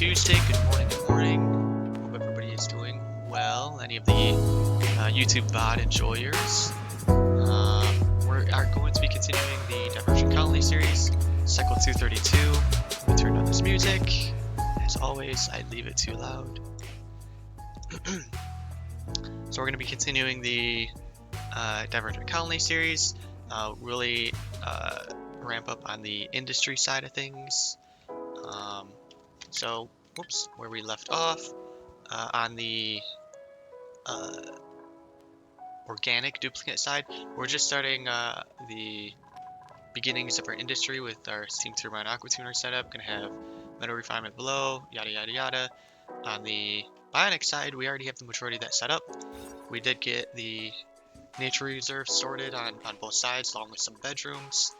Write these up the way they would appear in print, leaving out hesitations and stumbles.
Tuesday. Good morning, good morning. Hope everybody is doing well. Any of the YouTube VOD enjoyers. We are going to be continuing the Divergent Colony series, Cycle 232. Let me turn on this music. As always, I leave it too loud. So we're going to be continuing the Divergent Colony series, really ramp up on the industry side of things. So, whoops, where we left off, on the organic duplicate side, we're just starting the beginnings of our industry with our steam turbine aqua tuner setup. Gonna have metal refinement below, yada yada yada. On the bionic side, we already have the majority of that set up. We did get the nature reserve sorted on both sides, along with some bedrooms.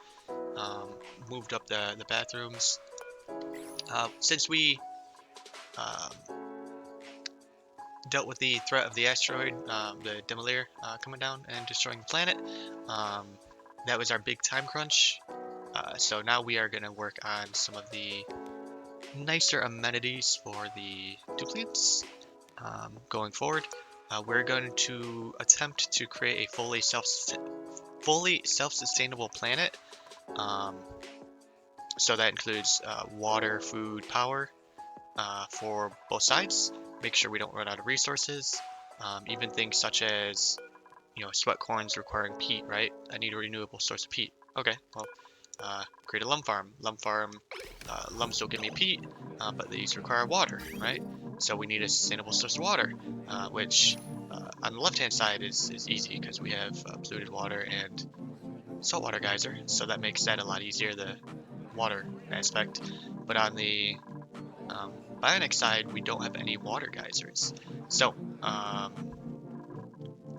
Moved up the bathrooms. Since we dealt with the threat of the asteroid, the Demolier, coming down and destroying the planet, that was our big time crunch. So now we are going to work on some of the nicer amenities for the duplicates going forward. We're going to attempt to create a fully self-sustainable planet. So that includes water, food, power for both sides. Make sure we don't run out of resources. Even things such as, sweat corns requiring peat, right? I need a renewable source of peat. Okay, well, create a lum farm. Lums don't give me peat, but these require water, right? So we need a sustainable source of water, which on the left-hand side is easy because we have polluted water and saltwater geyser, so that makes that a lot easier, the water aspect. But on the bionic side, we don't have any water geysers. So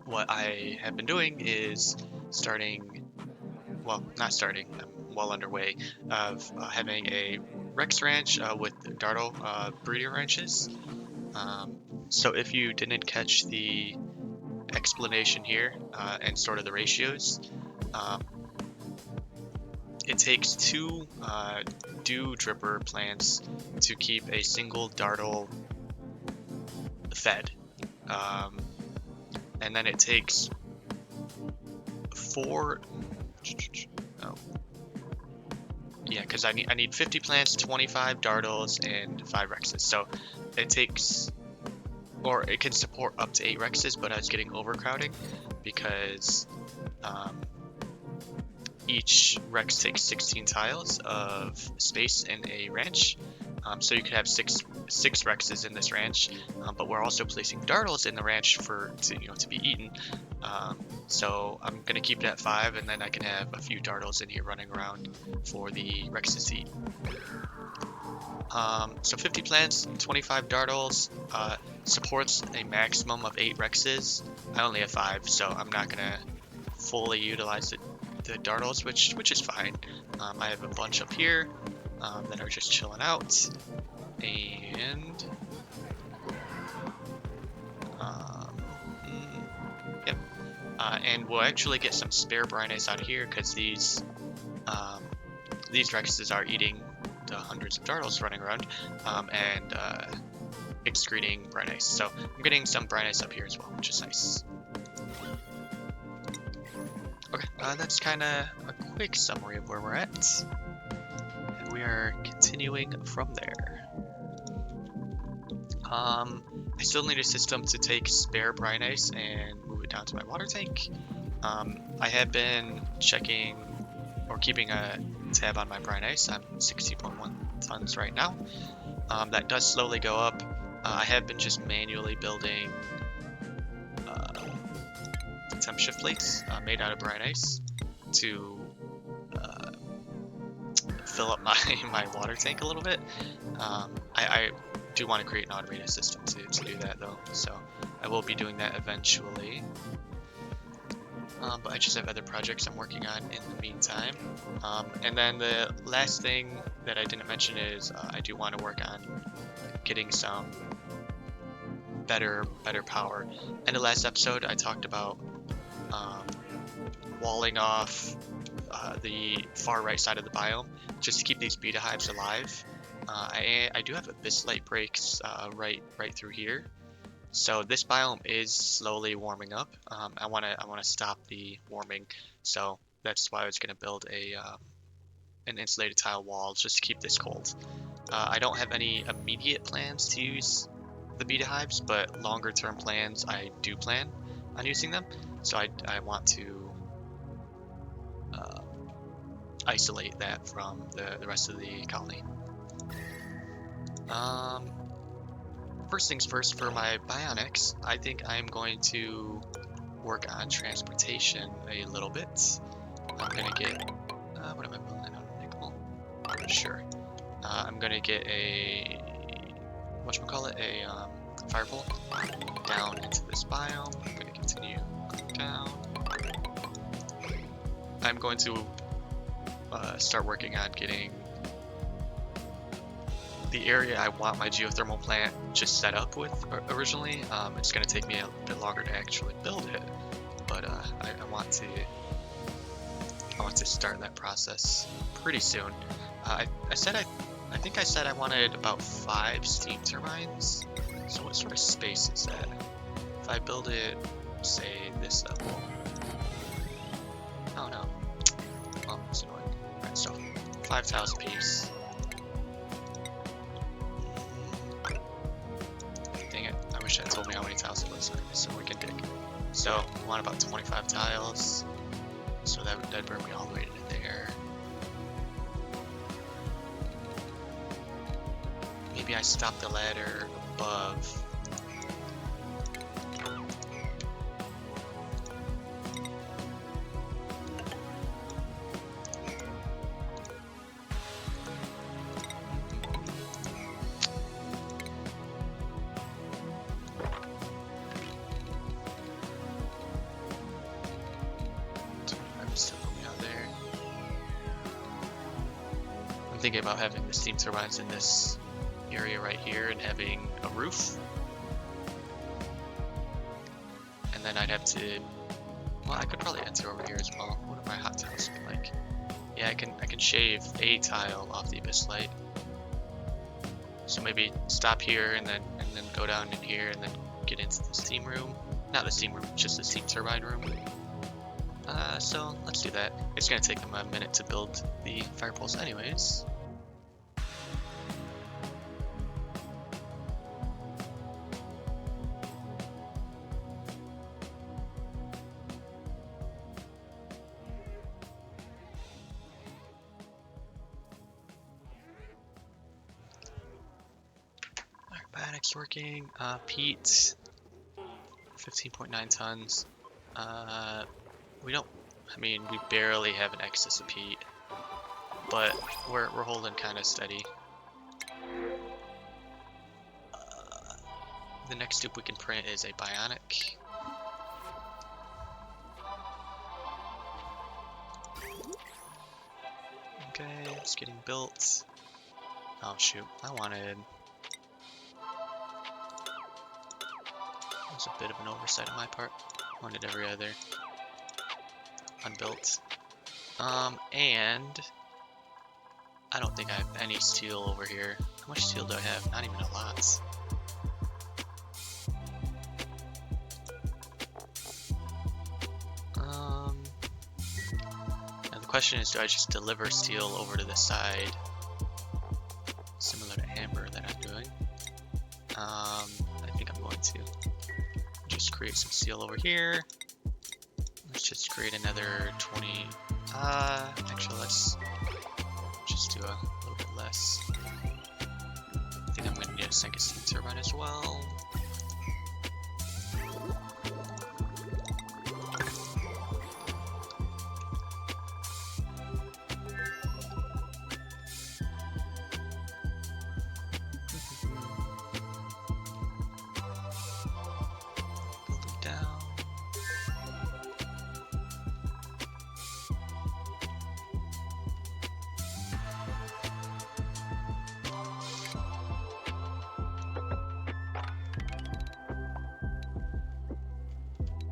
what I have been doing is not starting, I'm well underway of having a Rex ranch with Dartle breeder ranches. So if you didn't catch the explanation here and sort of the ratios, it takes two dew dripper plants to keep a single dartle fed. And then it takes 4... Oh. Yeah, because I need 50 plants, 25 dartles, and 5 rexes. So it takes... Or it can support up to 8 rexes, but I was getting overcrowding because each rex takes 16 tiles of space in a ranch. So you could have six rexes in this ranch, but we're also placing dartles in the ranch to be eaten. So I'm gonna keep it at 5, and then I can have a few dartles in here running around for the rexes to eat. So 50 plants, 25 dartles, supports a maximum of 8 rexes. I only have 5, so I'm not gonna fully utilize the dartles, which is fine. I have a bunch up here that are just chilling out, and yep. And we'll actually get some spare brinice out of here because these rexes are eating the hundreds of dartles running around and excreting brinice. So I'm getting some brinice up here as well, which is nice. Okay, that's kind of a quick summary of where we're at. And we are continuing from there. I still need a system to take spare brinice and move it down to my water tank. I have been checking or keeping a tab on my brinice. I'm 16.1 tons right now. That does slowly go up. I have been just manually building temp shift plates made out of brinice to fill up my water tank a little bit. I do want to create an automated system to do that though, so I will be doing that eventually. But I just have other projects I'm working on in the meantime. And then the last thing that I didn't mention is I do want to work on getting some better power. In the last episode, I talked about walling off the far right side of the biome just to keep these beta hives alive. I do have abyss light breaks right through here. So this biome is slowly warming up. I wanna stop the warming, so that's why I was gonna build an insulated tile wall just to keep this cold. I don't have any immediate plans to use the beta hives, but longer term plans I do plan on using them. So I want to uh, isolate that from the rest of the colony. Um, First things first, for my bionics, I think I'm going to work on transportation a little bit. I'm gonna get, what am I building on nickel? Sure. I'm gonna get a, whatchamacallit, a fire pole down into this biome. I'm gonna continue down. I'm going to start working on getting the area I want my geothermal plant just set up with originally. It's going to take me a bit longer to actually build it, but I want to start that process pretty soon. I think I said I wanted about 5 steam turbines. So what sort of space is that? If I build it, say this level. Oh no. Oh, that's annoying. Alright, so 5 tiles apiece. Dang it, I wish that told me how many tiles it was so we can dig. So, we want about 25 tiles. So that'd bring me all the way to there. Maybe I stop the ladder above. Thinking about having the steam turbines in this area right here and having a roof, and then I'd have to, well, I could probably enter over here as well. What do my hot tiles look like? Yeah, I can shave a tile off the abyss light, so maybe stop here and then go down in here and then get into the steam room. Not the steam room, just the steam turbine room. So let's do that. It's gonna take them a minute to build the fire poles anyways. Alright, bionics working. Peat, 15.9 tons. We barely have an excess of peat, but we're holding kind of steady. The next dupe we can print is a bionic. Okay, it's getting built. Oh shoot, that was a bit of an oversight on my part. I wanted every other unbuilt. And I don't think I have any steel over here. How much steel do I have? Not even a lot. Now the question is, do I just deliver steel over to the side, similar to Amber that I'm doing? I think I'm going to just create some steel over here. Let's just create another 20. Actually, let's just do a little bit less. I think I'm going to need a second steam turbine as well.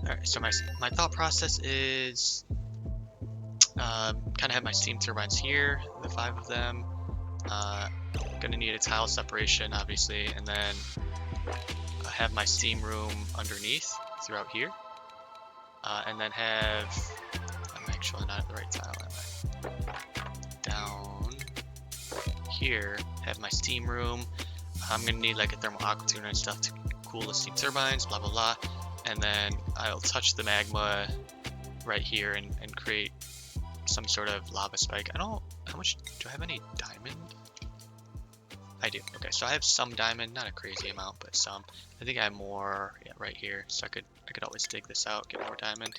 Alright, so my thought process is kind of have my steam turbines here, the 5 of them, Gonna need a tile separation, obviously, and then I have my steam room underneath throughout here. And then have, I'm actually not at the right tile, am I? Down here, have my steam room. I'm gonna need like a thermal aqua tuner and stuff to cool the steam turbines, blah blah blah. And then I'll touch the magma right here and create some sort of lava spike. I don't, how much, do I have any diamond? I do. Okay, so I have some diamond, not a crazy amount, but some. I think I have more, yeah, right here. So I could always dig this out, get more diamond.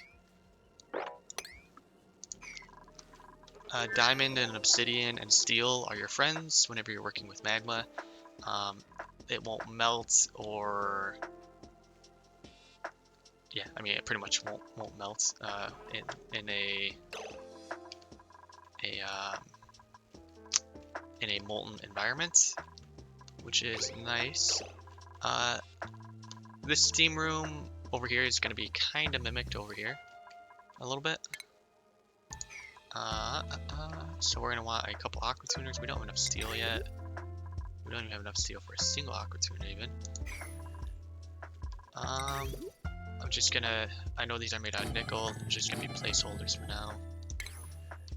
Diamond and obsidian and steel are your friends whenever you're working with magma. It won't melt or, yeah, I mean it pretty much won't melt in a molten environment, which is nice. This steam room over here is going to be kind of mimicked over here a little bit. So we're going to want a couple aqua tuners. We don't have enough steel yet. We don't even have enough steel for a single aqua tuner even. I'm just going to, I know these are made out of nickel. They're just going to be placeholders for now.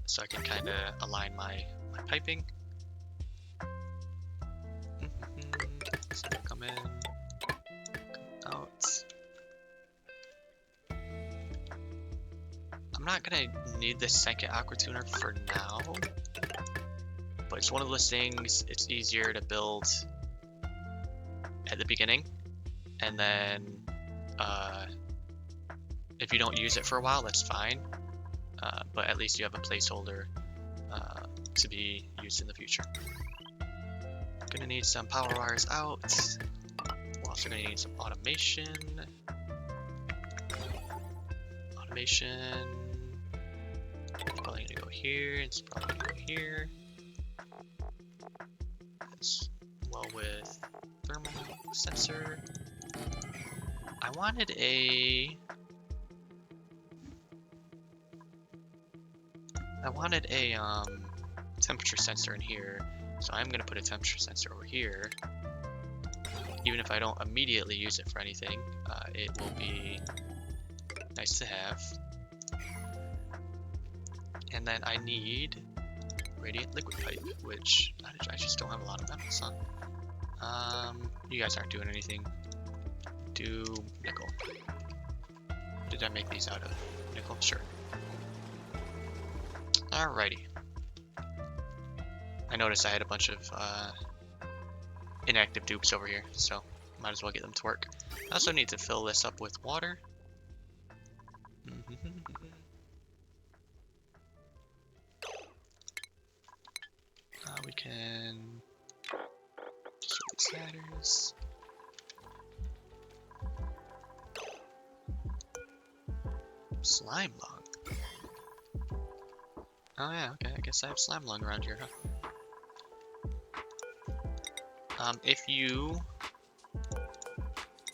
So I can kind of align my piping. So come in, come out. I'm not gonna need this second aqua tuner for now, but it's one of those things, it's easier to build at the beginning, and then if you don't use it for a while, that's fine, but at least you have a placeholder to be used in the future. Gonna need some power wires out. We're also gonna need some automation. Automation. It's probably gonna go here. It's probably gonna go here. As well with thermal sensor. I wanted a temperature sensor in here. So I'm going to put a temperature sensor over here. Even if I don't immediately use it for anything, it will be nice to have. And then I need radiant liquid pipe, which I just don't have a lot of metals on. You guys aren't doing anything. Do nickel. Did I make these out of nickel? Sure. Alrighty. I noticed I had a bunch of inactive dupes over here, so might as well get them to work. I also need to fill this up with water. We can just release ladders. Slime lung. Oh yeah, okay, I guess I have slime lung around here, huh? If you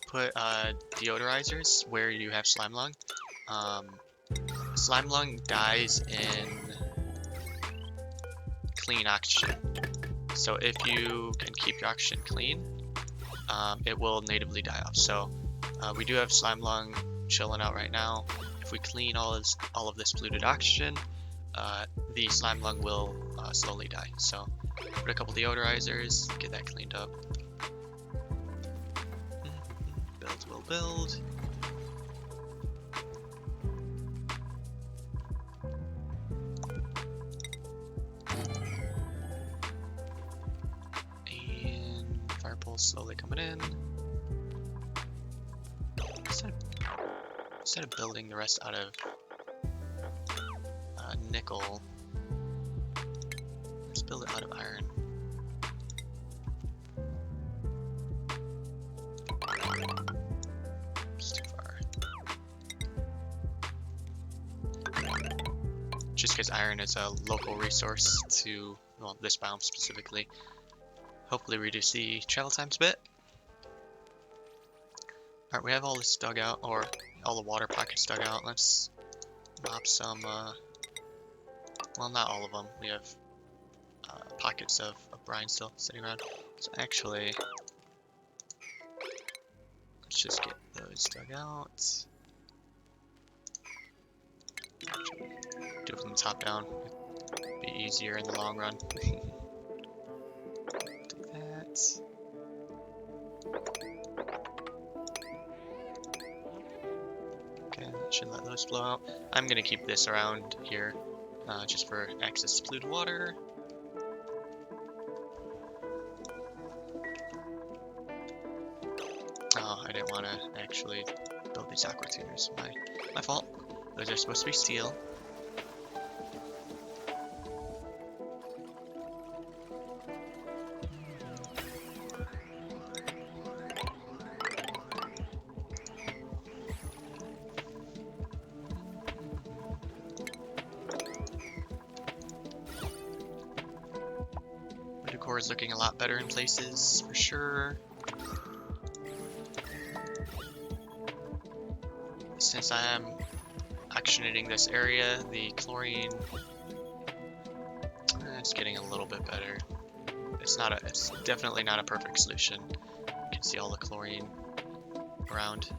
put deodorizers where you have slime lung dies in clean oxygen. So if you can keep your oxygen clean, it will natively die off. So we do have slime lung chilling out right now. If we clean all of this polluted oxygen, the slime lung will slowly die. So put a couple deodorizers, get that cleaned up. Build will build. And fire poles slowly coming in. Instead of building the rest out of nickel, let's build it out of iron. It's too far. Just because iron is a local resource to, well, this biome specifically. Hopefully reduce the travel times a bit. Alright, we have all this dug out, or all the water pockets dug out. Let's mop some, well, not all of them. We have pockets of brine still sitting around. So actually, let's just get those dug out. Do it from the top down. It'd be easier in the long run. Do that. Okay, that should let those flow out. I'm gonna keep this around here, just for access to polluted water. Oh, I didn't want to actually build these aqua tuners. My fault. Those are supposed to be steel. The decor is looking a lot better in places, for sure. Since I am actionating this area, the chlorine, it's getting a little bit better. It's definitely not a perfect solution. You can see all the chlorine around.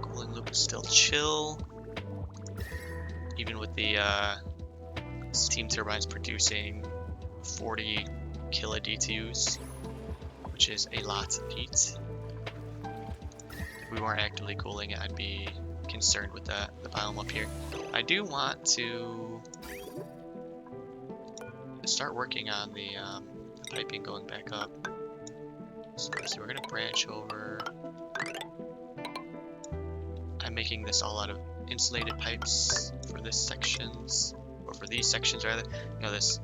Cooling loop is still chill, even with the steam turbines producing 40 kilodtus, which is a lot of heat. If we weren't actively cooling it, I'd be concerned with the biome up here. I do want to start working on the piping going back up. So we're gonna branch over. I'm making this all out of insulated pipes for this sections, or for these sections rather. You know, this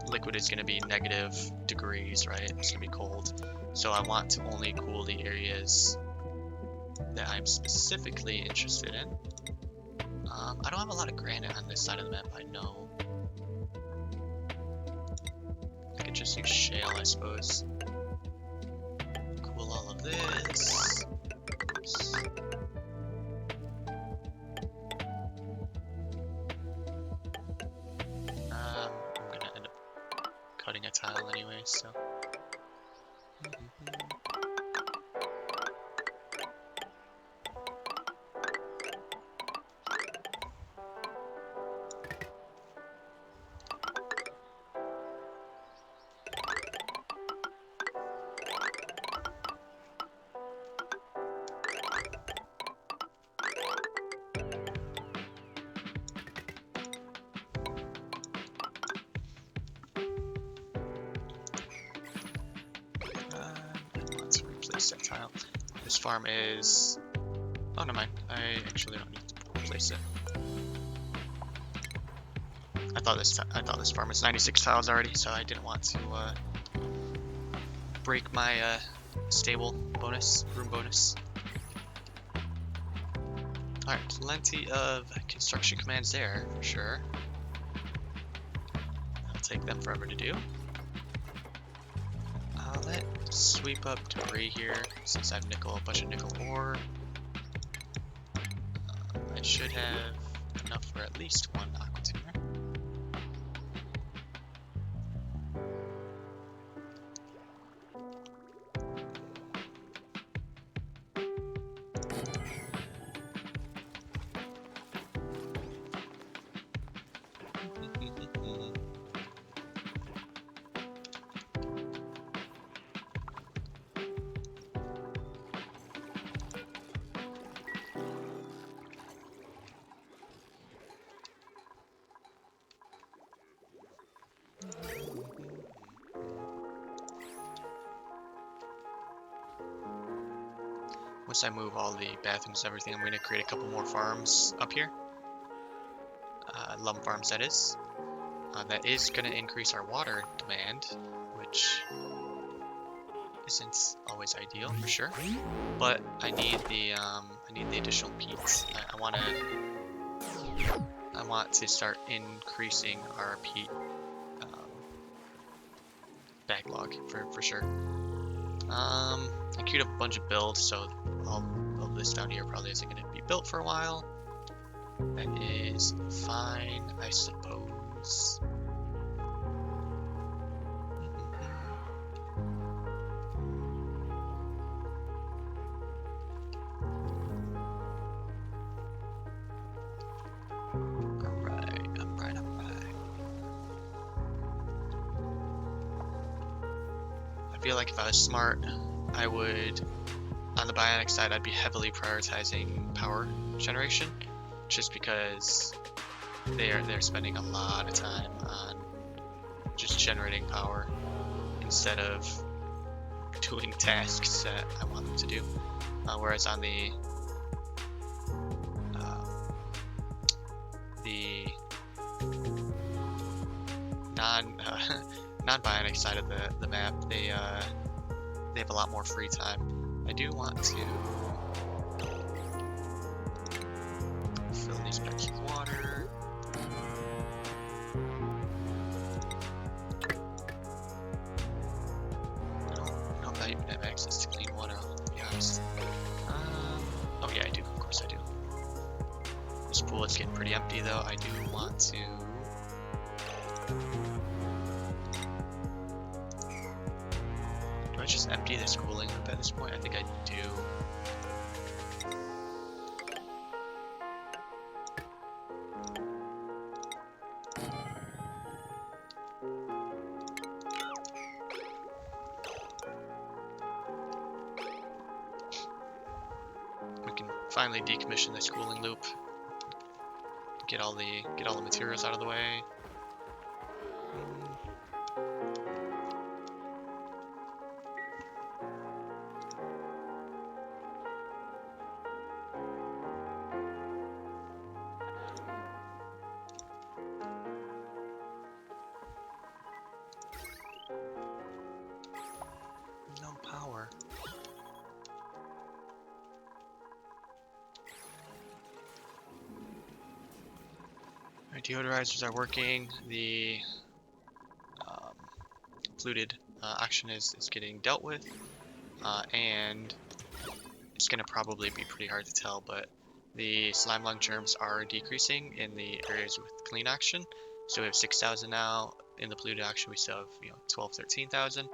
liquid is gonna be negative degrees, right? It's gonna be cold. So I want to only cool the areas that I'm specifically interested in. I don't have a lot of granite on this side of the map, I know. I could just use shale, I suppose. Cool all of this. Oops. I'm gonna end up cutting a tile anyway, so. Let's replace that tile. This farm is... Oh, never mind. I actually don't need to replace it. I thought this farm was 96 tiles already, so I didn't want to break my stable bonus, room bonus. Alright, plenty of construction commands there, for sure. I'll take them forever to do. Let's sweep up debris here, since I have a bunch of nickel ore. I should have enough for at least one aqua tuner. Once I move all the bathrooms and everything, I'm going to create a couple more farms up here. Lump farms, that is. That is going to increase our water demand, which isn't always ideal, for sure. But I need the additional peat. I want to start increasing our peat backlog for sure. I queued up a bunch of builds, so all of this down here probably isn't going to be built for a while. That is fine, I suppose. Alright. I feel like if I was smart, I would, on the bionic side, I'd be heavily prioritizing power generation, just because they're spending a lot of time on just generating power instead of doing tasks that I want them to do. Whereas on the non non-bionic side of the map, they have a lot more free time. I do want to fill these pipes with water. I don't know if I even have access to clean water, I'll be honest. Oh yeah, I do. Of course I do. This pool is getting pretty empty though. I do want to... Do I just empty this cooling loop at this point? I think I do. We can finally decommission this cooling loop. Get all the materials out of the way. No power. Our deodorizers are working. The polluted oxygen is getting dealt with, and it's going to probably be pretty hard to tell, but the slime lung germs are decreasing in the areas with clean oxygen. So we have 6,000 now. In the polluted oxygen, we still have 12, 13,000.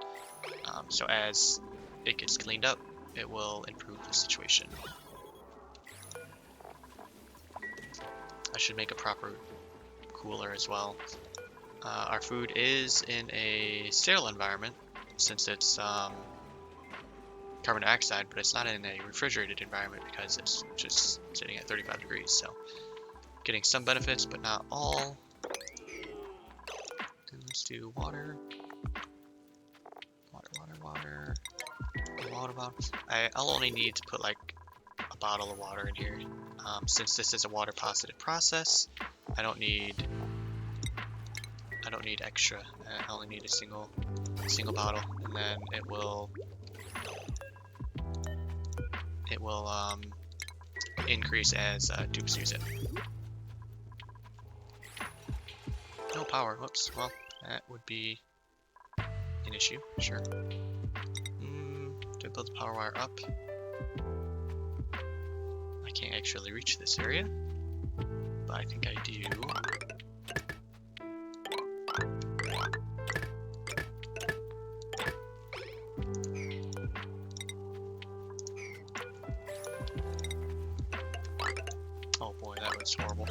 So as it gets cleaned up, it will improve the situation. I should make a proper cooler as well. Our food is in a sterile environment since it's carbon dioxide, but it's not in a refrigerated environment because it's just sitting at 35 degrees. So getting some benefits, but not all. Let's do water. Water bottles. I'll only need to put like a bottle of water in here. Since this is a water positive process, I don't need extra. I only need a single bottle, and then it will increase as dupes use it. No power. Whoops. Well, that would be an issue. Sure. Do I build the power wire up? I can't actually reach this area, but I think I do. Oh boy, that was horrible.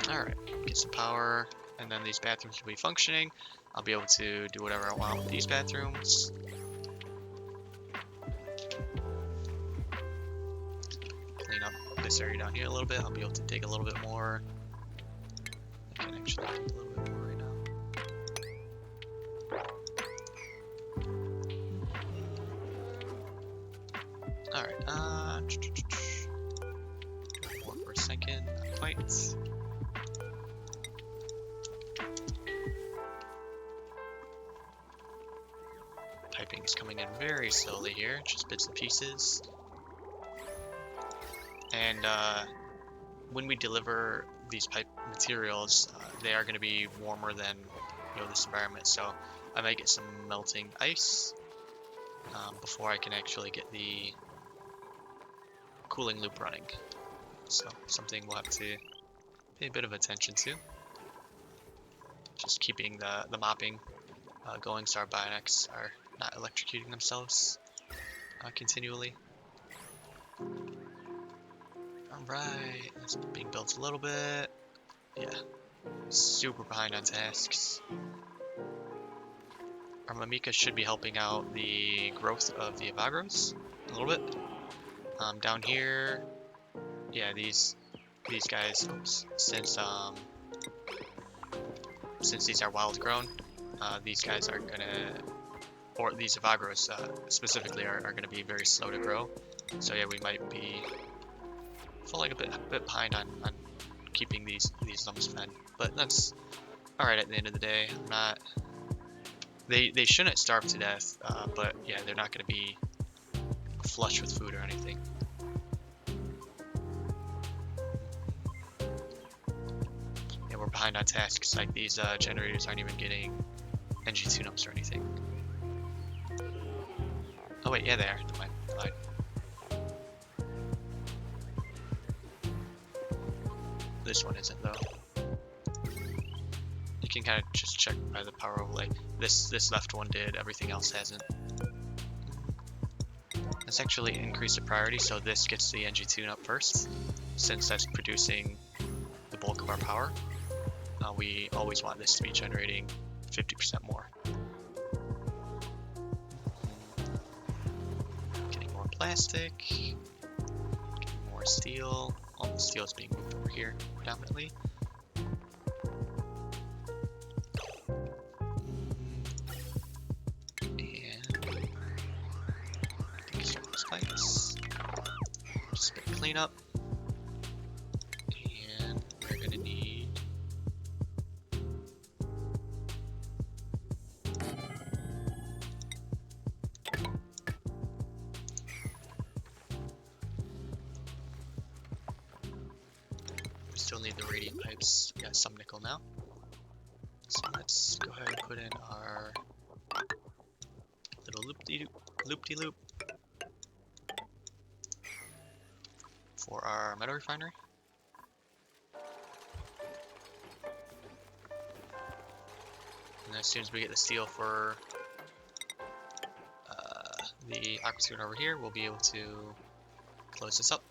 Alright, get some power, and then these bathrooms will be functioning. I'll be able to do whatever I want with these bathrooms. Clean up this area down here a little bit. I'll be able to dig a little bit more. I can actually dig a little bit more right now. Alright, work for a second, not quite. Piping is coming in very slowly here, just bits and pieces. And when we deliver these pipe materials, they are going to be warmer than this environment, so I might get some melting ice before I can actually get the cooling loop running. So something we'll have to pay a bit of attention to. Just keeping the mopping going so our Bionex are not electrocuting themselves continually. Alright, it's being built a little bit. Yeah, super behind on tasks. Our Mamika should be helping out the growth of the Evagros a little bit. Down here, yeah, these guys, oops, since these are wild grown, these guys are gonna, or these Evagros specifically are gonna be very slow to grow. So yeah, we might be falling a bit behind on keeping these lumps fed, but that's all right at the end of the day. Not they shouldn't starve to death, but yeah, they're not gonna be flush with food or anything. Yeah, we're behind on tasks. Like these generators aren't even getting NG tune-ups or anything. Oh wait, yeah, they are. I lied. This one isn't though. You can kind of just check by the power overlay. This left one did. Everything else hasn't. Let's actually increase the priority so this gets the NG tune-up first, since that's producing the bulk of our power. We always want this to be generating 50% more. Getting more plastic, getting more steel. All the steel is being moved over here predominantly. And I think start those pipes. Just a bit of cleanup. And we're gonna need still need the radiant pipes. We got some nickel now. So let's go ahead and put in our little loop-de-loop for our metal refinery. And as soon as we get the steel for the aqua schooner over here, we'll be able to close this up.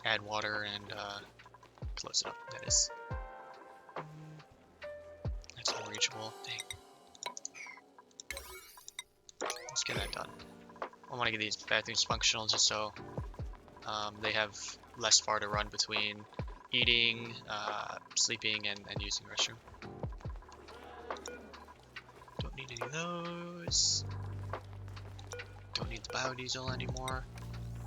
Add water and close it up, that is. That's unreachable, dang. Let's get that done. I want to get these bathrooms functional just so they have less far to run between eating, sleeping, and using the restroom. Don't need any of those. Don't need the biodiesel anymore.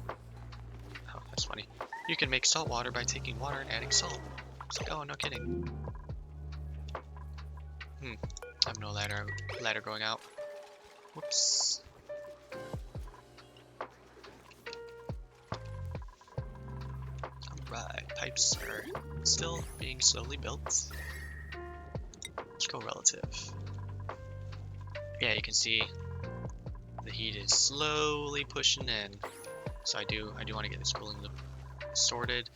Oh, that's funny. You can make salt water by taking water and adding salt. It's like, oh, no kidding. I have no ladder going out. Whoops. Alright, pipes are still being slowly built. Let's go relative. Yeah, you can see the heat is slowly pushing in. So I do want to get this cooling loop sorted.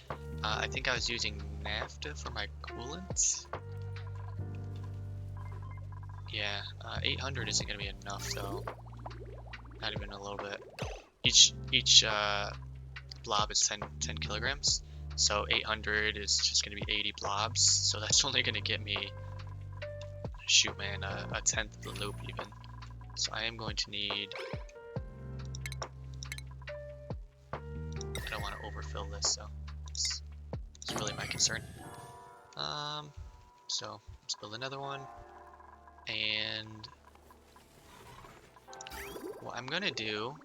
I think I was using naphtha for my coolant. Yeah, 800 isn't going to be enough though. Not even a little bit. Each blob is 10 kilograms. So 800 is just going to be 80 blobs. So that's only going to get me, shoot man, a tenth of the loop even. So I am going to need, I don't want to overfill this, so it's really my concern. So let's build another one. And what I'm gonna do,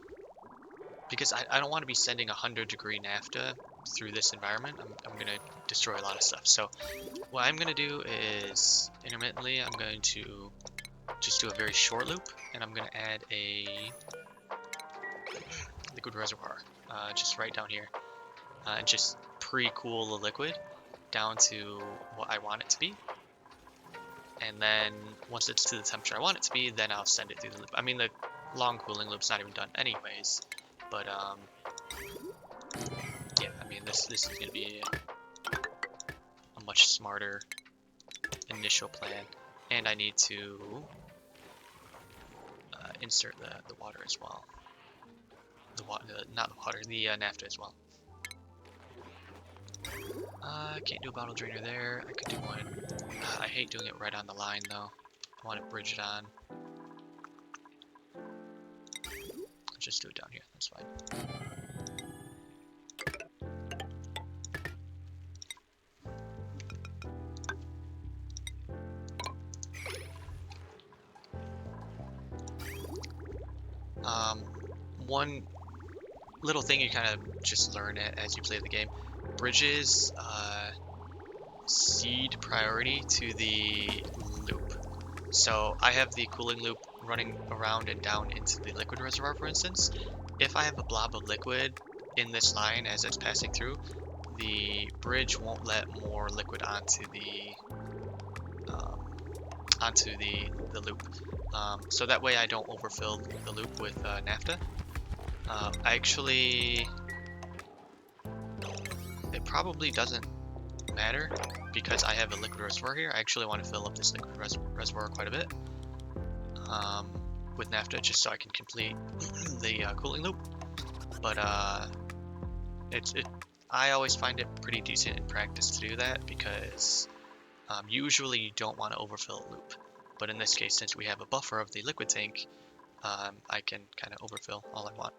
because I don't want to be sending 100-degree naphtha through this environment, I'm gonna destroy a lot of stuff. So what I'm gonna do is intermittently I'm going to just do a very short loop, and I'm gonna add a liquid reservoir just right down here, and just pre-cool the liquid down to what I want it to be. And then once it's to the temperature I want it to be, then I'll send it through the loop. I mean, the long cooling loop's not even done anyways. But yeah, I mean this is gonna be a much smarter initial plan, and I need to insert the water as well. The water, not the water, the naphtha as well. I can't do a bottle drainer there. I could do one. I hate doing it right on the line though. I want to bridge it on. I'll just do it down here. That's fine. One little thing you kind of just learn it as you play the game. Bridges cede priority to the loop. So I have the cooling loop running around and down into the liquid reservoir, for instance. If I have a blob of liquid in this line as it's passing through, the bridge won't let more liquid onto the loop. So that way I don't overfill the loop with naphtha. It probably doesn't matter because I have a liquid reservoir here. I actually want to fill up this liquid reservoir quite a bit with naphtha just so I can complete the cooling loop. But I always find it pretty decent in practice to do that because usually you don't want to overfill a loop. But in this case, since we have a buffer of the liquid tank, I can kind of overfill all I want.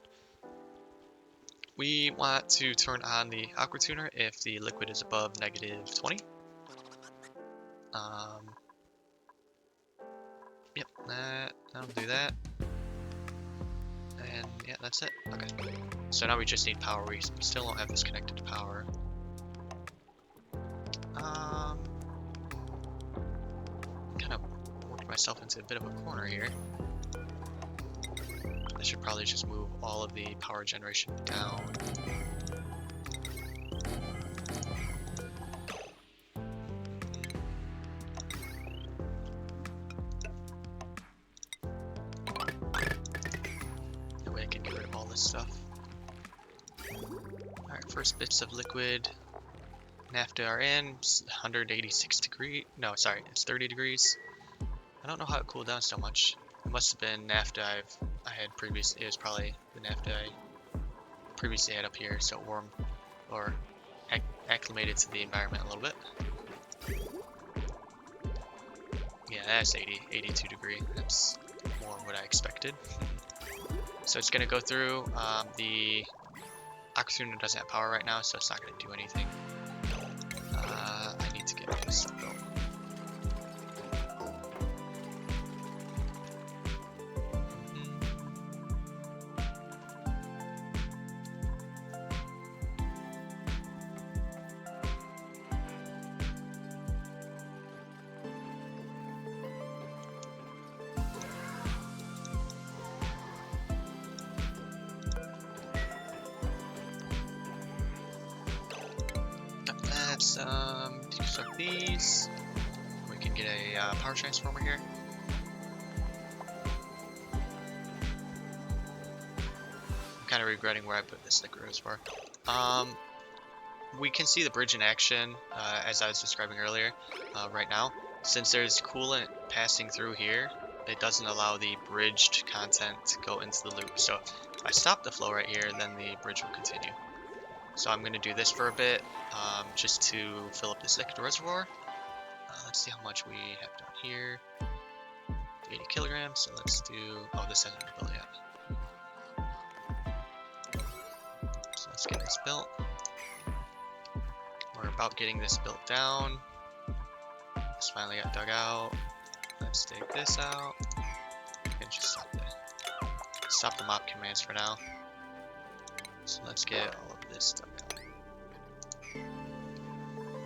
We want to turn on the aqua tuner if the liquid is above -20. Yep, that'll do that. And yeah, that's it. Okay. So now we just need power. We still don't have this connected to power. I'm kind of worked myself into a bit of a corner here. I should probably just move all of the power generation down. That way I can get rid of all this stuff. Alright, first bits of liquid naphtha are in. 186 degrees. No, sorry, it's 30 degrees. I don't know how it cooled down so much. It must have been naphtha I had previously. It was probably the naphtha I previously had up here, so it warmed or acclimated to the environment a little bit. Yeah, that's 82 degree. That's more what I expected. So it's gonna go through. The aqua tuner doesn't have power right now, so it's not gonna do anything. I need to get this built. Let's deconstruct these. We can get a power transformer here. I'm kind of regretting where I put this liquid reservoir. We can see the bridge in action as I was describing earlier. Right now, since there's coolant passing through here, it doesn't allow the bridged content to go into the loop. So if I stop the flow right here, then the bridge will continue. So I'm going to do this for a bit, just to fill up this liquid reservoir. Let's see how much we have down here. 80 kilograms, so let's do... Oh, this hasn't been built yet. So let's get this built. We're about getting this built down. This finally got dug out. Let's take this out. And just stop the mop commands for now. So let's get all of this dug out.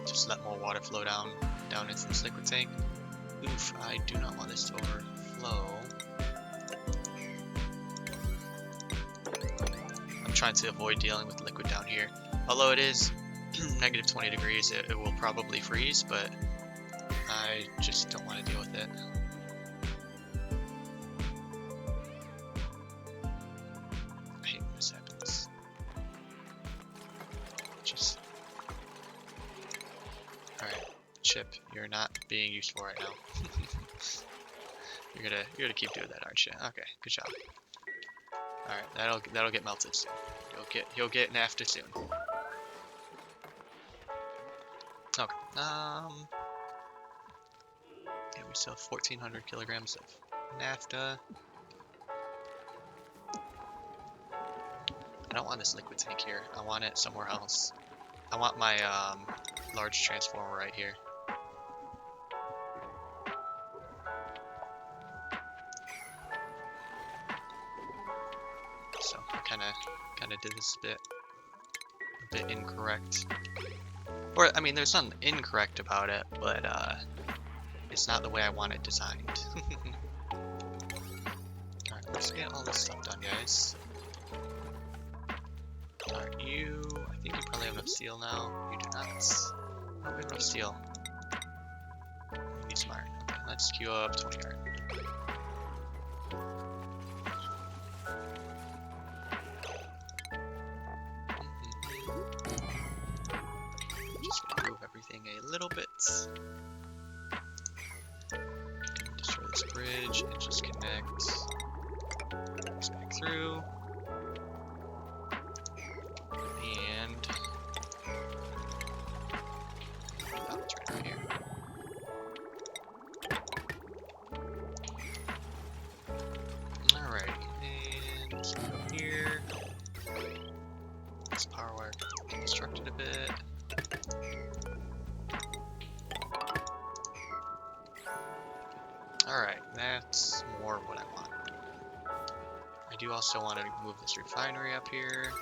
Just let more water flow down into this liquid tank. Oof, I do not want this to overflow. I'm trying to avoid dealing with liquid down here. Although it is -20 degrees, it will probably freeze, but I just don't want to deal with it. chip. You're not being useful right now. You're gonna keep doing that, aren't you? Okay, good job. All right, that'll get melted soon. You'll get NAFTA soon. Okay. Yeah, we still have 1,400 kilograms of NAFTA. I don't want this liquid tank here. I want it somewhere else. I want my large transformer right here. So I kind of did this a bit incorrect. Or I mean, there's nothing incorrect about it, but it's not the way I want it designed. Alright, let's get all this stuff done, guys. Alright, I think you probably have enough steel now. You do not. Oh, we have enough steel. We need some iron. Okay, let's queue up 20 iron. Just gonna move everything a little bit. Destroy this bridge and just connect this back through. And it's right over here. Alright, and let's go here. This power wire can construct it a bit. Alright, that's more what I want. I do also want to move this refinery up here.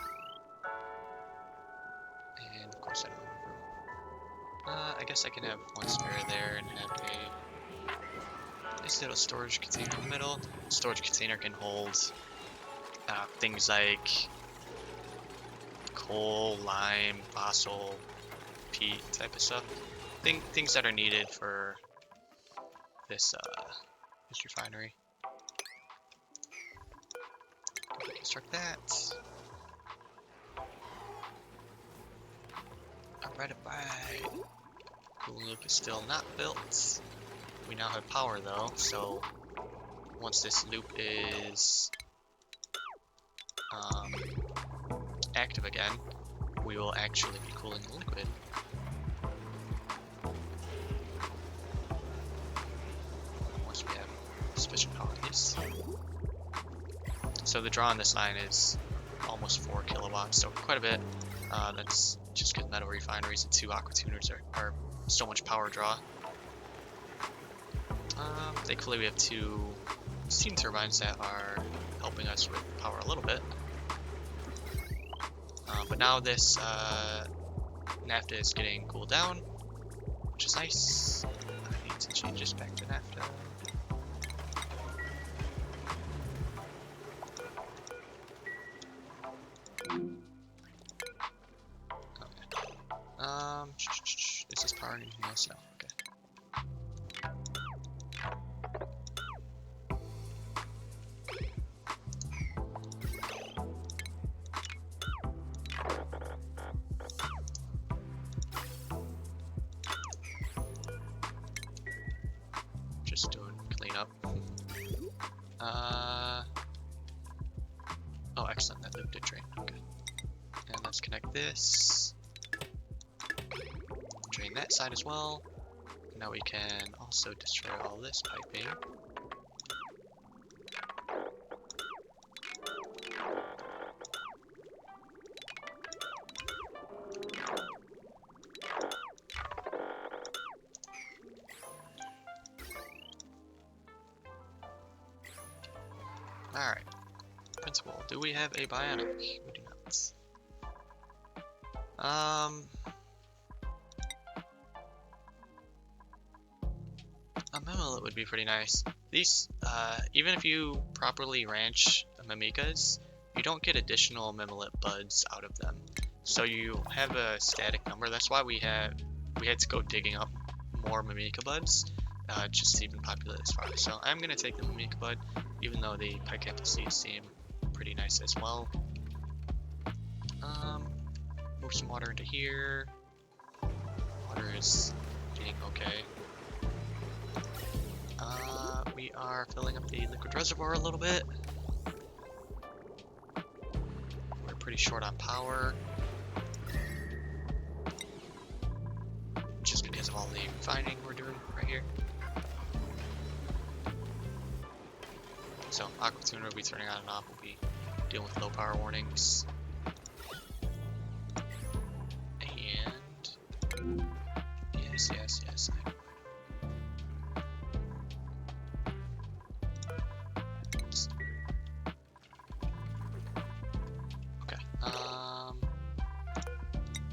And of course I don't have room. I guess I can have one spare there and have a nice little storage container in the middle. Storage container can hold things like coal, lime, fossil, peat type of stuff. Things that are needed for this refinery. Construct that. Alright. Cooling loop is still not built. We now have power though, so once this loop is active again, we will actually be cooling the liquid. Once we have sufficient power at least. So the draw on this line is almost 4 kilowatts, so quite a bit. That's just because metal refineries and 2 aqua tuners are so much power draw. Thankfully we have 2 steam turbines that are helping us with power a little bit. But now this NAFTA is getting cooled down, which is nice. I need to change this back to NAFTA. Is this powering anything else? No. Okay. Just doing cleanup. Oh, excellent. That loop did drain. Okay. And let's connect this. Drain that side as well. Now we can also destroy all this piping. Alright. Principal, do we have a bionic? We do not. A Mimilit would be pretty nice. These, even if you properly ranch Mimikas, you don't get additional Mimilit buds out of them. So you have a static number. That's why we had to go digging up more Mimika buds, just to even populate this far. So I'm gonna take the Mimika bud, even though the Picanthoseas seem pretty nice as well. Move some water into here. Water is heating, okay. We are filling up the liquid reservoir a little bit. We're pretty short on power. Just because of all the refining we're doing right here. So aqua tuner will be turning on and off. We'll be dealing with low power warnings. And yes. Okay.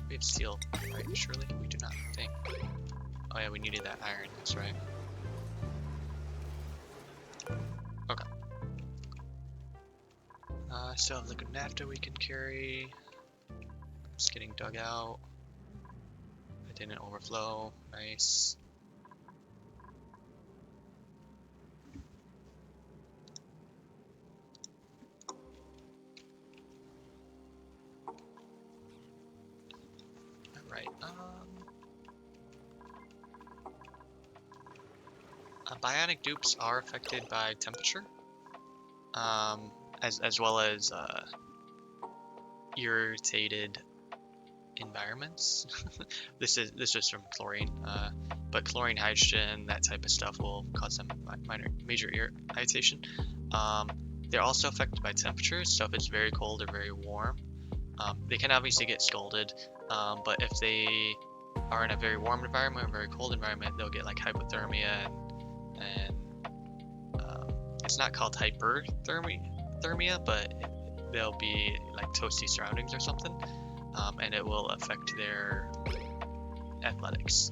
We have steel, right? Surely we do not think. Oh yeah, we needed that iron. That's right. Okay. Still have liquid naphtha we can carry. It's getting dug out. It didn't overflow. Nice. Alright, bionic dupes are affected by temperature. As well as irritated environments. This is from chlorine, but chlorine, hydrogen, that type of stuff will cause some major irritation. They're also affected by temperature, so if it's very cold or very warm, they can obviously get scalded, but if they are in a very warm environment or very cold environment, they'll get like hypothermia and it's not called hyperthermia, but they'll be like toasty surroundings or something, and it will affect their athletics.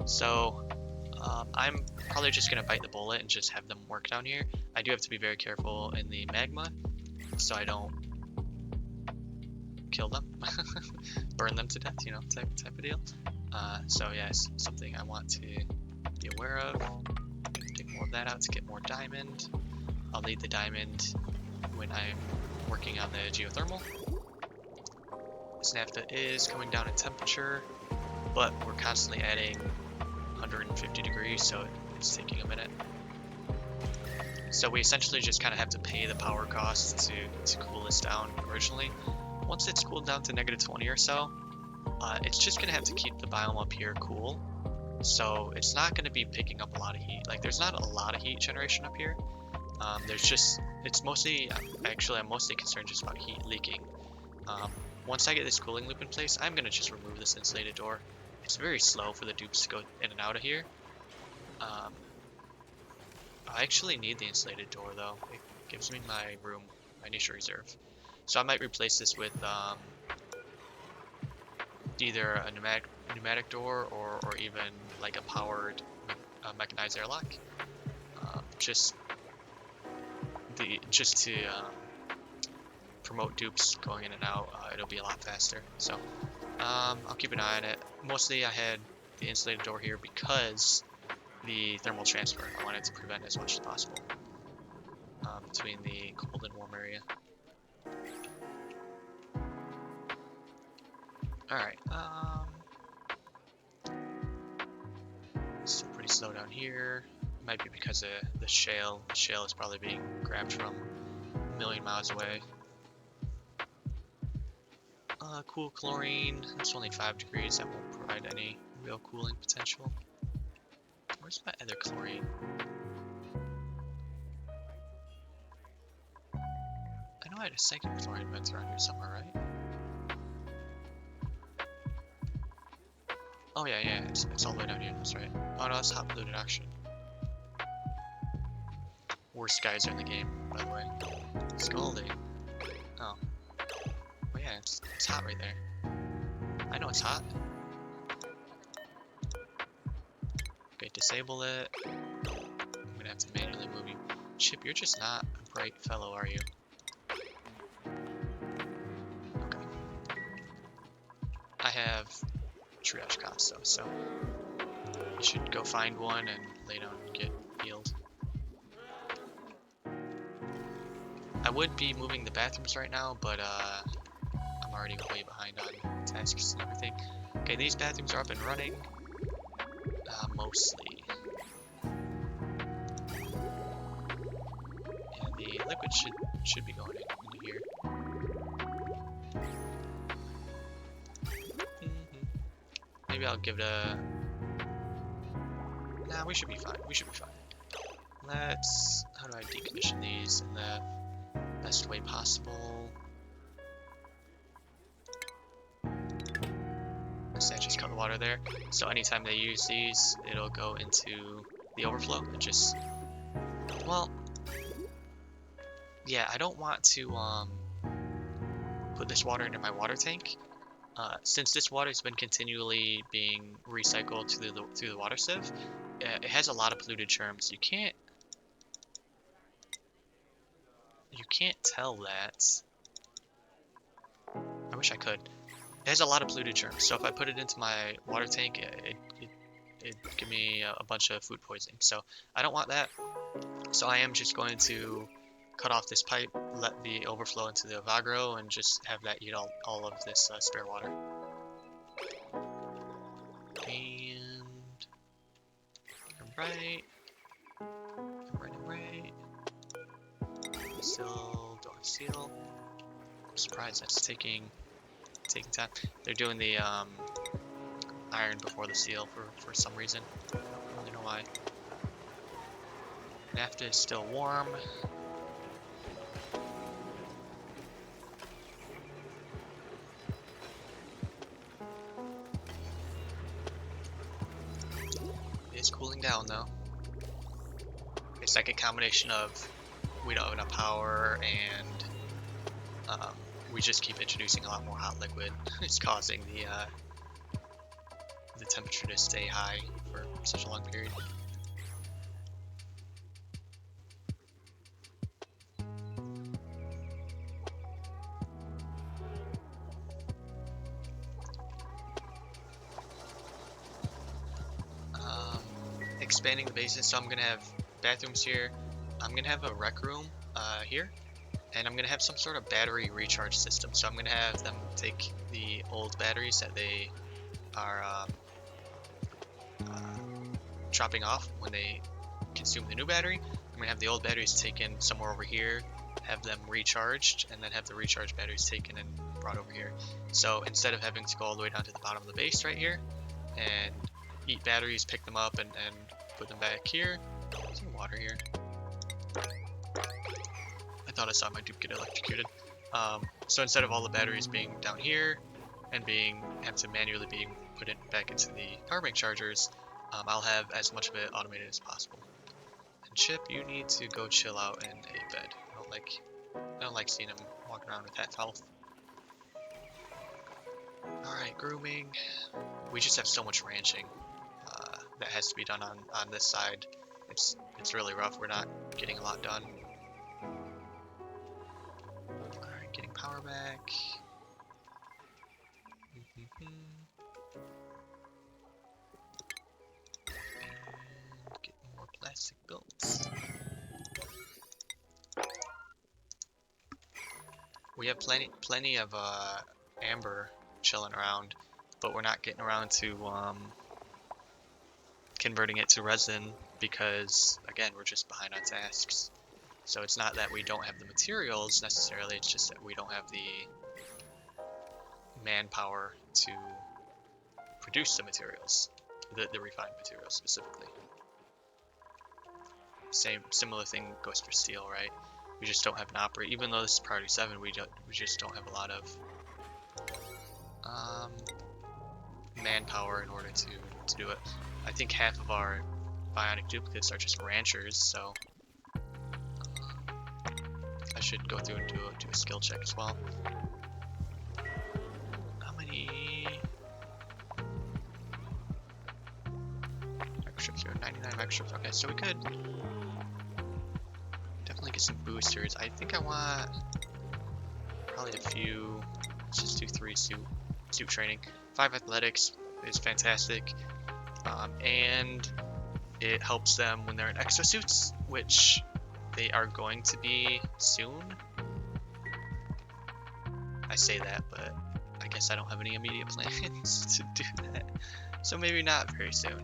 So I'm probably just gonna bite the bullet and just have them work down here. I do have to be very careful in the magma so I don't kill them, burn them to death, you know, type of deal. So yes, something I want to be aware of. Take more of that out to get more diamond. I'll need the diamond when I'm working on the geothermal. This naphtha is coming down in temperature, but we're constantly adding 150 degrees, so it's taking a minute. So we essentially just kind of have to pay the power costs to cool this down originally. Once it's cooled down to -20 or so, it's just going to have to keep the biome up here cool. So it's not going to be picking up a lot of heat. Like there's not a lot of heat generation up here. It's mostly, actually I'm mostly concerned just about heat leaking. Once I get this cooling loop in place, I'm going to just remove this insulated door. It's very slow for the dupes to go in and out of here. I actually need the insulated door though. It gives me my room, my niche reserve. So I might replace this with either a pneumatic door or even like a powered mechanized airlock. Just to promote dupes going in and out, it'll be a lot faster. So I'll keep an eye on it. Mostly I had the insulated door here because the thermal transfer. I wanted to prevent as much as possible between the cold and warm area. Alright, still pretty slow down here. Might be because of the shale. The shale is probably being grabbed from a million miles away. Cool chlorine. It's only 5 degrees. That won't provide any real cooling potential. Where's my other chlorine? I know I had a second chlorine vent around here somewhere, right? Oh yeah, it's all the way down here, that's right. Oh no, that's hot polluted oxygen. Worst geyser in the game, by the way. Scalding. Oh. Oh yeah, it's hot right there. I know it's hot. Okay, disable it. I'm gonna have to manually move you. Chip, you're just not a bright fellow, are you? Okay. I have triage costs though, so you should go find one and lay down and get healed. I would be moving the bathrooms right now, but I'm already way behind on tasks and everything. Okay, these bathrooms are up and running. Mostly. Yeah, the liquid should be going into here. Maybe I'll give it a... Nah, we should be fine. We should be fine. Let's... How do I decommission these in the best way possible? So I just cut the water there. So anytime they use these, it'll go into the overflow and just... Well... Yeah, I don't want to put this water into my water tank. Since this water has been continually being recycled through the water sieve, it has a lot of polluted germs. You can't tell that. I wish I could. It has a lot of polluted germs, so if I put it into my water tank, it'd give me a bunch of food poisoning. So I don't want that. So I am just going to cut off this pipe, let the overflow into the Avagro, and just have that eat all of this spare water. And right, right. Still don't seal. I'm surprised that's taking time. They're doing the iron before the seal for some reason. I don't really know why. Naphtha is still warm. It is cooling down though. It's like a combination of we don't have enough power and we just keep introducing a lot more hot liquid. It's causing the temperature to stay high for such a long period. Expanding the basement, so I'm gonna have bathrooms here. I'm gonna have a rec room here, and I'm gonna have some sort of battery recharge system. So I'm gonna have them take the old batteries that they are dropping off when they consume the new battery. I'm gonna have the old batteries taken somewhere over here, have them recharged, and then have the recharged batteries taken and brought over here. So instead of having to go all the way down to the bottom of the base right here and eat batteries, pick them up, and put them back here. Is there water here? I thought I saw my dupe get electrocuted. So instead of all the batteries being down here and have to manually being put it back into the power bank chargers, I'll have as much of it automated as possible. And Chip, you need to go chill out in a bed. I don't like seeing him walking around with half health. Alright, grooming. We just have so much ranching that has to be done on this side. It's really rough. We're not getting a lot done. Alright, getting power back. And get more plastic built. We have plenty of amber chilling around, but we're not getting around to converting it to resin because, again, we're just behind on tasks. So it's not that we don't have the materials necessarily, it's just that we don't have the manpower to produce the materials, the refined materials specifically. Similar thing goes for steel, right? We just don't have an operator. Even though this is priority 7, we just don't have a lot of manpower in order to do it. I think half of our bionic duplicates are just ranchers, so I should go through and do a skill check as well. How many microchips here? 99 microchips. Okay, so we could definitely get some boosters. I think I want probably a few. Let's just do 3 suit training. 5 athletics is fantastic. And it helps them when they're in exosuits, which they are going to be soon. I say that, but I guess I don't have any immediate plans to do that. So maybe not very soon.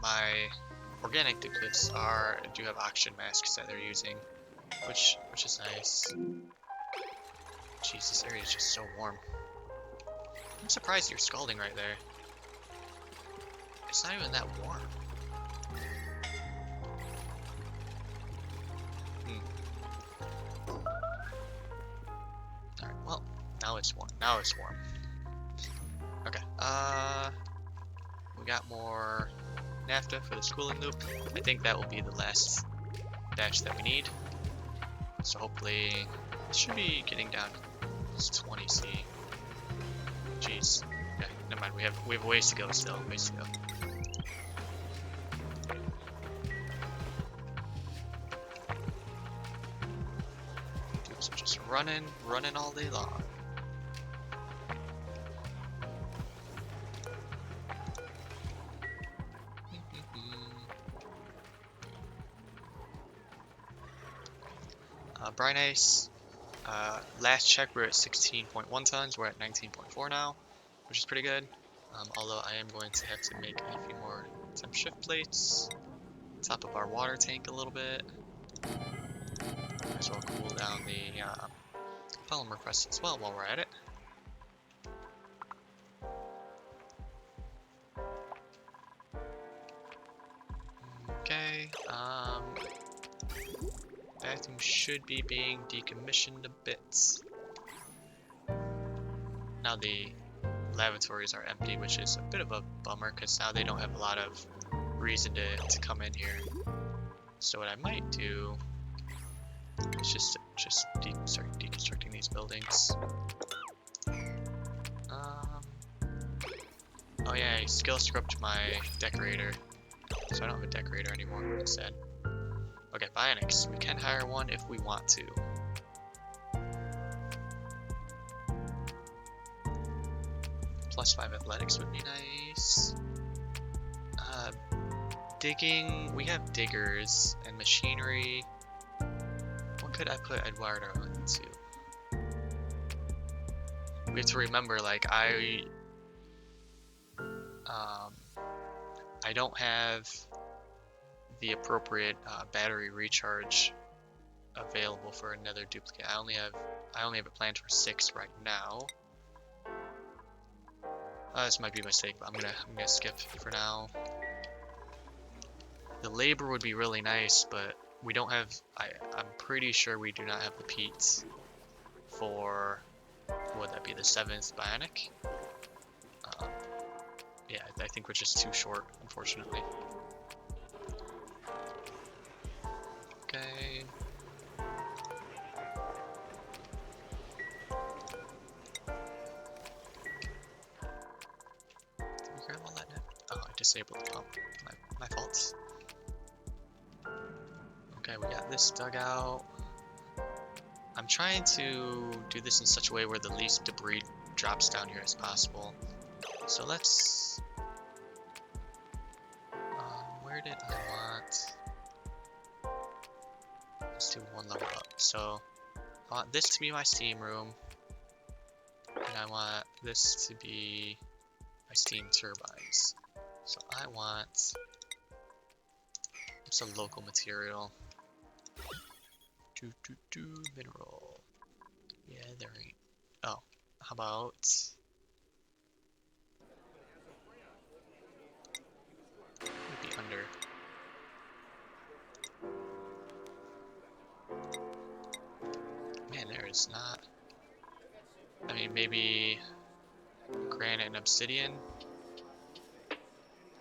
My organic duplicates do have oxygen masks that they're using, which is nice. Jeez, this area is just so warm. I'm surprised you're scalding right there. It's not even that warm. Alright, well, now it's warm. Now it's warm. Okay, we got more naphtha for the schooling loop. I think that will be the last batch that we need. So hopefully, it should be getting down to 20 C. Jeez. Okay, never mind. We have a ways to go still. Ways to go. Dupes are just running all day long. Brine Ice, last check we're at 16.1 tons, we're at 19.4 now, which is pretty good. Although I am going to have to make a few more temp shift plates, top up our water tank a little bit. Might as well cool down the polymer press as well while we're at it. Okay, bathroom should be being decommissioned a bit. Now the lavatories are empty, which is a bit of a bummer because now they don't have a lot of reason to come in here. So what I might do is just start deconstructing these buildings. Oh yeah, I skill scrubbed my decorator, so I don't have a decorator anymore instead. Okay, bionics. We can hire one if we want to. +5 athletics would be nice. Digging. We have diggers and machinery. What could I put Eduardo into? We have to remember, like, I don't have the appropriate battery recharge available for another duplicate. I only have it planned for 6 right now. This might be a mistake, but I'm gonna skip for now. The labor would be really nice, but we don't have. I'm pretty sure we do not have the peats for. Would that be the 7th bionic? Yeah, I think we're just too short, unfortunately. Okay. Did we grab all that now? Oh, I disabled the pump. My fault. Okay, we got this dugout. I'm trying to do this in such a way where the least debris drops down here as possible. So let's... where did I want... Let's do one level up. So I want this to be my steam room. And I want this to be my steam turbines. So I want... What's a local material? Mineral. Yeah, there ain't. Oh, how about... Maybe under. Man, there is not... I mean, maybe... Granite and obsidian?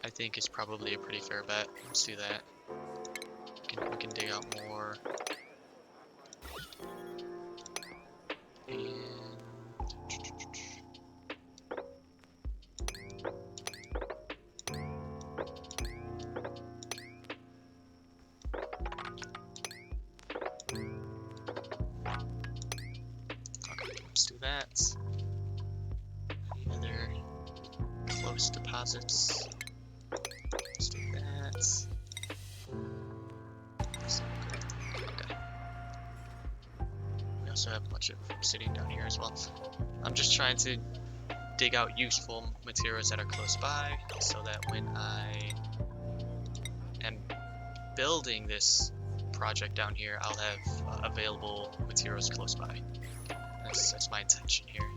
I think is probably a pretty fair bet. Let's do that. We can dig out more. And... Okay, let's do that. Any other close deposits? Let's do that. Okay. We also have a bunch of obsidian down here as well. I'm just trying to dig out useful materials that are close by so that when I building this project down here, I'll have available materials close by. That's my intention here.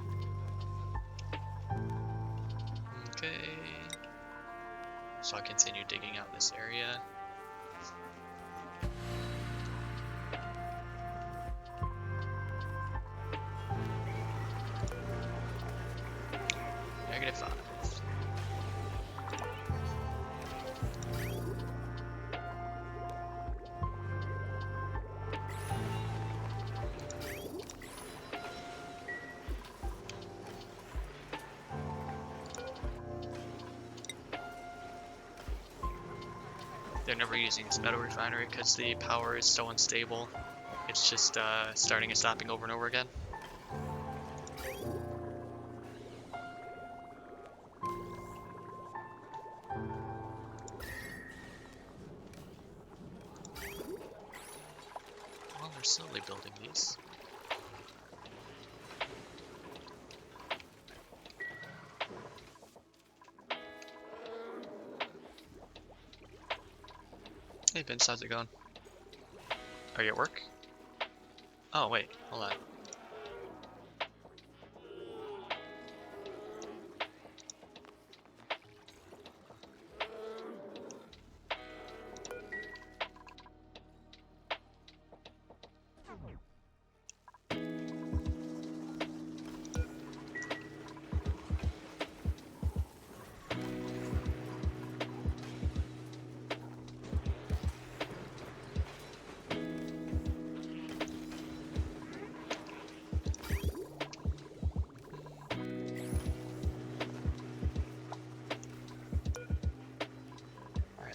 Okay. So I'll continue digging out this area. -5. They're never using this metal refinery because the power is so unstable. It's just starting and stopping over and over again. Well, they're slowly building these. Hey Vince, how's it going? Are you at work? Oh wait, hold on.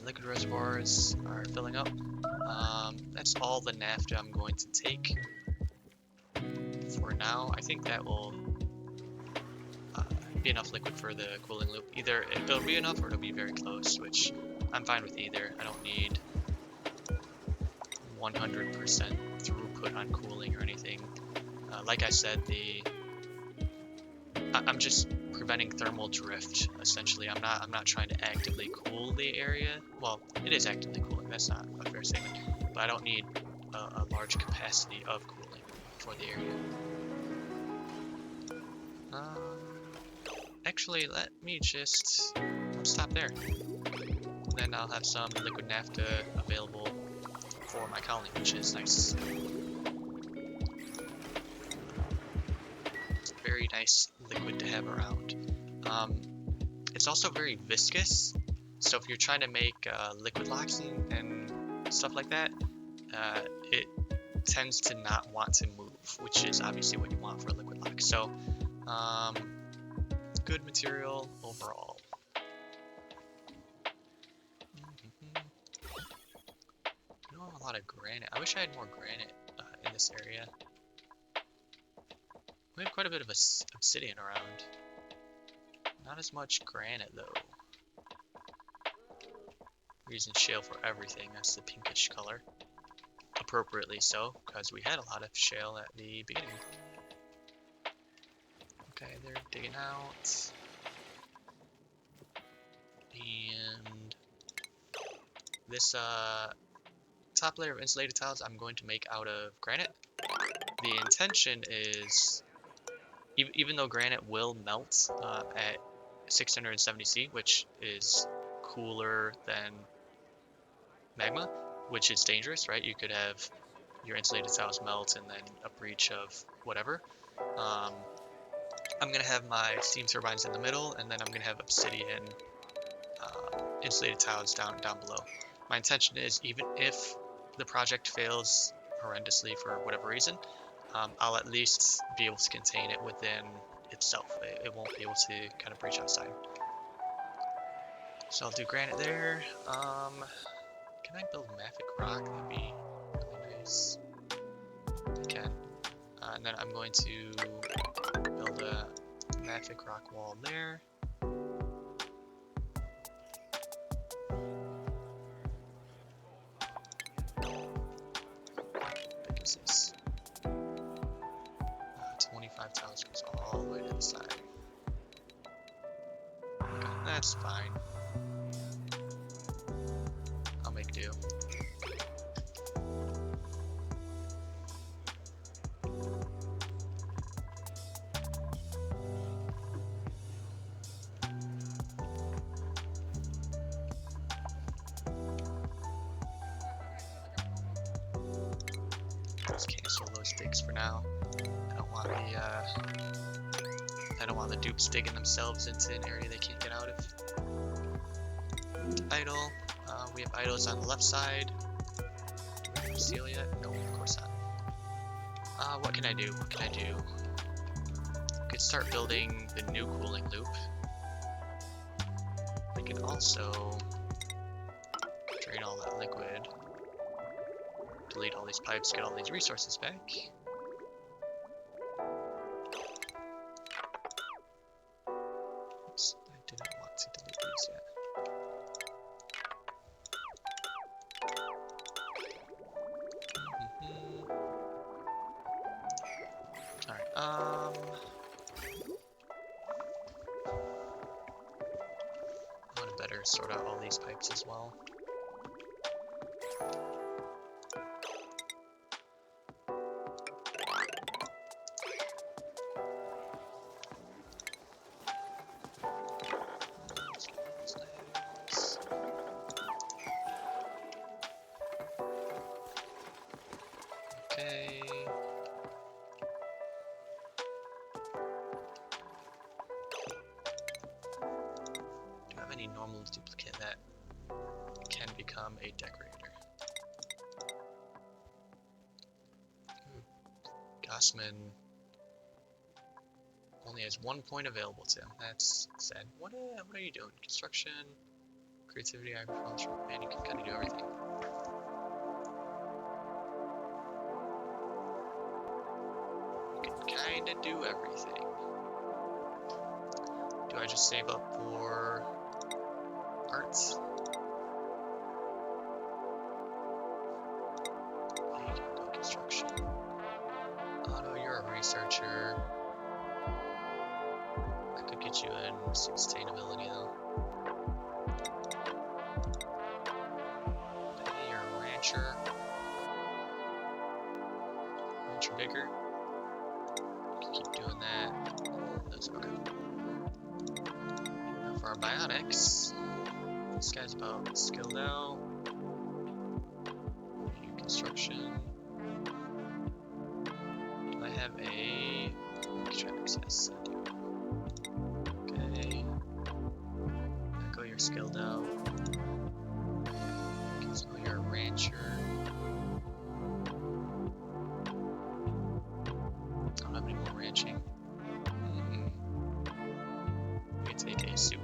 Liquid reservoirs are filling up. That's all the naphtha I'm going to take for now. I think that will be enough liquid for the cooling loop. Either it'll be enough or it'll be very close, which I'm fine with either. I don't need 100% throughput on cooling or anything. Like I said, I'm just preventing thermal drift. Essentially, I'm not trying to actively cool the area. Well, it is actively cooling. That's not a fair statement. But I don't need a large capacity of cooling for the area. Actually, let me just stop there. Then I'll have some liquid naphtha available for my colony, which is nice. Very nice liquid to have around. It's also very viscous, so if you're trying to make liquid locks and stuff like that, it tends to not want to move, which is obviously what you want for a liquid lock. So, good material overall. I don't have a lot of granite. I wish I had more granite in this area. We have quite a bit of obsidian around. Not as much granite though. We're using shale for everything. That's the pinkish color. Appropriately so, because we had a lot of shale at the beginning. Okay, they're digging out. And this top layer of insulated tiles I'm going to make out of granite. The intention is, even though granite will melt at 670C, which is cooler than magma, which is dangerous, right? You could have your insulated tiles melt and then a breach of whatever. I'm going to have my steam turbines in the middle, and then I'm going to have obsidian insulated tiles down below. My intention is, even if the project fails horrendously for whatever reason, I'll at least be able to contain it within itself. It won't be able to kind of breach outside. So I'll do granite there. Can I build mafic rock? That'd be really nice. I can. And then I'm going to build a mafic rock wall there. How big is this? 25 tiles goes all the way to the side. Okay, that's fine. I'll make do. Let's cancel those digs for now. I don't want the dupes digging themselves into an area they can't get out of. Idle. We have idols on the left side. Do we have steel yet? No, of course not. What can I do? What can I do? I could start building the new cooling loop. I can also drain all that liquid. Delete all these pipes, get all these resources back. Oops, I didn't want to delete these yet. Alright, I want to better sort out all these pipes as well. Okay. Do I have any normal duplicate that can become a decorator? Gossman only has 1 point available to him. That's sad. What are you doing? Construction, creativity, agriculture. Man, you can kind of do everything. Kinda do everything. Do I just save up for arts? Yeah, you can do construction. Otto, you're a researcher. I could get you in sustainability though. Hey, you're a rancher. Rancher bigger. Keep doing that. Those okay. Now for our bionics, this guy's about skilled out. Construction. Do I have a extracts? Yes, I do. Okay. Echo, you're skilled out. Okay, so you're a rancher. Don't have any more ranching. We can take a soup.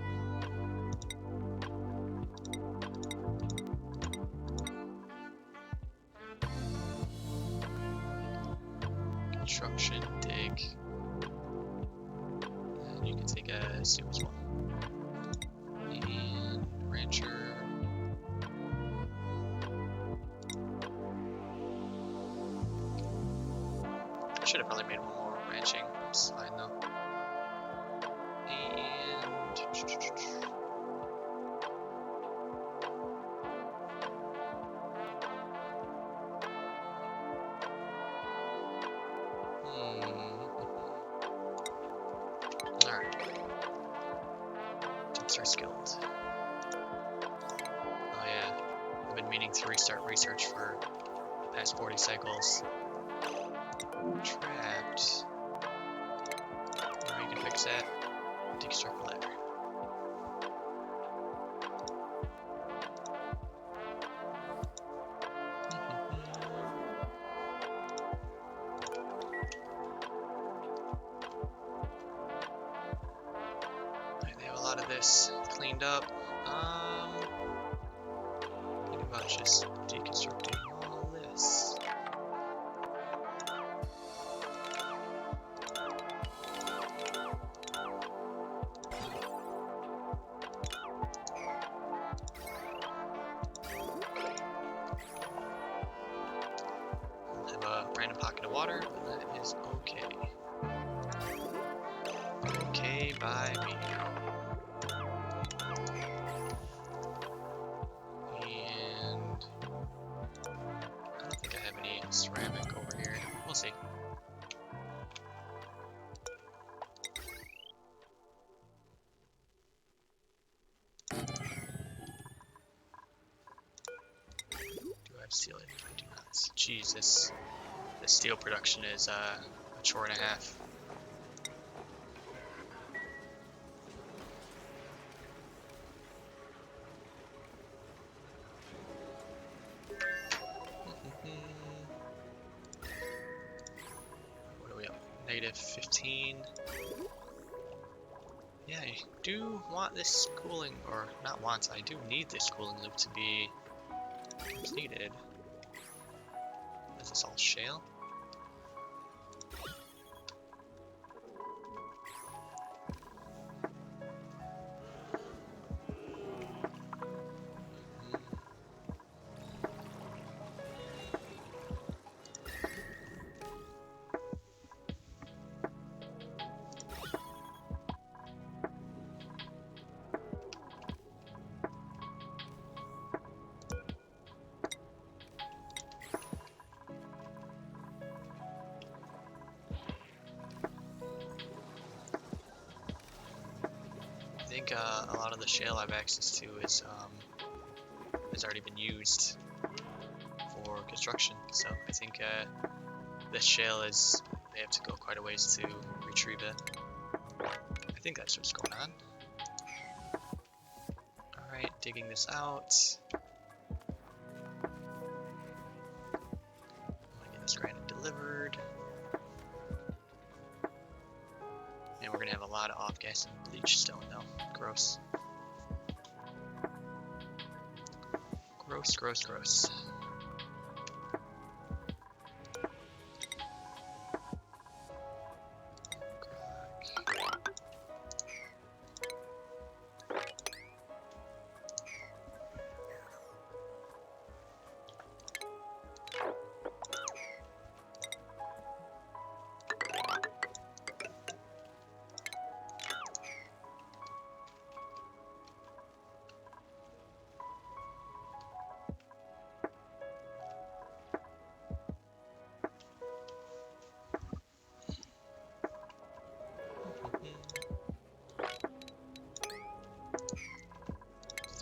Construction, dig. And you can take a soup as well. And rancher. I should have probably made one more ranching. It's fine though. And alright. Tips are skilled. Oh yeah. I've been meaning to restart research for the past 40 cycles. Trapped. Maybe you can fix that. Deconstruct the ladder. They have a lot of this cleaned up. Think about just deconstructing all this. We'll have a random pocket of water, but that is okay. Okay by me. And I don't think I have any ceramic over here. We'll see. Do I have steel? I do not. Jesus. The steel production is a chore and a half. What are we up? -15. Yeah, I do want this cooling, or not want, I do need this cooling loop to be completed. Is this all shale? I think a lot of the shale I have access to is has already been used for construction, so I think this shale is, they have to go quite a ways to retrieve it. I think that's what's going on. Alright, digging this out. I'm gonna get this granite delivered. And we're gonna have a lot of off-gassing bleach stone though. Gross. Gross, gross, gross.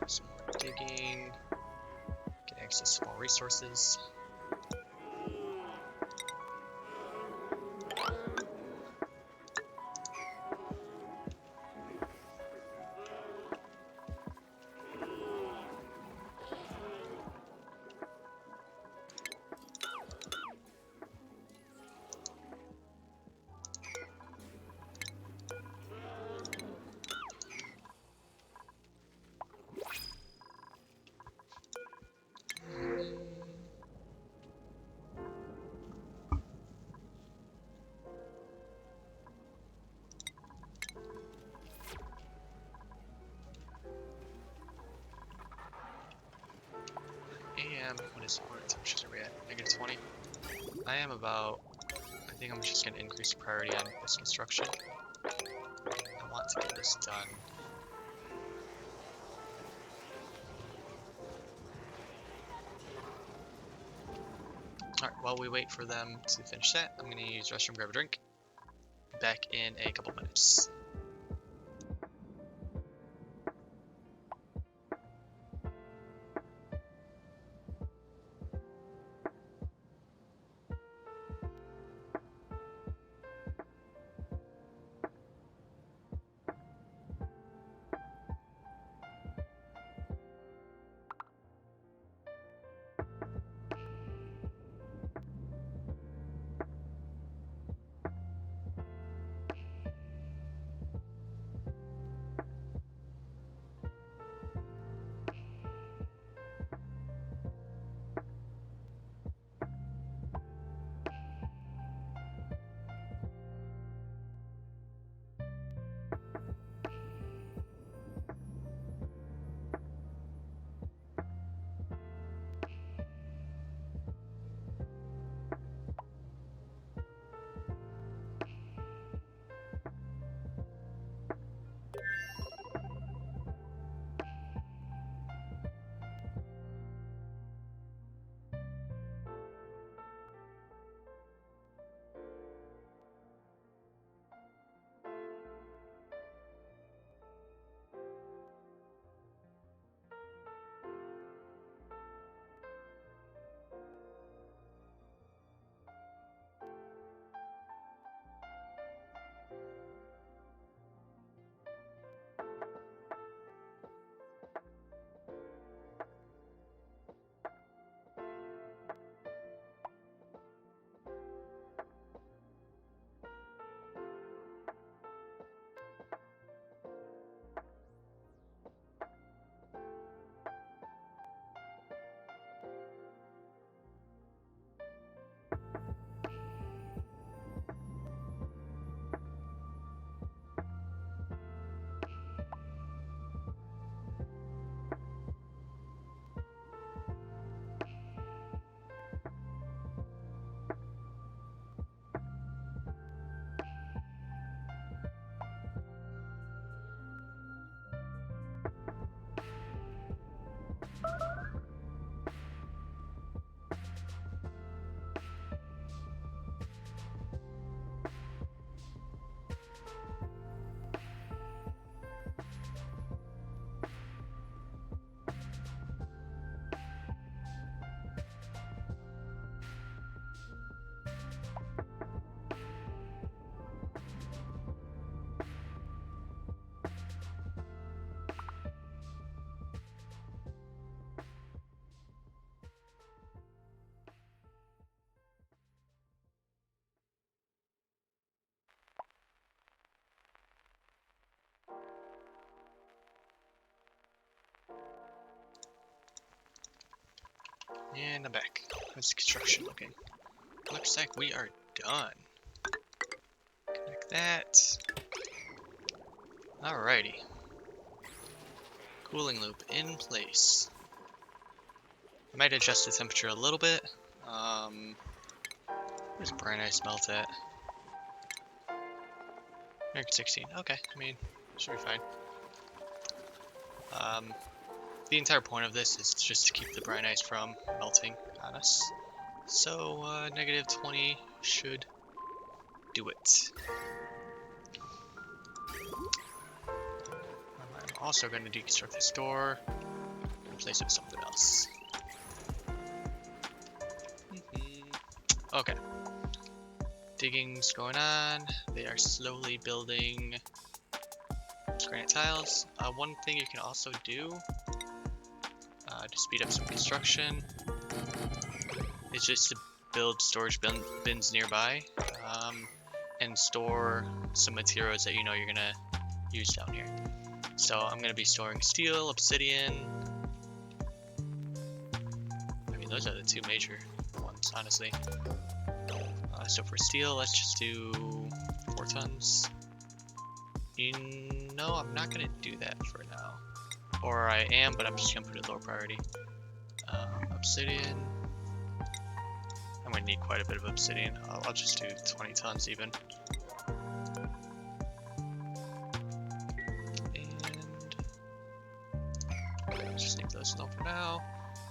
Some more digging. Get access to more resources. What temperatures are we at? -20. I am about, I think I'm just gonna increase the priority on this construction. I want to get this done. Alright, while we wait for them to finish that, I'm gonna use restroom, grab a drink. Back in a couple minutes. And I'm back. How's the construction looking? Looks like we are done. Connect that. Alrighty. Cooling loop in place. I might adjust the temperature a little bit. Where's brine ice melt at? 116. Okay, I mean, should be fine. The entire point of this is just to keep the brine ice from melting on us. So, -20 should do it. I'm also going to deconstruct this door and replace it with something else. Okay. Digging's going on. They are slowly building granite tiles. One thing you can also do to speed up some construction is just to build storage bins nearby and store some materials that you know you're gonna use down here. So I'm gonna be storing steel, obsidian. I mean, those are the two major ones, honestly. So for steel, let's just do 4 tons. You know, I'm not gonna do that for now. Or I am, but I'm just gonna put it low priority. Obsidian. I'm gonna need quite a bit of obsidian. I'll just do 20 tons even. And just leave those low for now.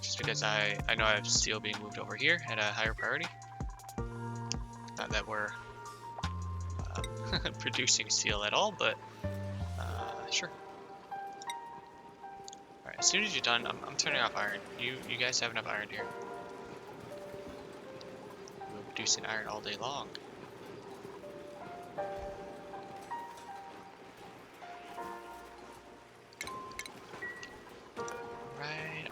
Just because I know I have steel being moved over here at a higher priority. Not that we're producing steel at all, but sure. Alright, as soon as you're done, I'm turning off iron. You guys have enough iron here. We're producing iron all day long. Alright.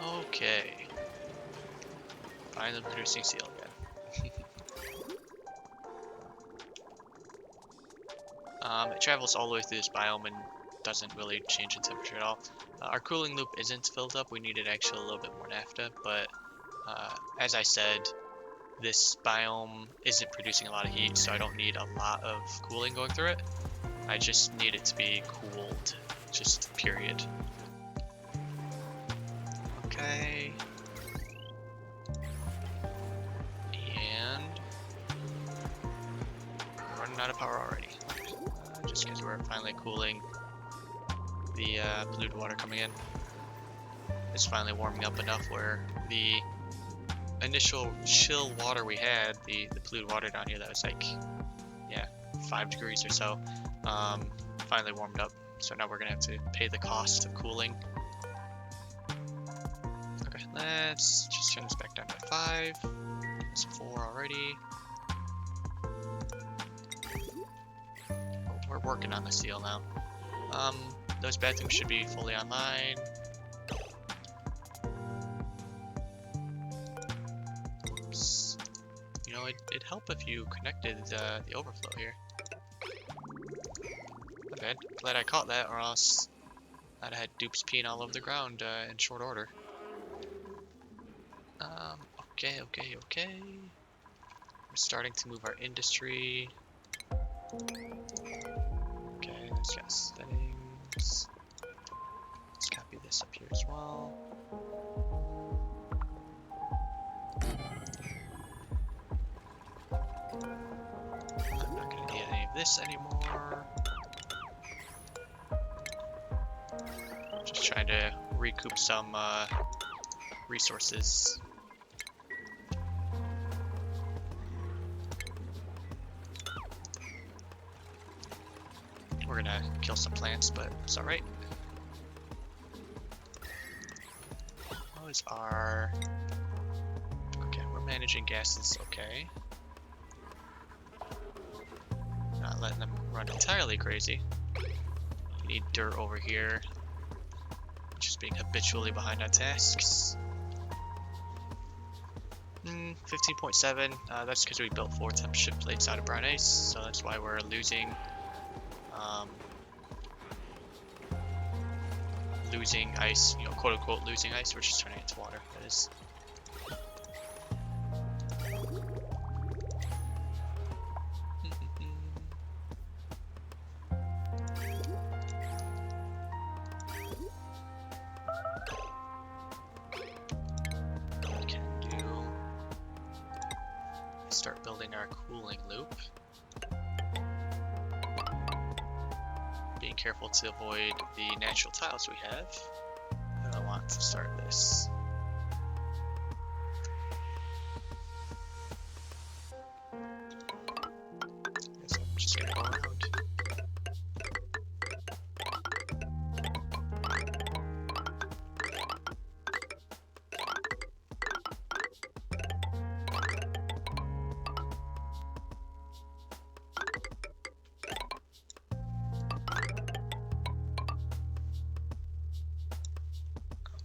Okay. Finally producing steel again. It travels all the way through this biome and doesn't really change the temperature at all. Our cooling loop isn't filled up. We needed actually a little bit more naphtha, but as I said, this biome isn't producing a lot of heat, so I don't need a lot of cooling going through it. I just need it to be cooled, just period. Okay. And we're running out of power already. Just because we're finally cooling the polluted water coming in. It's finally warming up enough where the initial chill water we had, the polluted water down here that was like, yeah, 5 degrees or so, finally warmed up. So now we're gonna have to pay the cost of cooling. Okay, let's just turn this back down to 5. It's 4 already. We're working on the steel now. Those bathrooms should be fully online. Oops. You know, it'd help if you connected the overflow here. My bad. Glad I caught that, or else I'd have had dupes peeing all over the ground in short order. Okay. We're starting to move our industry. Okay, let's get settings. Let's copy this up here as well. I'm not gonna need any of this anymore. Just trying to recoup some resources. We're gonna kill some plants, but it's alright. Those are... Okay, we're managing gases okay. Not letting them run entirely crazy. We need dirt over here. Just being habitually behind on tasks. 15.7, that's because we built 4 temperature plates out of brine ice, so that's why we're losing losing ice, you know, quote unquote losing ice, which is turning into water. That is. Start building our cooling loop. Being careful to avoid the natural tiles we have. I want to start this. Guess I'm just gonna go around.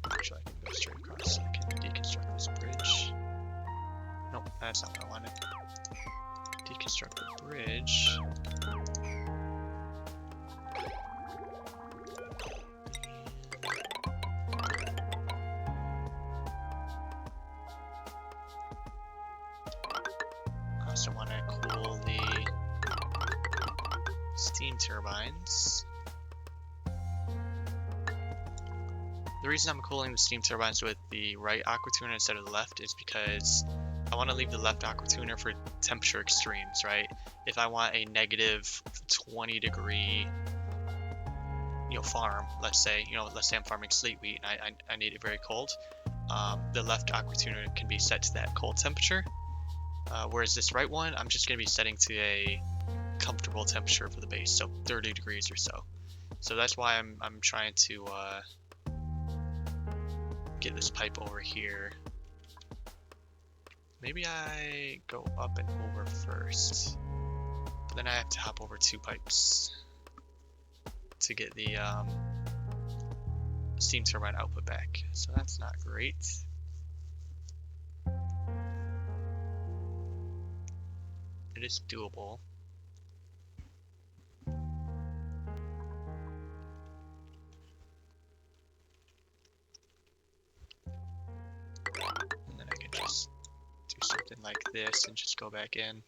Actually, I can go straight across so I can deconstruct this bridge. Nope, that's not what I wanted. Deconstruct the bridge. I also want to cool the steam turbines. The reason I'm cooling the steam turbines with the right aqua tuner instead of the left is because I want to leave the left aqua tuner for temperature extremes, right? If I want a negative 20 degree, you know, farm, let's say I'm farming slate wheat and I need it very cold, the left aqua tuner can be set to that cold temperature. Whereas this right one, I'm just going to be setting to a comfortable temperature for the base, so 30 degrees or so. So that's why I'm trying to get this pipe over here. Maybe I go up and over first, but then I have to hop over 2 pipes to get the steam turbine output back. So that's not great. It is doable. And then I can just do something like this and just go back in.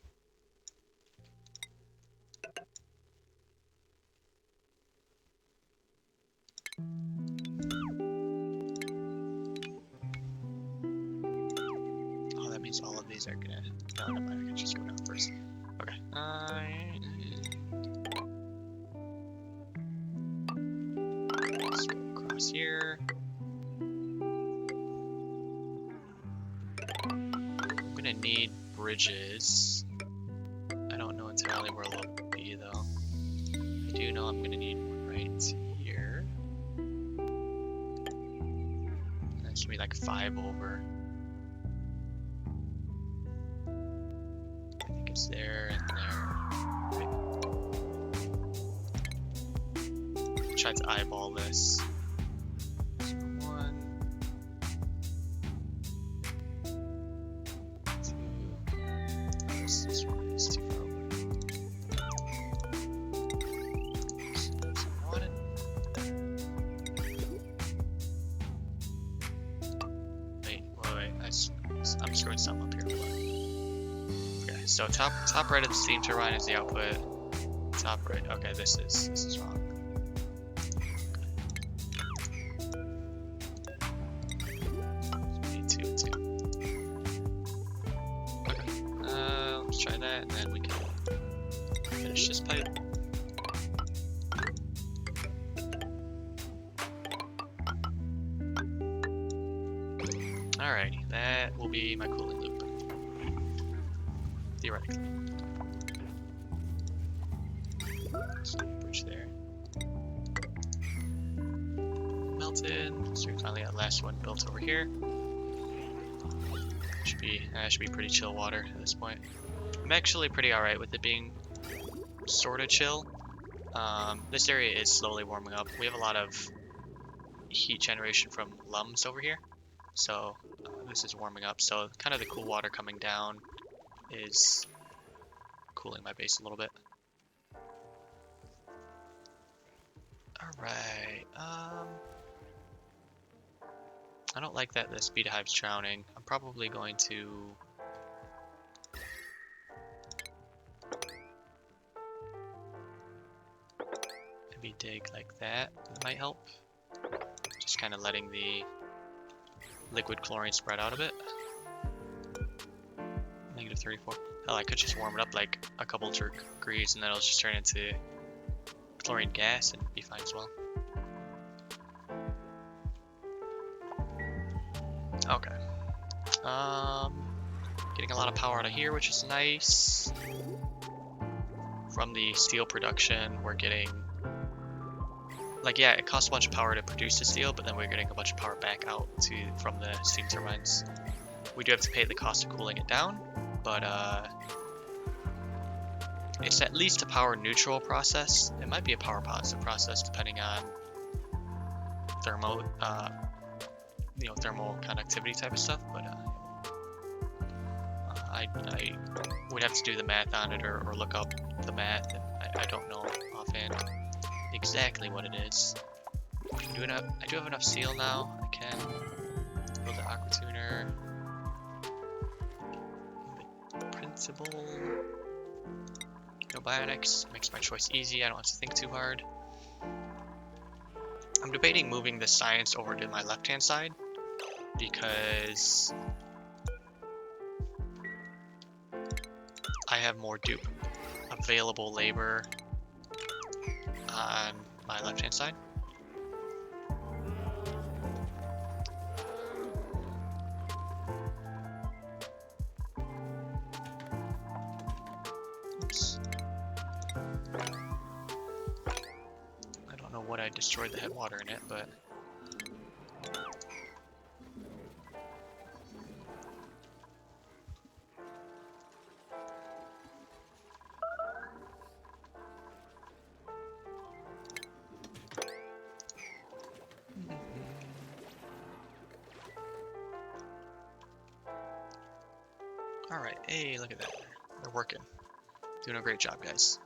Oh, that means all of these are gonna... No, never mind, I can just go down first. Okay. Let's go across here. I'm gonna need bridges. I don't know entirely where they'll be though. I do know I'm gonna need one right here. That's gonna be like 5 over. I think it's there and there. Right. Try to eyeball this. So 1, 2. This one is too far over. So 1. Wait. I'm screwing something up here. Okay, so top right of the steam turbine is the output. Top right. Okay, this is wrong. Try that, and then we can finish this pipe. Alrighty, that will be my cooling loop. Theoretically. So bridge there. Melted. So we finally got the last one built over here. Should be pretty chill water at this point. I'm actually pretty alright with it being sort of chill. This area is slowly warming up. We have a lot of heat generation from lums over here, so this is warming up. So kind of the cool water coming down is cooling my base a little bit. I don't like that this beta hive's drowning. I'm probably going to... maybe dig like that. That might help. Just kind of letting the liquid chlorine spread out a bit. Negative 34. Hell, I could just warm it up like a couple degrees and then it'll just turn into chlorine gas and be fine as well. Okay. Getting a lot of power out of here, which is nice. From the steel production, we're getting... like, yeah, it costs a bunch of power to produce the steel, but then we're getting a bunch of power back out from the steam turbines. We do have to pay the cost of cooling it down, but it's at least a power neutral process. It might be a power positive process depending on thermal, thermal conductivity type of stuff, but I would have to do the math on it or look up the math. I don't know offhand exactly what it is. I do have enough steel now. I can build the aqua tuner. Principle. No bionics. Makes my choice easy. I don't have to think too hard. I'm debating moving the science over to my left-hand side because I have more dupe available labor on my left-hand side. Oops. I don't know what I destroyed that had water in it, but alright, hey, look at that. They're working. Doing a great job, guys.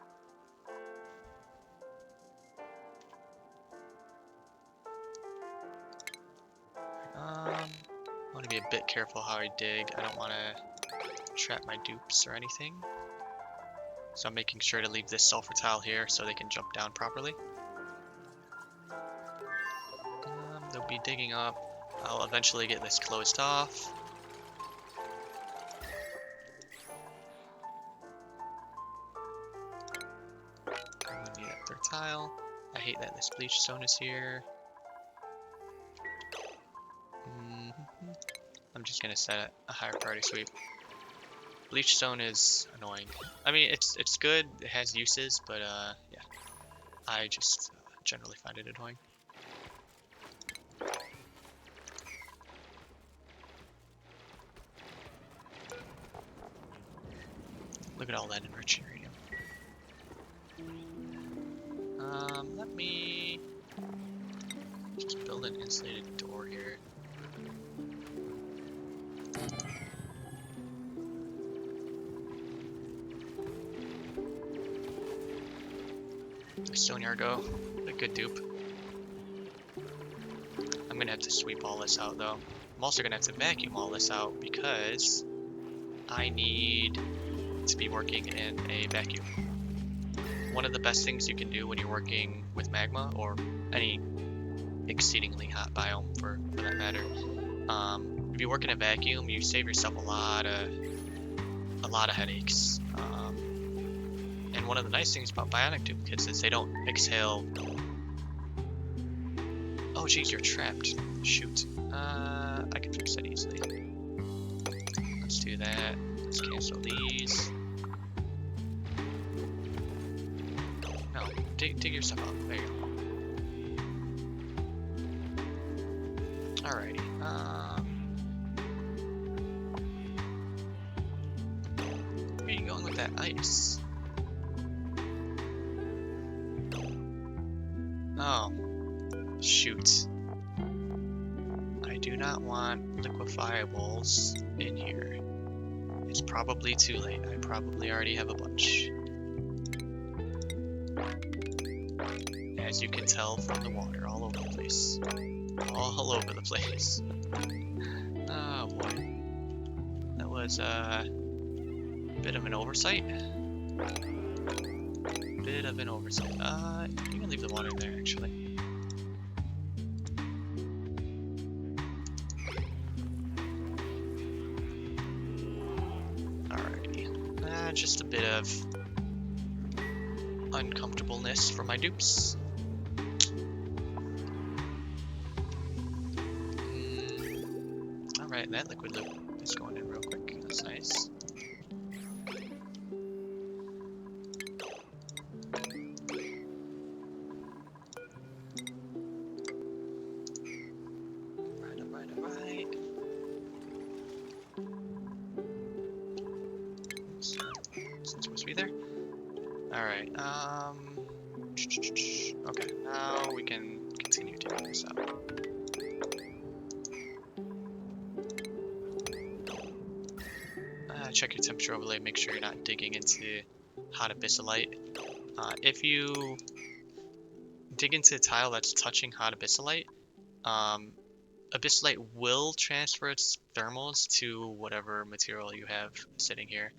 I want to be a bit careful how I dig. I don't want to trap my dupes or anything. So I'm making sure to leave this sulfur tile here so they can jump down properly. They'll be digging up. I'll eventually get this closed off. I'm gonna need that third tile. I hate that this bleach stone is here. I'm just gonna set a higher priority sweep. Bleach stone is annoying. I mean, it's good. It has uses, but yeah, I just generally find it annoying. Look at all that enriched uranium. Let me just build an insulated door here. Stone Yargo, a good dupe. I'm gonna have to sweep all this out though. I'm also gonna have to vacuum all this out because I need to be working in a vacuum. One of the best things you can do when you're working with magma or any exceedingly hot biome for that matter, if you work in a vacuum, you save yourself a lot of headaches. And one of the nice things about bionic duplicates is they don't exhale. Oh geez, you're trapped. Shoot. I can fix that easily. Let's do that. Let's cancel these. No, dig yourself up. There you go. Alrighty. Where are you going with that ice? Oh, shoot. I do not want liquefiables in here. It's probably too late. I probably already have a bunch. As you can tell from the water all over the place. All over the place. Oh boy. That was a bit of an oversight. Bit of an oversight. You can leave the water in there actually. Alrighty. Just a bit of uncomfortableness for my dupes. Alright, that liquid loop is going in real quick. That's nice. Alright. Since supposed to be there. Alright, okay, now we can continue taking this out. Check your temperature overlay, make sure you're not digging into hot abyssalite. If you dig into a tile that's touching hot abyssalite, abyssalite will transfer its thermals to whatever material you have sitting here.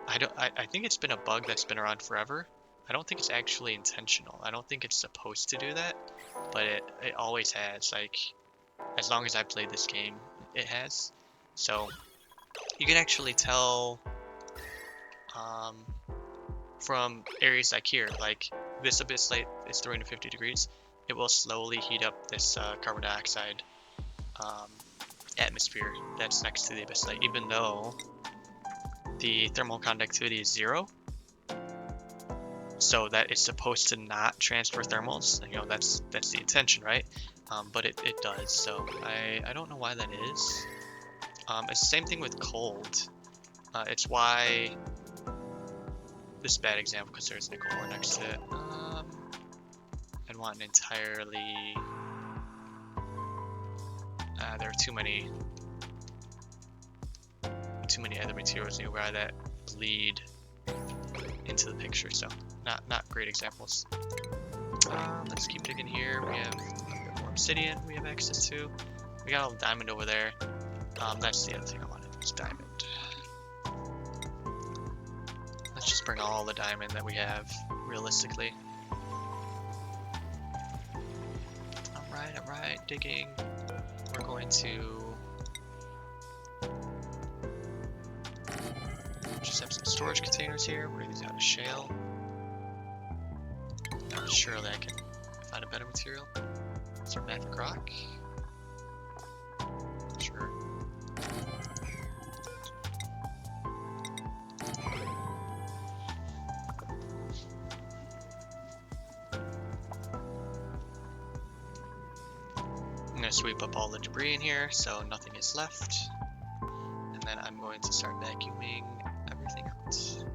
I think it's been a bug that's been around forever. I don't think it's actually intentional. I don't think it's supposed to do that, but it always has. Like, as long as I played this game, it has. So you can actually tell from areas like here, like this abyssalite is 350 degrees. It will slowly heat up this carbon dioxide atmosphere that's next to the abyssalite, even though the thermal conductivity is 0. So that it's supposed to not transfer thermals. You know, that's the intention, right? But it does. So I don't know why that is. It's the same thing with cold. It's why this is a bad example because there's nickel ore next to it. I'd want an entirely. There are too many other materials nearby that bleed into the picture, so not great examples. Let's keep digging here. We have a bit more obsidian we have access to. We got all the diamond over there. That's the other thing I wanted, is diamond. Let's just bring all the diamond that we have, realistically. Alright, digging. We're going to just have some storage containers here. We're going to use out a shale. Surely I can find a better material. Some mafic rock. Sure. I'm going to sweep up all the debris in here so nothing is left. And then I'm going to start vacuuming everything out.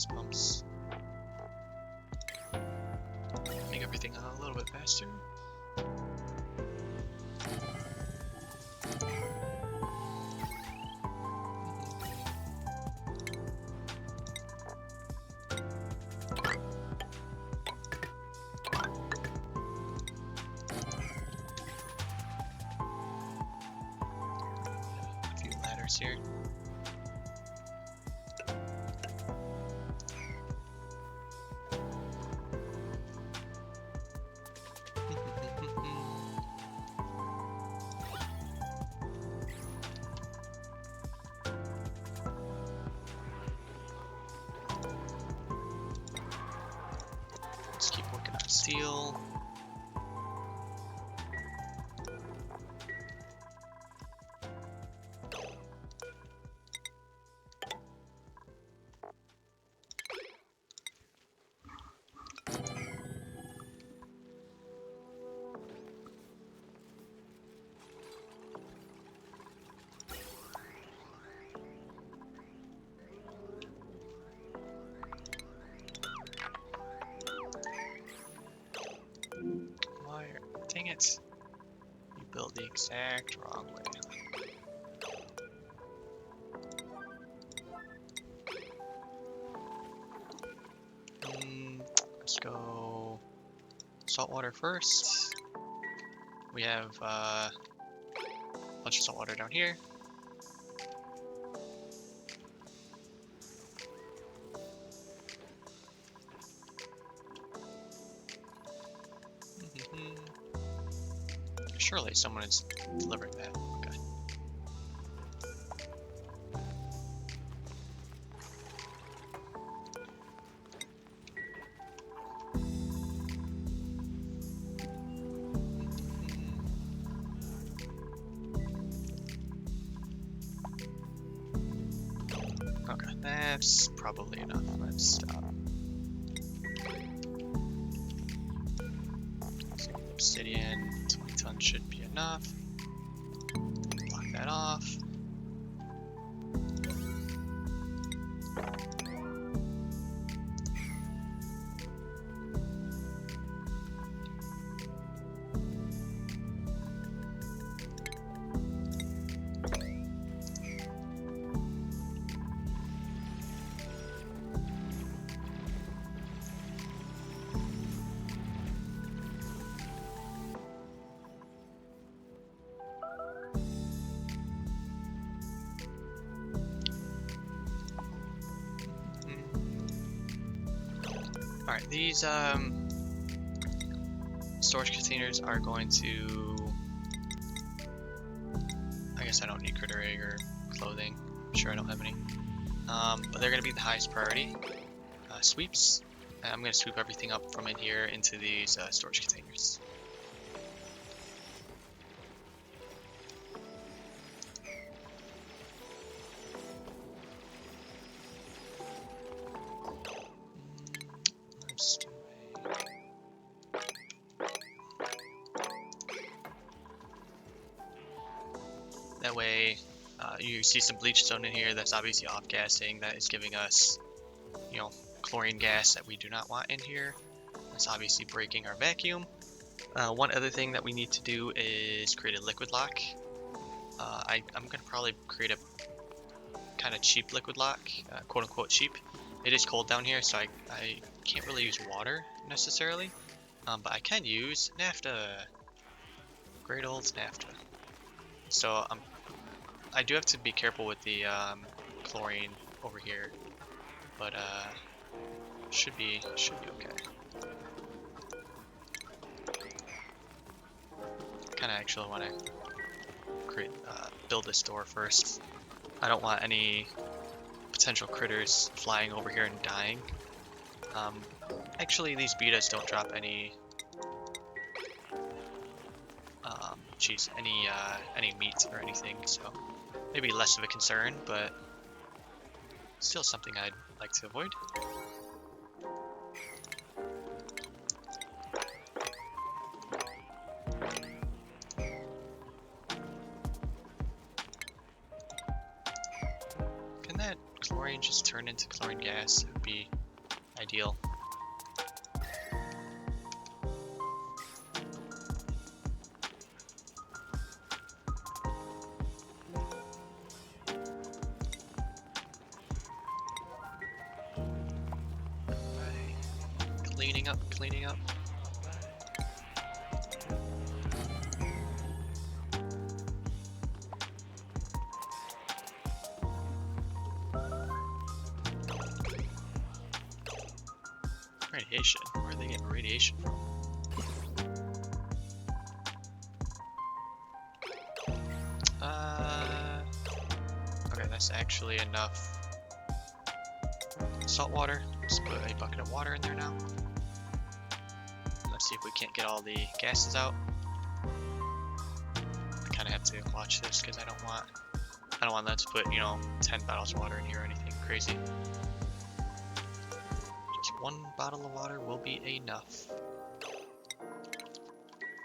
Pumps. Make everything a little bit faster. A few ladders here. Let's keep working on steel. Dang it. You built the exact wrong way. salt water first. We have a bunch of salt water down here. Surely someone is delivering that. Okay. Okay, that's probably enough. Let's stop. So obsidian, 20 tons should be enough. Block that off. Alright, these storage containers are going to... I guess I don't need critter egg or clothing. I'm sure I don't have any. But they're going to be the highest priority. Sweeps. And I'm going to sweep everything up from in here into these storage containers. That way, you see some bleach stone in here that's obviously off-gassing. That is giving us, you know, chlorine gas that we do not want in here. That's obviously breaking our vacuum. One other thing that we need to do is create a liquid lock. I'm going to probably create a kind of cheap liquid lock, quote-unquote cheap. It is cold down here, so I can't really use water necessarily. But I can use naphtha. Great old naphtha. So I do have to be careful with the chlorine over here, but should be okay. Kind of actually want to create build this door first. I don't want any potential critters flying over here and dying. Actually, these betas don't drop any any meat or anything, so maybe less of a concern, but still something I'd like to avoid. Can that chlorine just turn into chlorine gas? It would be ideal. Cleaning up. Radiation? Where are they getting radiation from? Okay, that's actually enough salt water. Just put a bucket of water in there now. Let's see if we can't get all the gases out. I kind of have to watch this because I don't want them to put, you know, 10 bottles of water in here or anything crazy. Just one bottle of water will be enough.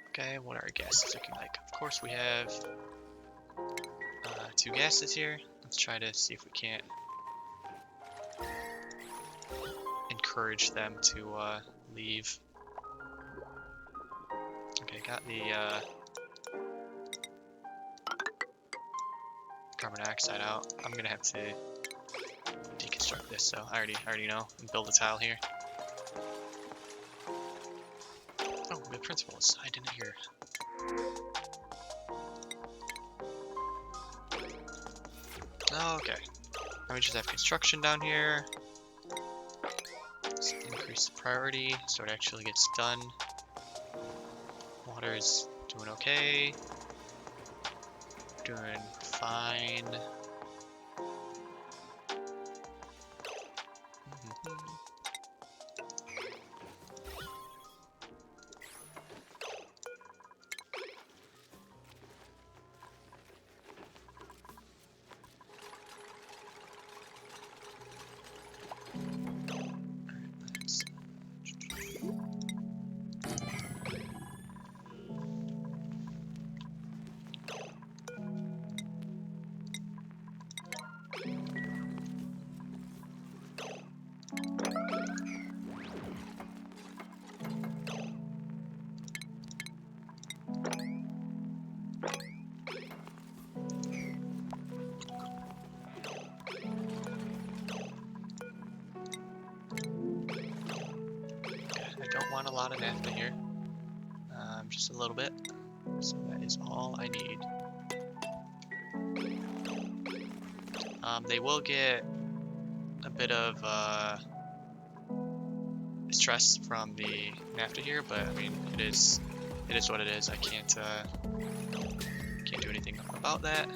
Okay, what are our gases looking like? Of course we have 2 gases here. Let's try to see if we can't encourage them to leave. Okay, got the carbon dioxide out. I'm gonna have to deconstruct this, so I already know, and build a tile here. Oh, the principles. I didn't hear. Okay. Now we just have construction down here. Let's increase the priority so it actually gets done. Water is doing okay. Doing fine. I don't want a lot of naphtha here. Just a little bit. So that is all I need. They will get a bit of stress from the naphtha here, but I mean it is what it is. I can't do anything about that.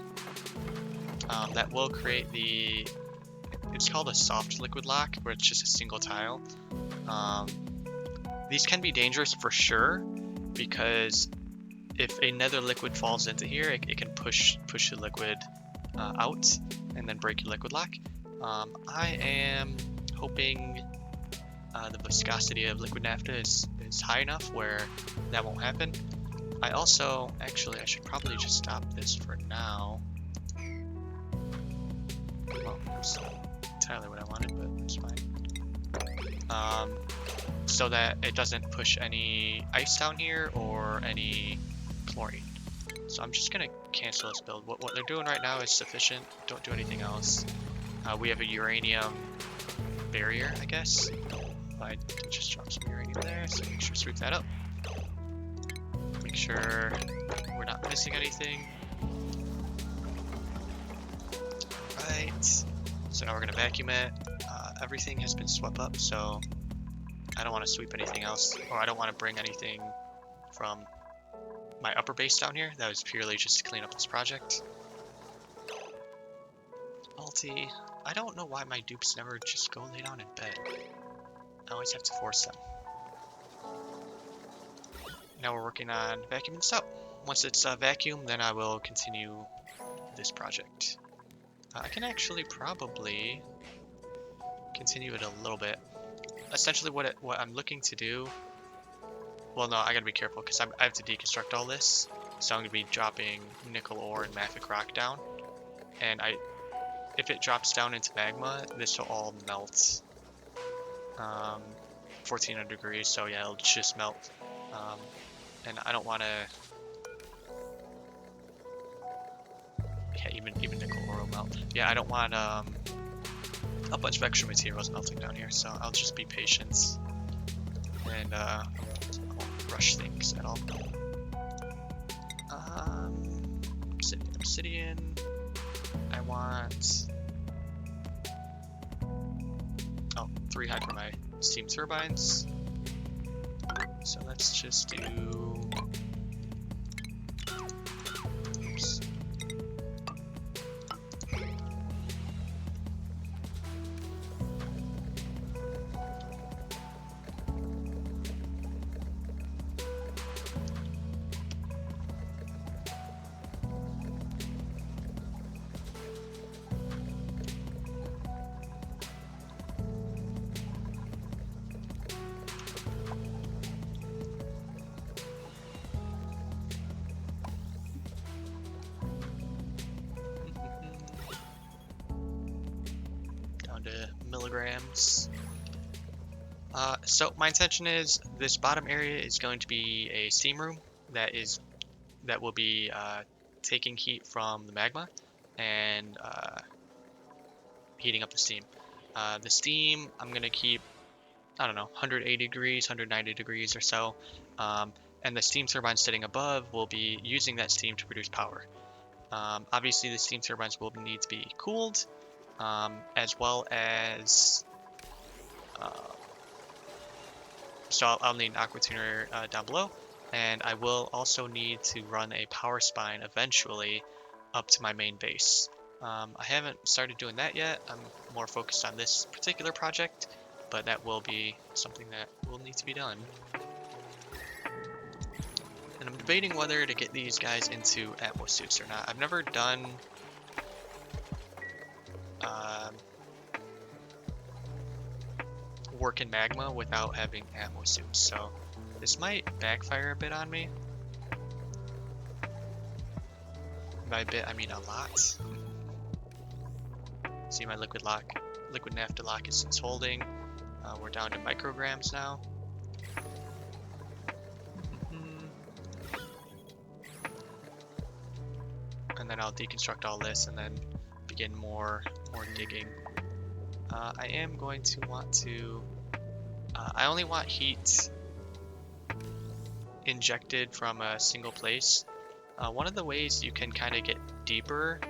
That will create it's called a soft liquid lock, where it's just a single tile. These can be dangerous for sure, because if another liquid falls into here, it can push the liquid out and then break your liquid lock. I am hoping the viscosity of liquid naphtha is high enough where that won't happen. I also, actually, I should probably just stop this for now. Well, that's not entirely what I wanted, but it's fine. So that it doesn't push any ice down here or any chlorine. So I'm just gonna cancel this build. What they're doing right now is sufficient. Don't do anything else. We have a uranium barrier, I guess. I just dropped some uranium there, so make sure to sweep that up. Make sure we're not missing anything. Right. So now we're gonna vacuum it. Everything has been swept up, so I don't want to sweep anything else, or I don't want to bring anything from my upper base down here. That was purely just to clean up this project. Multi. I don't know why my dupes never just go lay down in bed. I always have to force them. Now we're working on vacuuming this up. Once it's vacuumed, then I will continue this project. I can actually probably continue it a little bit. Essentially what I'm looking to do, well no, I gotta be careful because I have to deconstruct all this. So I'm gonna be dropping nickel ore and mafic rock down. And if it drops down into magma, this will all melt. 1400 degrees, so yeah, it'll just melt. And I don't want to. Yeah, even nickel ore will melt. Yeah, I don't want a bunch of extra materials melting down here, so I'll just be patient and I won't rush things at all. Obsidian. I want 3 high for my steam turbines. So let's just do. Oops. To milligrams. So my intention is this bottom area is going to be a steam room that will be taking heat from the magma and heating up the steam. The steam I'm gonna keep, I don't know, 180 degrees, 190 degrees or so. and the steam turbines sitting above will be using that steam to produce power. Obviously, the steam turbines will need to be cooled, as well as so I'll need an aqua tuner down below, and I will also need to run a power spine eventually up to my main base. I haven't started doing that yet. I'm more focused on this particular project, but that will be something that will need to be done. And I'm debating whether to get these guys into Atmo suits or not. I've never done work in magma without having Atmo suits, so this might backfire a bit on me. By a bit, I mean a lot. See, my liquid naphtha lock is holding. We're down to micrograms now. And then I'll deconstruct all this and then begin more digging. I am going to want to... I only want heat injected from a single place. One of the ways you can kind of get deeper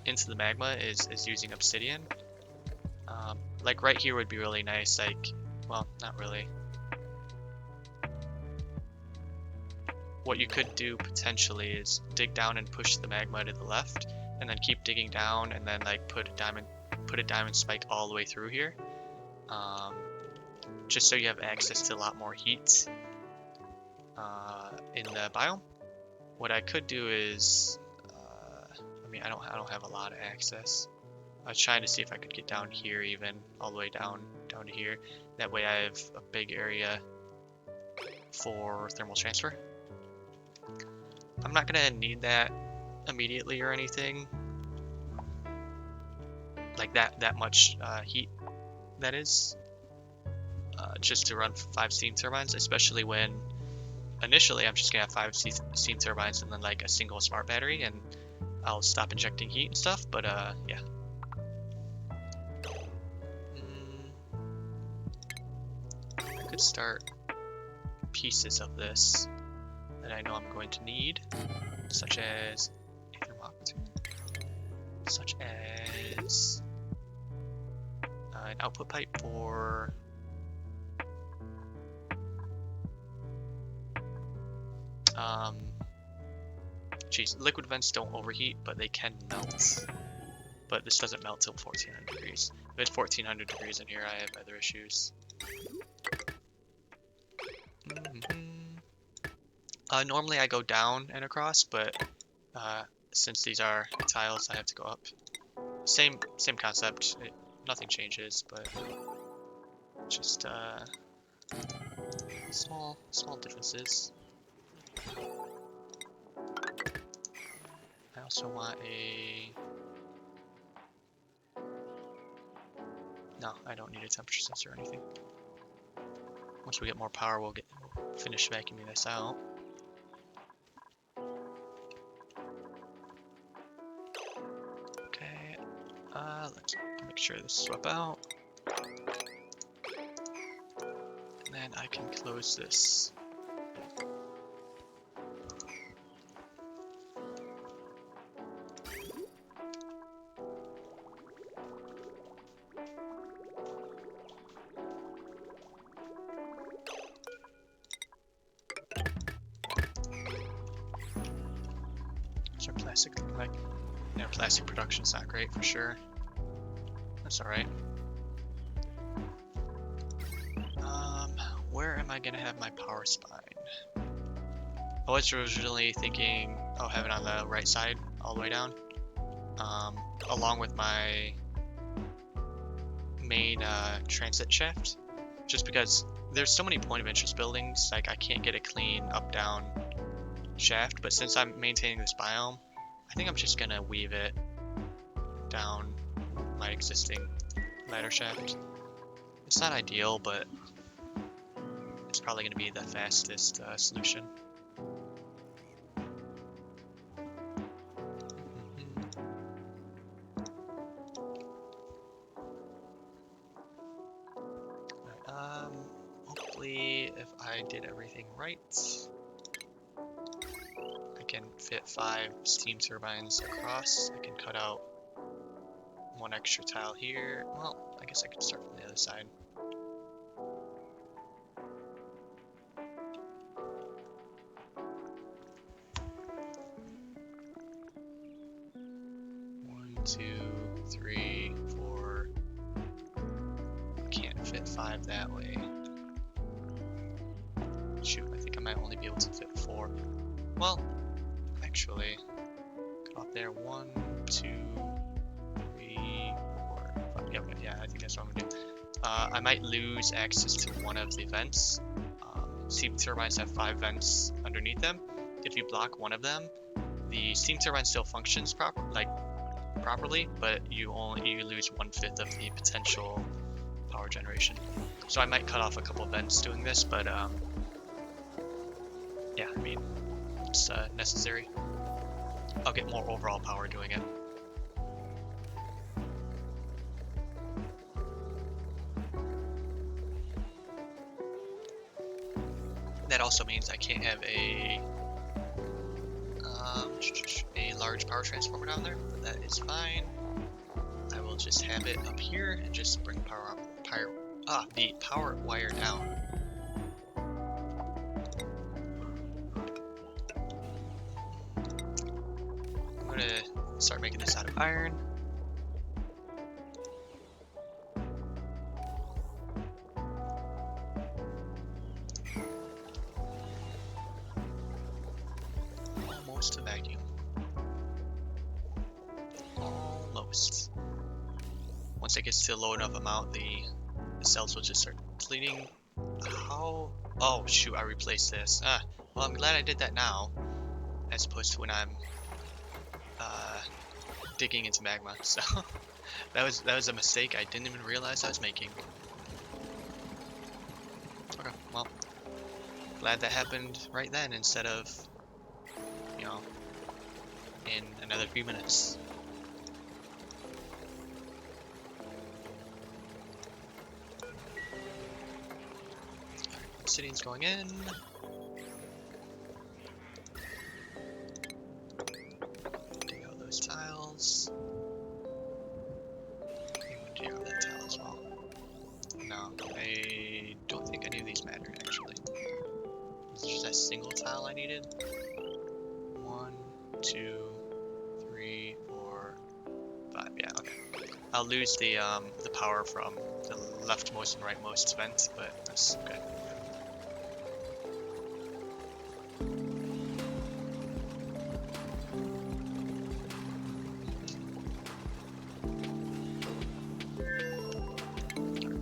into the magma is using obsidian. Like right here would be really nice, like, well, not really. What you could do potentially is dig down and push the magma to the left, and then keep digging down, and then like put a diamond spike all the way through here, just so you have access to a lot more heat in the biome. What I could do is, I mean, I don't have a lot of access. I was trying to see if I could get down here, even all the way down to here. That way I have a big area for thermal transfer. I'm not gonna need that immediately or anything, like that much heat, that is, just to run 5 steam turbines, especially when initially I'm just gonna have 5 steam turbines and then like a single smart battery, and I'll stop injecting heat and stuff. But yeah. I could start pieces of this that I know I'm going to need, such as an output pipe for liquid vents don't overheat, but they can melt. But this doesn't melt till 1400 degrees. If it's 1400 degrees in here, I have other issues. Normally I go down and across, but since these are tiles, I have to go up. Same concept. Nothing changes, but just small differences. I also want a... No, I don't need a temperature sensor or anything. Once we get more power, we'll finish vacuuming this out. Okay, let's make sure this swap out. And then I can close this. What's our plastic look like? Yeah, plastic production's not great for sure. That's alright. Where am I gonna have my power spine? I was originally thinking, oh, have it on the right side, all the way down, along with my main transit shaft, just because there's so many point of interest buildings, like I can't get a clean up-down shaft, but since I'm maintaining this biome, I think I'm just gonna weave it down my existing ladder shaft. It's not ideal, but it's probably gonna be the fastest solution. Hopefully, if I did everything right, can fit 5 steam turbines across. I can cut out 1 extra tile here. Well, I guess I could start from the other side. One, two, three, four. Can't fit 5 that way. Shoot, I think I might only be able to fit 4. Well, actually, cut off there. 1, 2, 3, 4, 5. Yep, yeah, I think that's what I'm gonna do. I might lose access to one of the vents. Steam turbines have 5 vents underneath them. If you block one of them, the steam turbine still functions properly, but you lose 1/5 of the potential power generation. So I might cut off a couple vents doing this, but yeah, I mean, it's necessary. I'll get more overall power doing it. That also means I can't have a large power transformer down there, but that is fine. I will just have it up here and just bring the power wire down. I'm gonna start making this out of iron. Almost a vacuum. Almost. Once it gets to a low enough amount, the cells will just start depleting. How? Oh shoot! I replaced this. Well, I'm glad I did that now, as opposed to when I'm digging into magma. So that was a mistake I didn't even realize I was making. Okay, well, glad that happened right then instead of, you know, in another few minutes. Obsidian's going in. Dig out those tiles. Dig out that tile as well. No, I don't think any of these matter actually. It's just that single tile I needed. 1, 2, 3, 4, 5. Yeah, okay. I'll lose the power from the leftmost and rightmost vent, but that's good.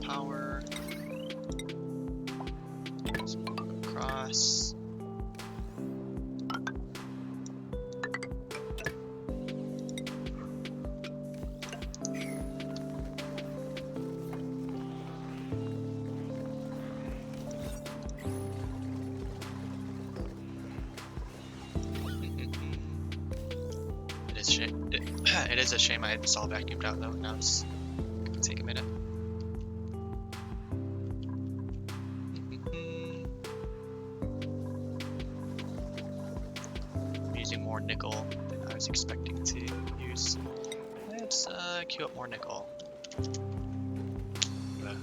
Power. Let's move across. It is a shame I saw vacuumed out though. Now it's gonna take a minute. I'm using more nickel than I was expecting to use. Let's queue up more nickel. A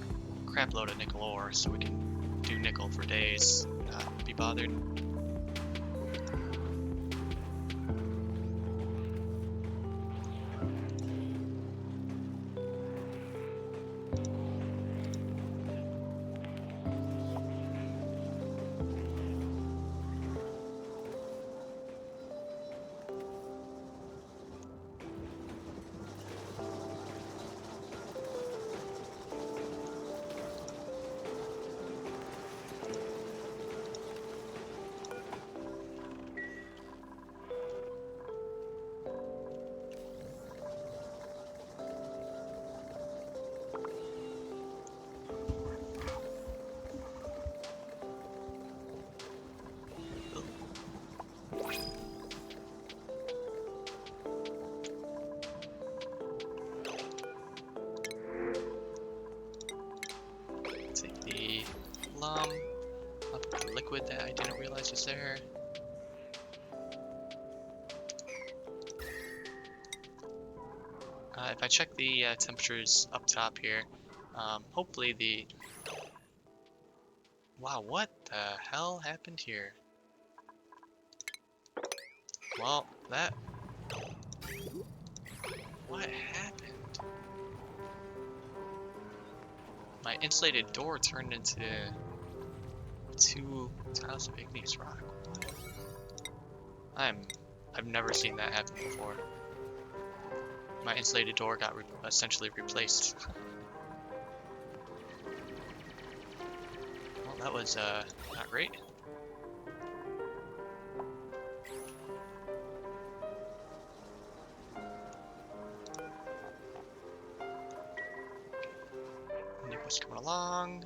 crap load of nickel ore so we can do nickel for days, not be bothered. Take the plum, up the liquid that I didn't realize was there. If I check the temperatures up top here, hopefully the... Wow, what the hell happened here? Well, that... What happened? My insulated door turned into 2 tiles of igneous rock. What? I've never seen that happen before. My insulated door got essentially replaced. Well, that was not great. Nick was coming along.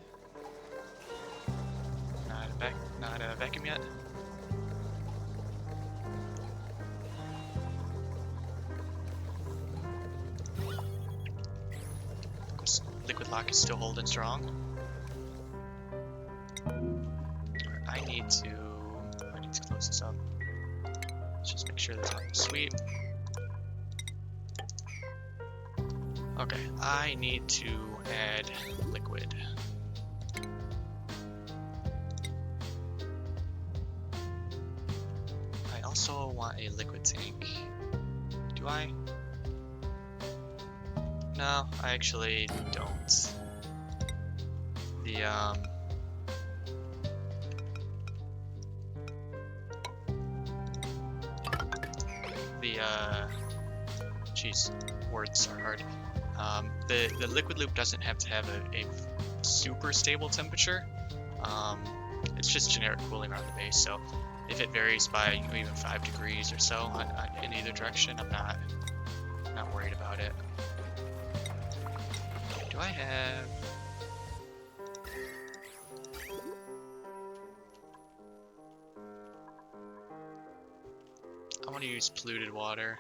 Not a vacuum yet. Liquid lock is still holding strong. I need to close this up. Let's just make sure there's not a sweep. Okay, I need to add liquid. I also want a liquid tank. Do I? No, I actually don't. Geez, words are hard. The liquid loop doesn't have to have a super stable temperature. It's just generic cooling around the base, so if it varies by even 5 degrees or so in either direction, I'm not worried about it. Do I have... I want to use polluted water.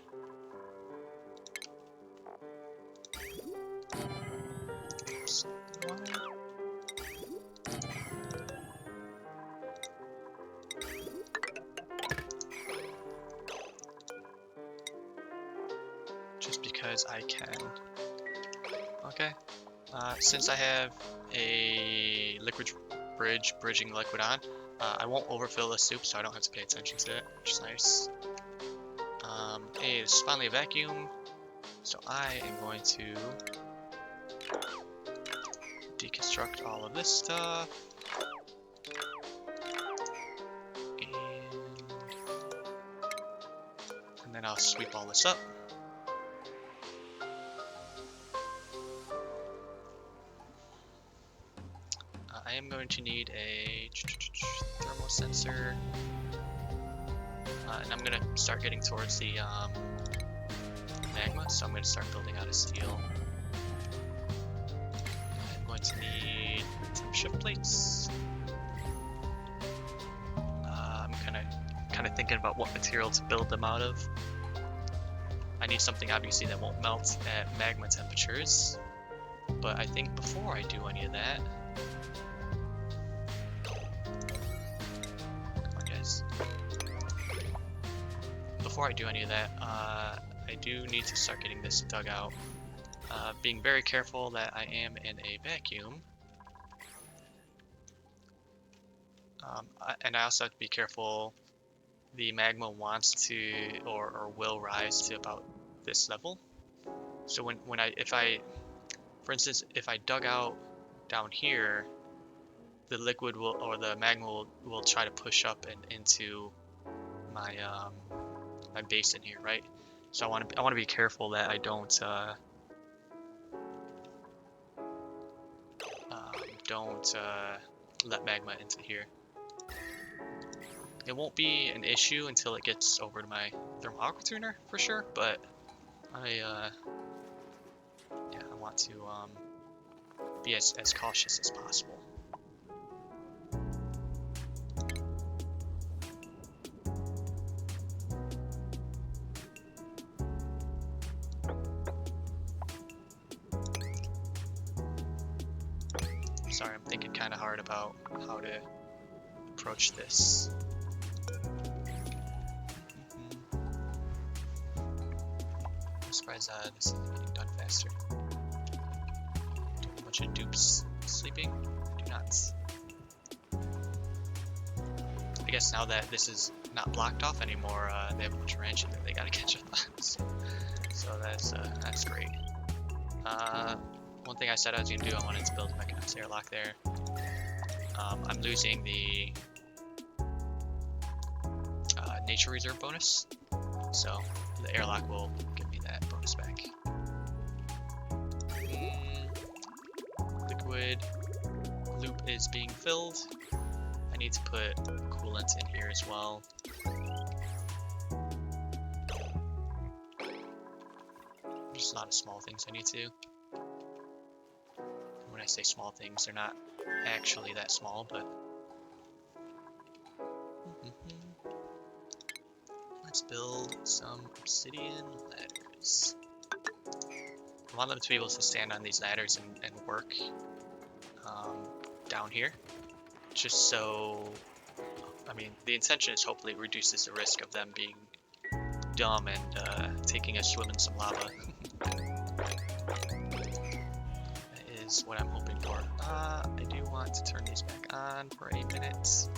Just because I can. Okay. Since I have a liquid bridging liquid on, I won't overfill the soup, so I don't have to pay attention to it, which is nice. Hey, this is finally a vacuum, so I am going to deconstruct all of this stuff. And then I'll sweep all this up. I am going to need a thermal sensor, and I'm going to start getting towards the magma, so I'm going to start building out a steel. I'm going to need some shift plates. I'm kind of thinking about what material to build them out of. I need something obviously that won't melt at magma temperatures, but I think before I do any of that, I do need to start getting this dug out. Being very careful that I am in a vacuum. And I also have to be careful. The magma wants to or will rise to about this level. So for instance, if I dug out down here, the liquid will, or the magma will try to push up and into my my basin here, right? So I want to be careful that I don't let magma into here. It won't be an issue until it gets over to my thermal aqua tuner for sure, but I want to be as cautious as possible. Sorry, I'm thinking kind of hard about how to approach this. I'm surprised this isn't getting done faster. Do a bunch of dupes sleeping? Do not. I guess now that this is not blocked off anymore, they have a bunch of ranching that they gotta catch up on. So that's great. One thing I said I was gonna do, I wanted to build a mechanized airlock there. I'm losing the nature reserve bonus, so the airlock will give me that bonus back. Liquid loop is being filled. I need to put coolant in here as well. Just a lot of small things I need to. When I say small things, they're not actually that small, but let's build some obsidian ladders. I want them to be able to stand on these ladders and work down here. Just so, I mean, the intention is hopefully it reduces the risk of them being dumb and taking a swim in some lava. That is what I'm hoping for. I do want to turn these back on for a minute.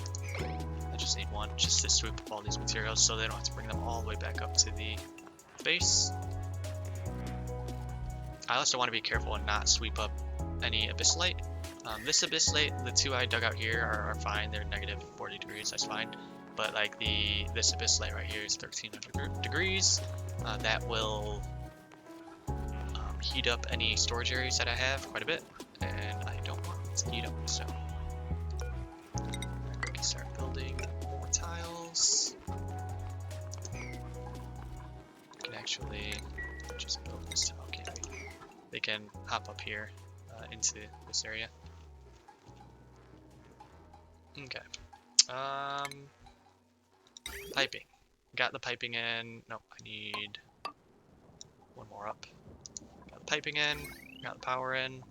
I just need one just to sweep up all these materials so they don't have to bring them all the way back up to the base. I also want to be careful and not sweep up any abyssite. This abyssite, the two I dug out here are fine. They're negative 40 degrees, that's fine. But like this abyssite right here is 1300 degrees. That will heat up any storage areas that I have quite a bit, and I don't want it to heat up, so we can start building more tiles. We can actually just build this tile, can't we? They can hop up here into this area. Okay. Piping. Got the piping in. Nope, I need one more up. Got the piping in. Got the power in.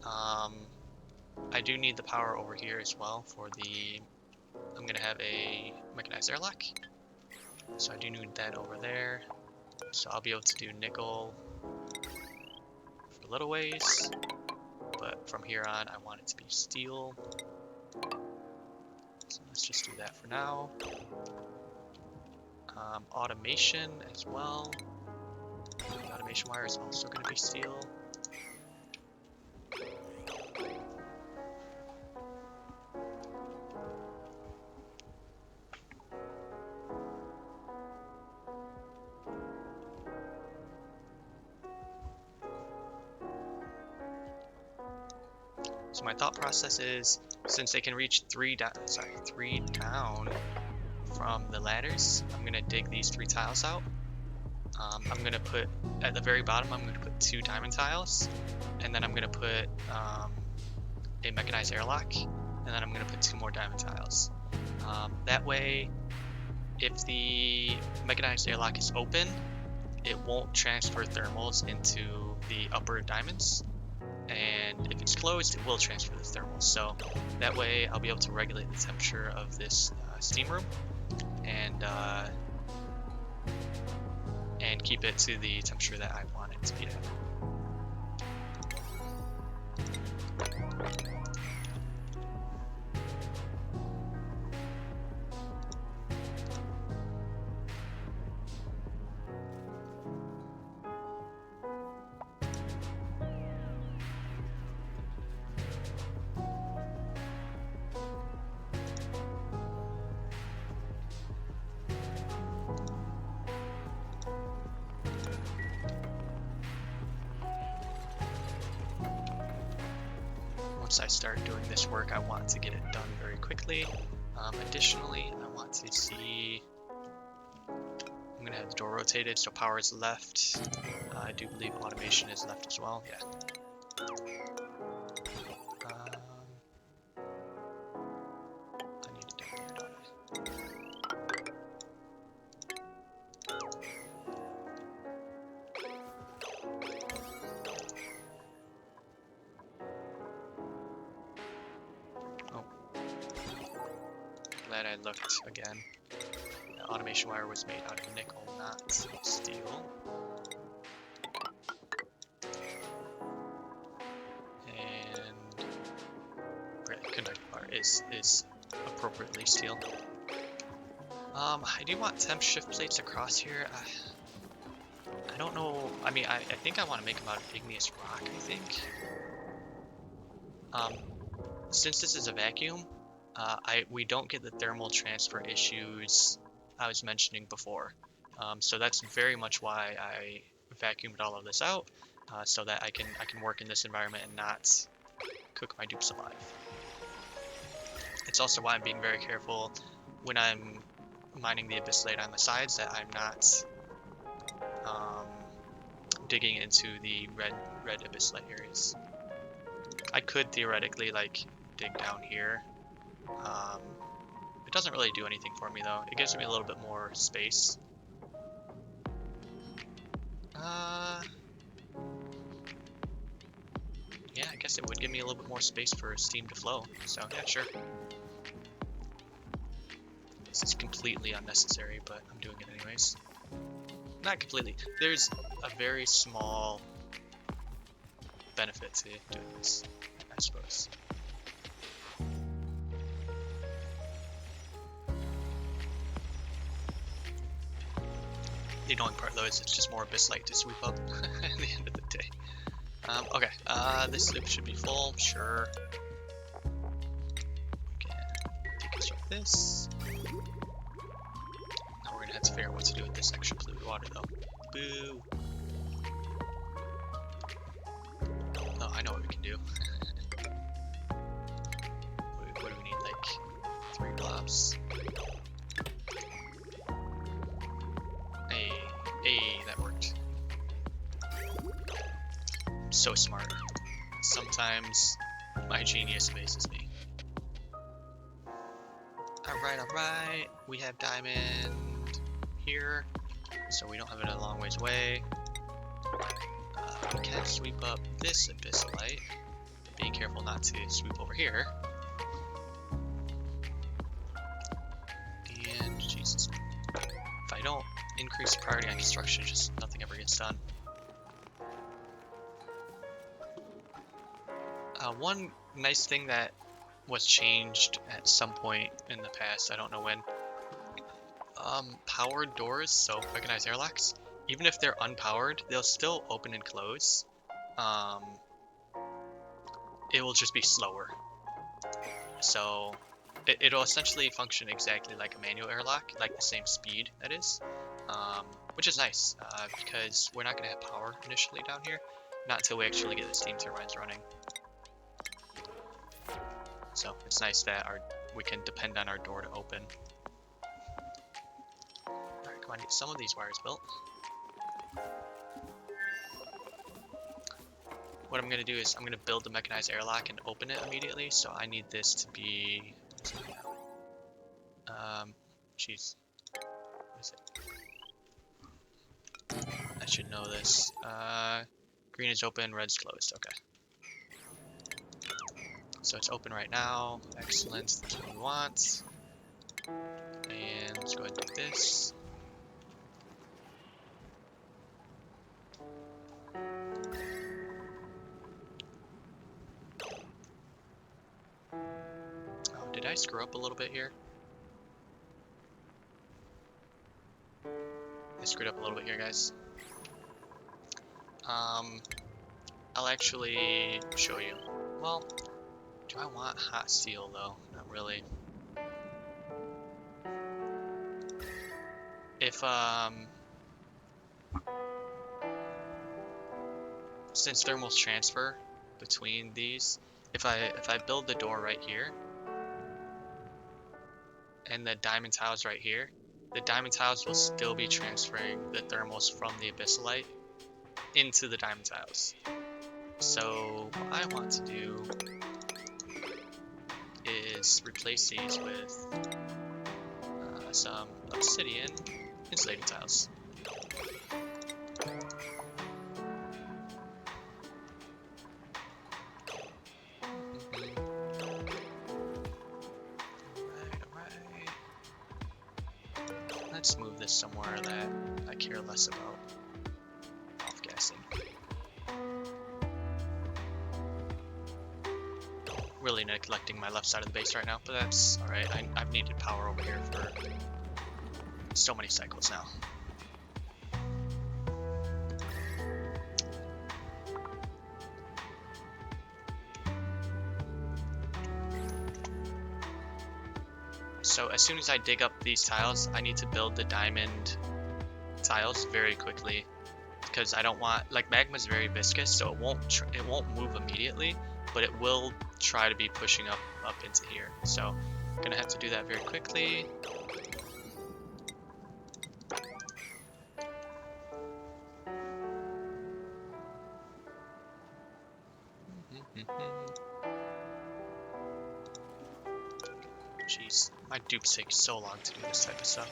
I do need the power over here as well for the... I'm gonna have a mechanized airlock. So I do need that over there. So I'll be able to do nickel for little ways. But from here on, I want it to be steel. So let's just do that for now. Automation as well. The automation wire is also going to be steel. So my thought process is, since they can reach three down from the ladders, I'm gonna dig these 3 tiles out. I'm gonna put at the very bottom, I'm gonna put 2 diamond tiles, and then I'm gonna put a mechanized airlock, and then I'm gonna put 2 more diamond tiles. That way, if the mechanized airlock is open, it won't transfer thermals into the upper diamonds. And if it's closed, it will transfer the thermals. So that way I'll be able to regulate the temperature of this steam room and keep it to the temperature that I want it to be at. Once I start doing this work, I want to get it done very quickly. Additionally, I want to see... I'm going to have the door rotated, so power is left. I do believe automation is left as well, yeah. I need it down there, don't I? Glad I looked again. The automation wire was made out of nickel, not steel. is appropriately steel. I do want temp shift plates across here. I don't know. I mean, I think I want to make them out of igneous rock, I think. Since this is a vacuum, we don't get the thermal transfer issues I was mentioning before. So that's very much why I vacuumed all of this out, so that I can work in this environment and not cook my dupes alive. It's also why I'm being very careful when I'm mining the abyssite on the sides, that I'm not digging into the red abyssite areas. I could theoretically like dig down here. It doesn't really do anything for me though. It gives me a little bit more space. Yeah, I guess it would give me a little bit more space for steam to flow. So yeah, sure. This is completely unnecessary, but I'm doing it anyways. Not completely. There's a very small benefit to doing this, I suppose. The annoying part though is it's just more abyssite to sweep up at the end of the day. Okay, this loop should be full, sure. We can deconstruct this. Now we're gonna have to figure out what to do with this extra polluted water though. Boo! Oh, I know what we can do. What do we need, like 3 blobs? Hey, that worked. I'm so smart. Sometimes my genius faces me. Alright. We have diamond here, so we don't have it a long ways away. We can sweep up this abyssite. Being careful not to sweep over here. And Jesus, if I don't increase priority on construction, just nothing ever gets done. One nice thing that was changed at some point in the past, I don't know when, powered doors, so mechanized airlocks, even if they're unpowered, they'll still open and close. It will just be slower. So it'll essentially function exactly like a manual airlock, like the same speed that is, which is nice, because we're not going to have power initially down here, not until we actually get the steam turbines running. So it's nice that we can depend on our door to open. Alright, come on, get some of these wires built. What I'm going to do is I'm going to build the mechanized airlock and open it immediately, so I need this to be... Jeez. What is it? I should know this. Green is open, red's closed, okay. So it's open right now. Excellent, that's what we want. And let's go ahead and do this. Oh, did I screw up a little bit here? I screwed up a little bit here, guys. I'll actually show you. Well, do I want hot steel though? Not really. If since thermals transfer between these, if I build the door right here and the diamond tiles right here, the diamond tiles will still be transferring the thermals from the abyssite into the diamond tiles. So what I want to do is replace these with some obsidian insulating tiles. Alright. Let's move this somewhere that I care less about off-gassing. totally neglecting my left side of the base right now, but that's alright. I've needed power over here for so many cycles now. So as soon as I dig up these tiles, I need to build the diamond tiles very quickly, because I don't want, like, magma's very viscous, so it won't move immediately, but it will try to be pushing up into here. So I'm gonna have to do that very quickly. Jeez, my dupes take so long to do this type of stuff.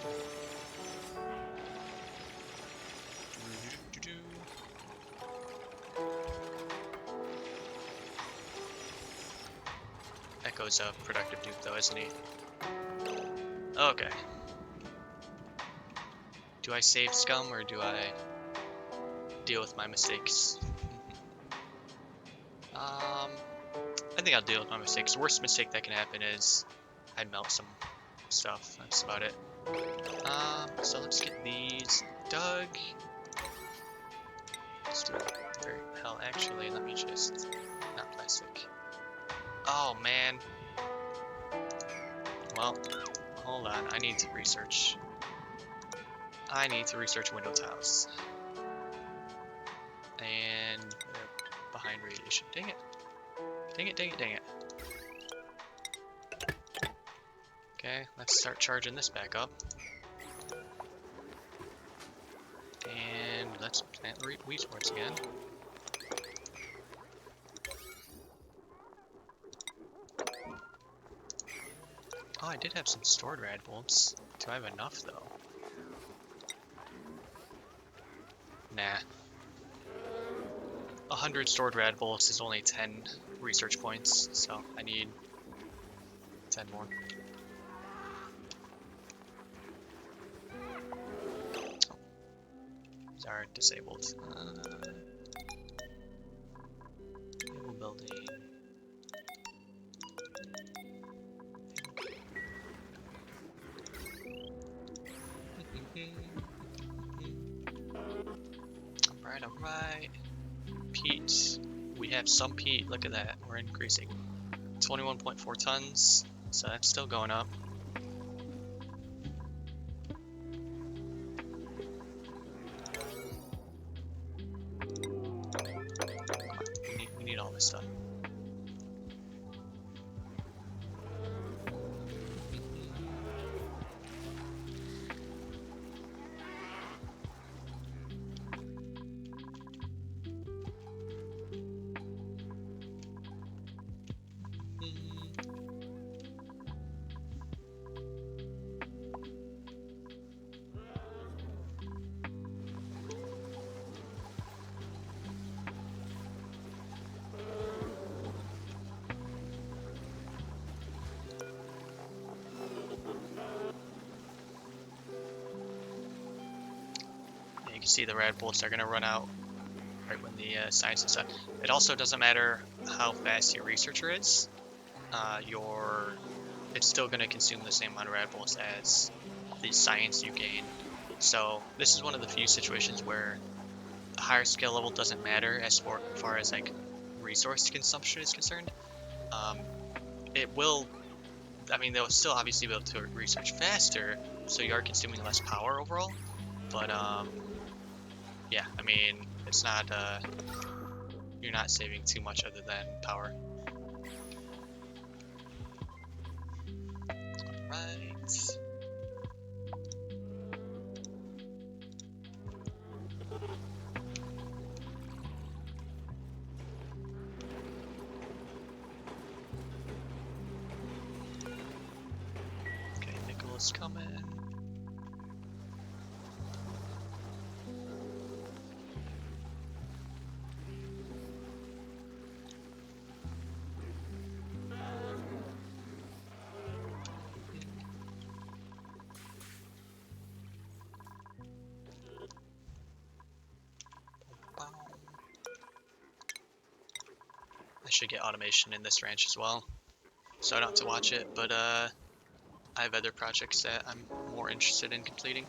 Echo's a productive dupe though, isn't he? Okay. Do I save scum or do I deal with my mistakes? I think I'll deal with my mistakes. The worst mistake that can happen is I melt some stuff. That's about it. So let's get these dug. Let's do very hell. Actually, let me just not plastic. Oh man. Well, hold on. I need to research. I need to research window tiles. And they're behind radiation. Dang it. Dang it, dang it, dang it. Okay, let's start charging this back up. And let's plant the wheat swords again. Oh, I did have some stored rad bolts. Do I have enough though? Nah. 100 stored rad bolts is only 10 research points, so I need 10 more. These are disabled. Naval building. Alright. Peat. We have some peat. Look at that. We're increasing. 21.4 tons. So that's still going up. We need all this stuff. You can see the rad bolts are going to run out right when the science is done. It also doesn't matter how fast your researcher is. It's still going to consume the same amount of rad bolts as the science you gain. So this is one of the few situations where a higher skill level doesn't matter as far as like resource consumption is concerned. It will, I mean, they'll still obviously be able to research faster, so you are consuming less power overall. But yeah, I mean, it's not, you're not saving too much other than power. Right. Okay, nickel is coming. I should get automation in this ranch as well. so I don't have to watch it, but I have other projects that I'm more interested in completing.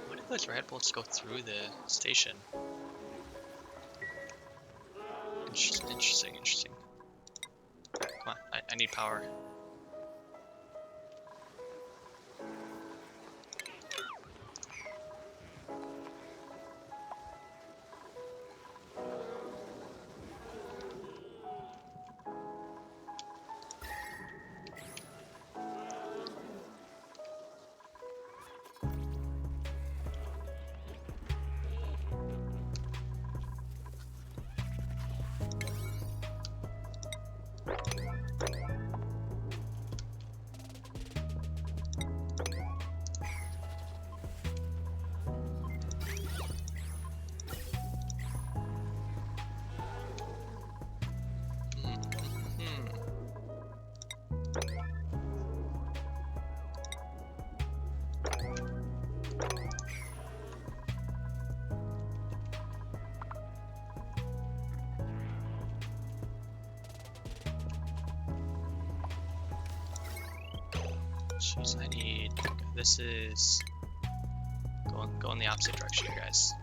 What if those red bolts go through the station? Interesting, interesting. Come on, I need power. Jeez, I need. This is going the opposite direction, here, guys.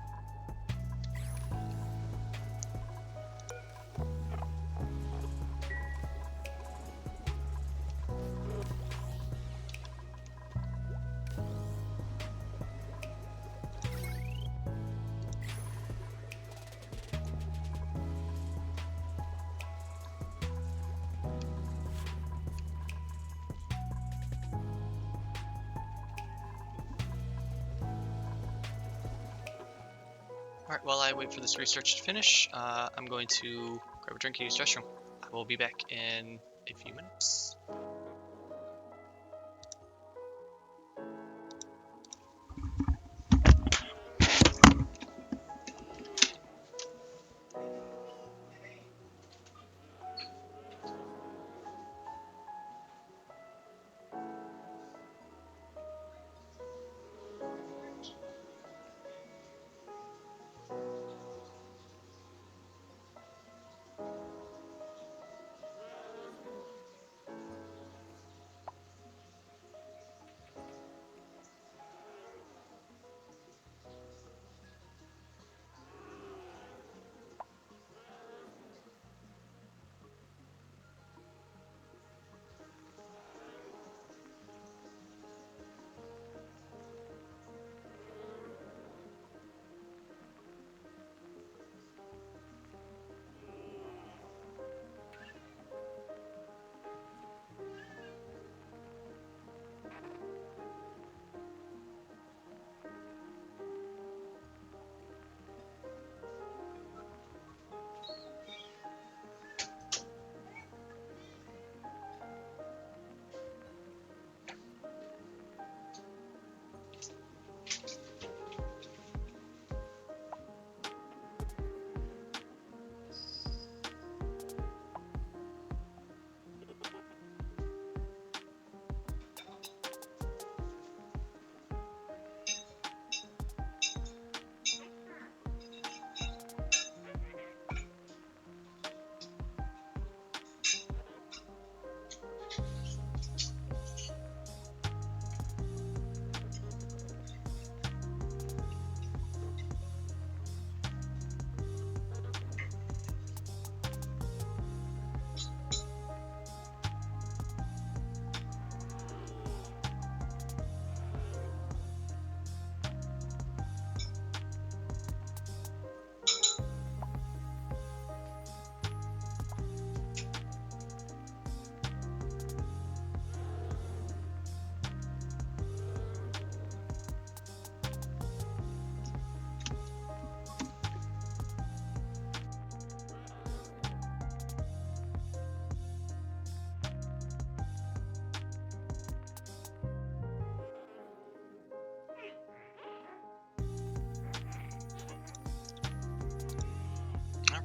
Alright, while I wait for this research to finish, I'm going to grab a drink and use the restroom. I will be back in a few minutes.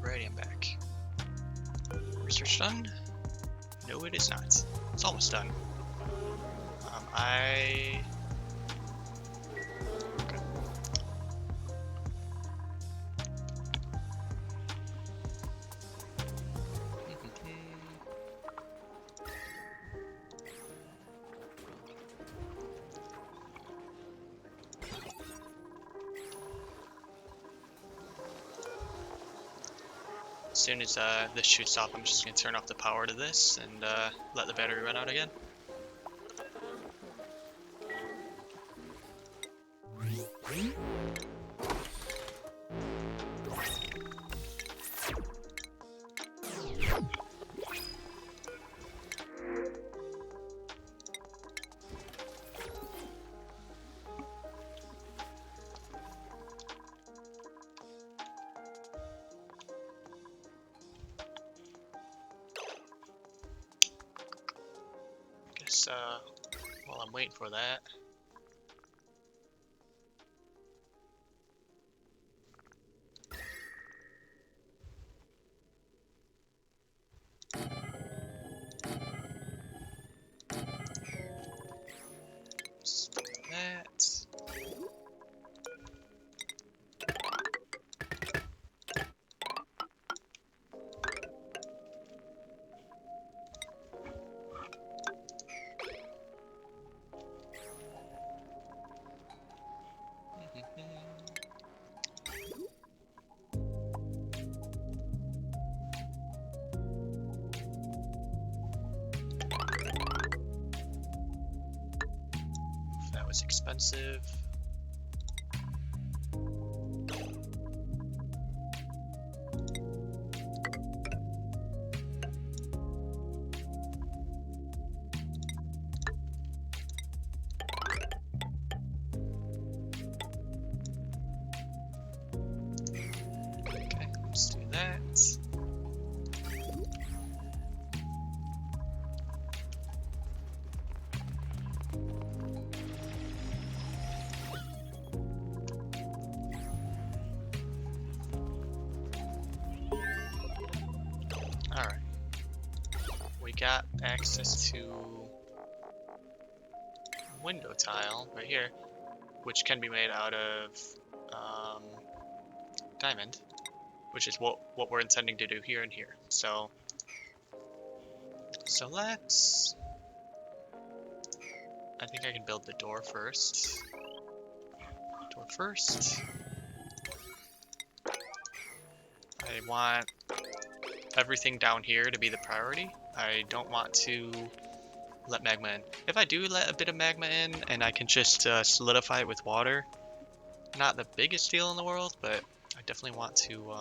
Alrighty, I'm back. Research done? No, it is not. It's almost done. As soon as this shoots off, I'm just going to turn off the power to this and let the battery run out again. Guess while I'm waiting for that, just do that. That was expensive. Okay, let's do that. Alright. We got access to window tile right here, which can be made out of diamond, which is what we're intending to do here and here. So let's, I think I can build the door first. Door first. I want everything down here to be the priority. I don't want to let magma in. If I do let a bit of magma in and I can just solidify it with water, not the biggest deal in the world, but I definitely want to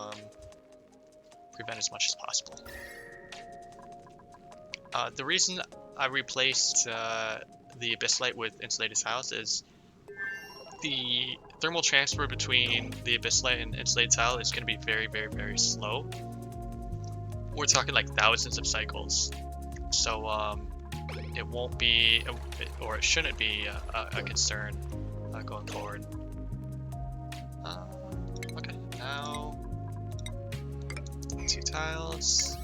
prevent as much as possible. The reason I replaced the abyssite with insulated tiles is the thermal transfer between the abyssite and insulated tile is going to be very, very, very slow. We're talking like thousands of cycles. So it won't be, or it shouldn't be a concern going forward. Okay, now 2 tiles.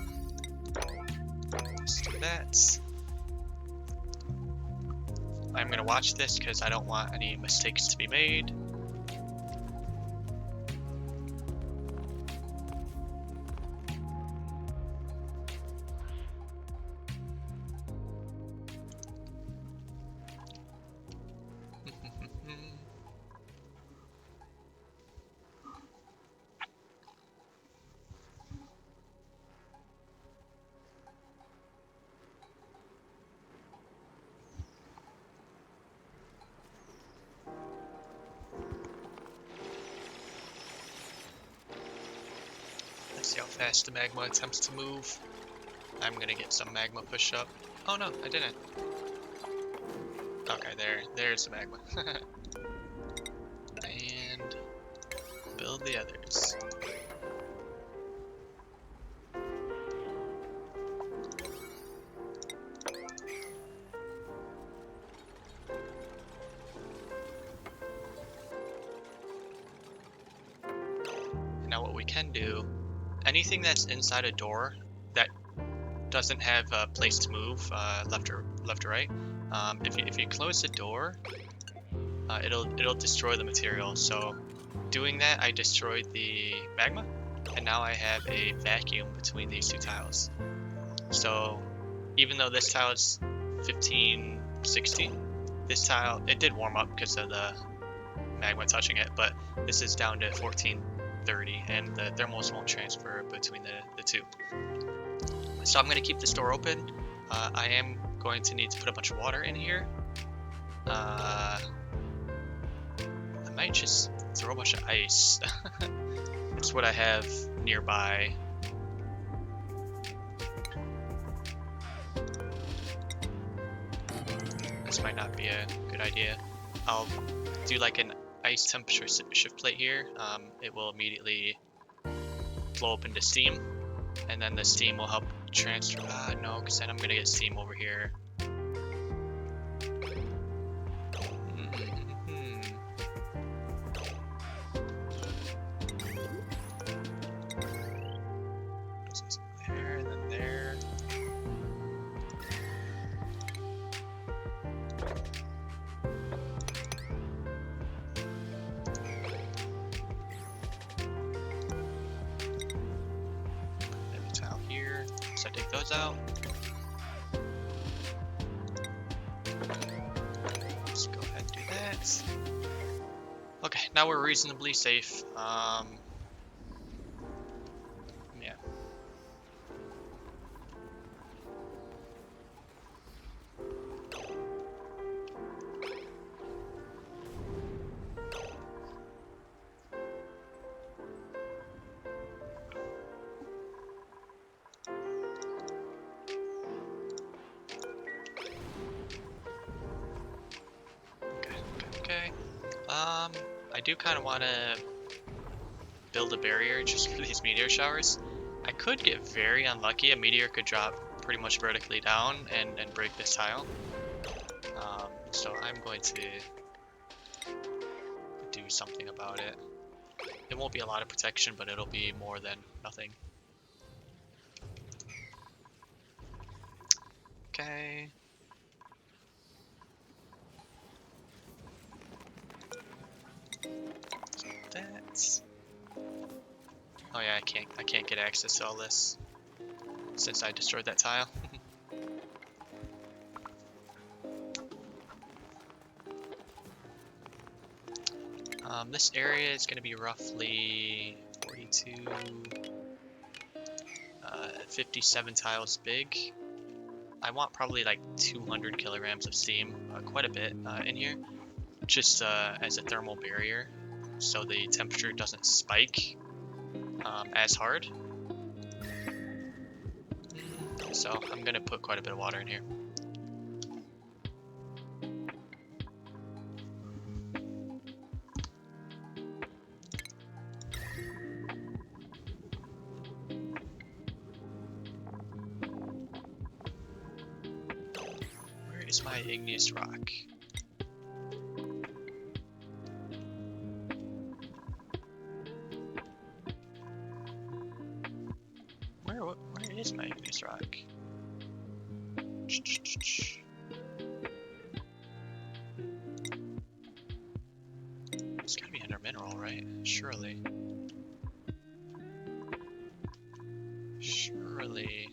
Let's do that. I'm gonna watch this because I don't want any mistakes to be made. See how fast the magma attempts to move. I'm gonna get some magma push up. Oh no, I didn't. Okay, there's the magma. And build the others. Now what we can do, anything that's inside a door that doesn't have a place to move, left or right, if you close the door, it'll destroy the material. So doing that, I destroyed the magma, and now I have a vacuum between these 2 tiles. So even though this tile is 15, 16, this tile, it did warm up because of the magma touching it, but this is down to 14, 30, and the thermals won't transfer between the two. So I'm going to keep this door open. I am going to need to put a bunch of water in here. I might just throw a bunch of ice. That's what I have nearby. This might not be a good idea. I'll do like an ice temperature shift plate here. It will immediately flow up into steam, and then the steam will help transfer. No, because then I'm gonna get steam over here. There and then there. Tile here, so I take those out. Let's go ahead and do that. Okay, now we're reasonably safe. Yeah. Okay. I do kind of want to build a barrier just for these meteor showers. I could get very unlucky. A meteor could drop pretty much vertically down and break this tile. So I'm going to do something about it. It won't be a lot of protection, but it'll be more than nothing. Okay. That. Oh yeah, I can't get access to all this since I destroyed that tile. This area is going to be roughly 42, 57 tiles big. I want probably like 200 kilograms of steam, quite a bit in here, just as a thermal barrier, so the temperature doesn't spike as hard. So I'm going to put quite a bit of water in here. My igneous rock. Where is my igneous rock? It's gotta be under mineral, right? Surely. Surely.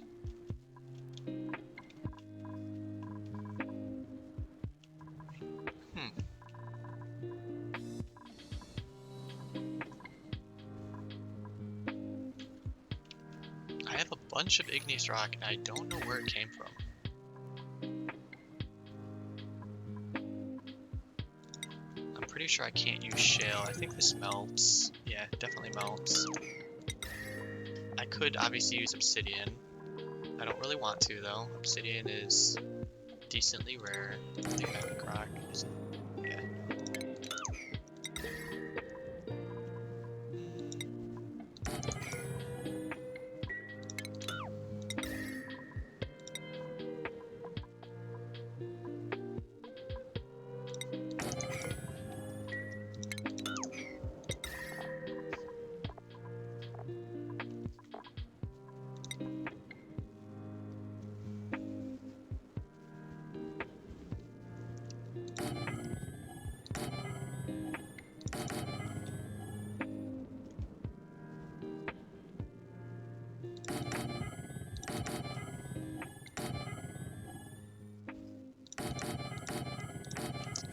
I have a bunch of igneous rock and I don't know where it came from. I'm pretty sure I can't use shale. I think this melts. Yeah, it definitely melts. I could obviously use obsidian. I don't really want to though. Obsidian is decently rare. I think I can rock. Yeah.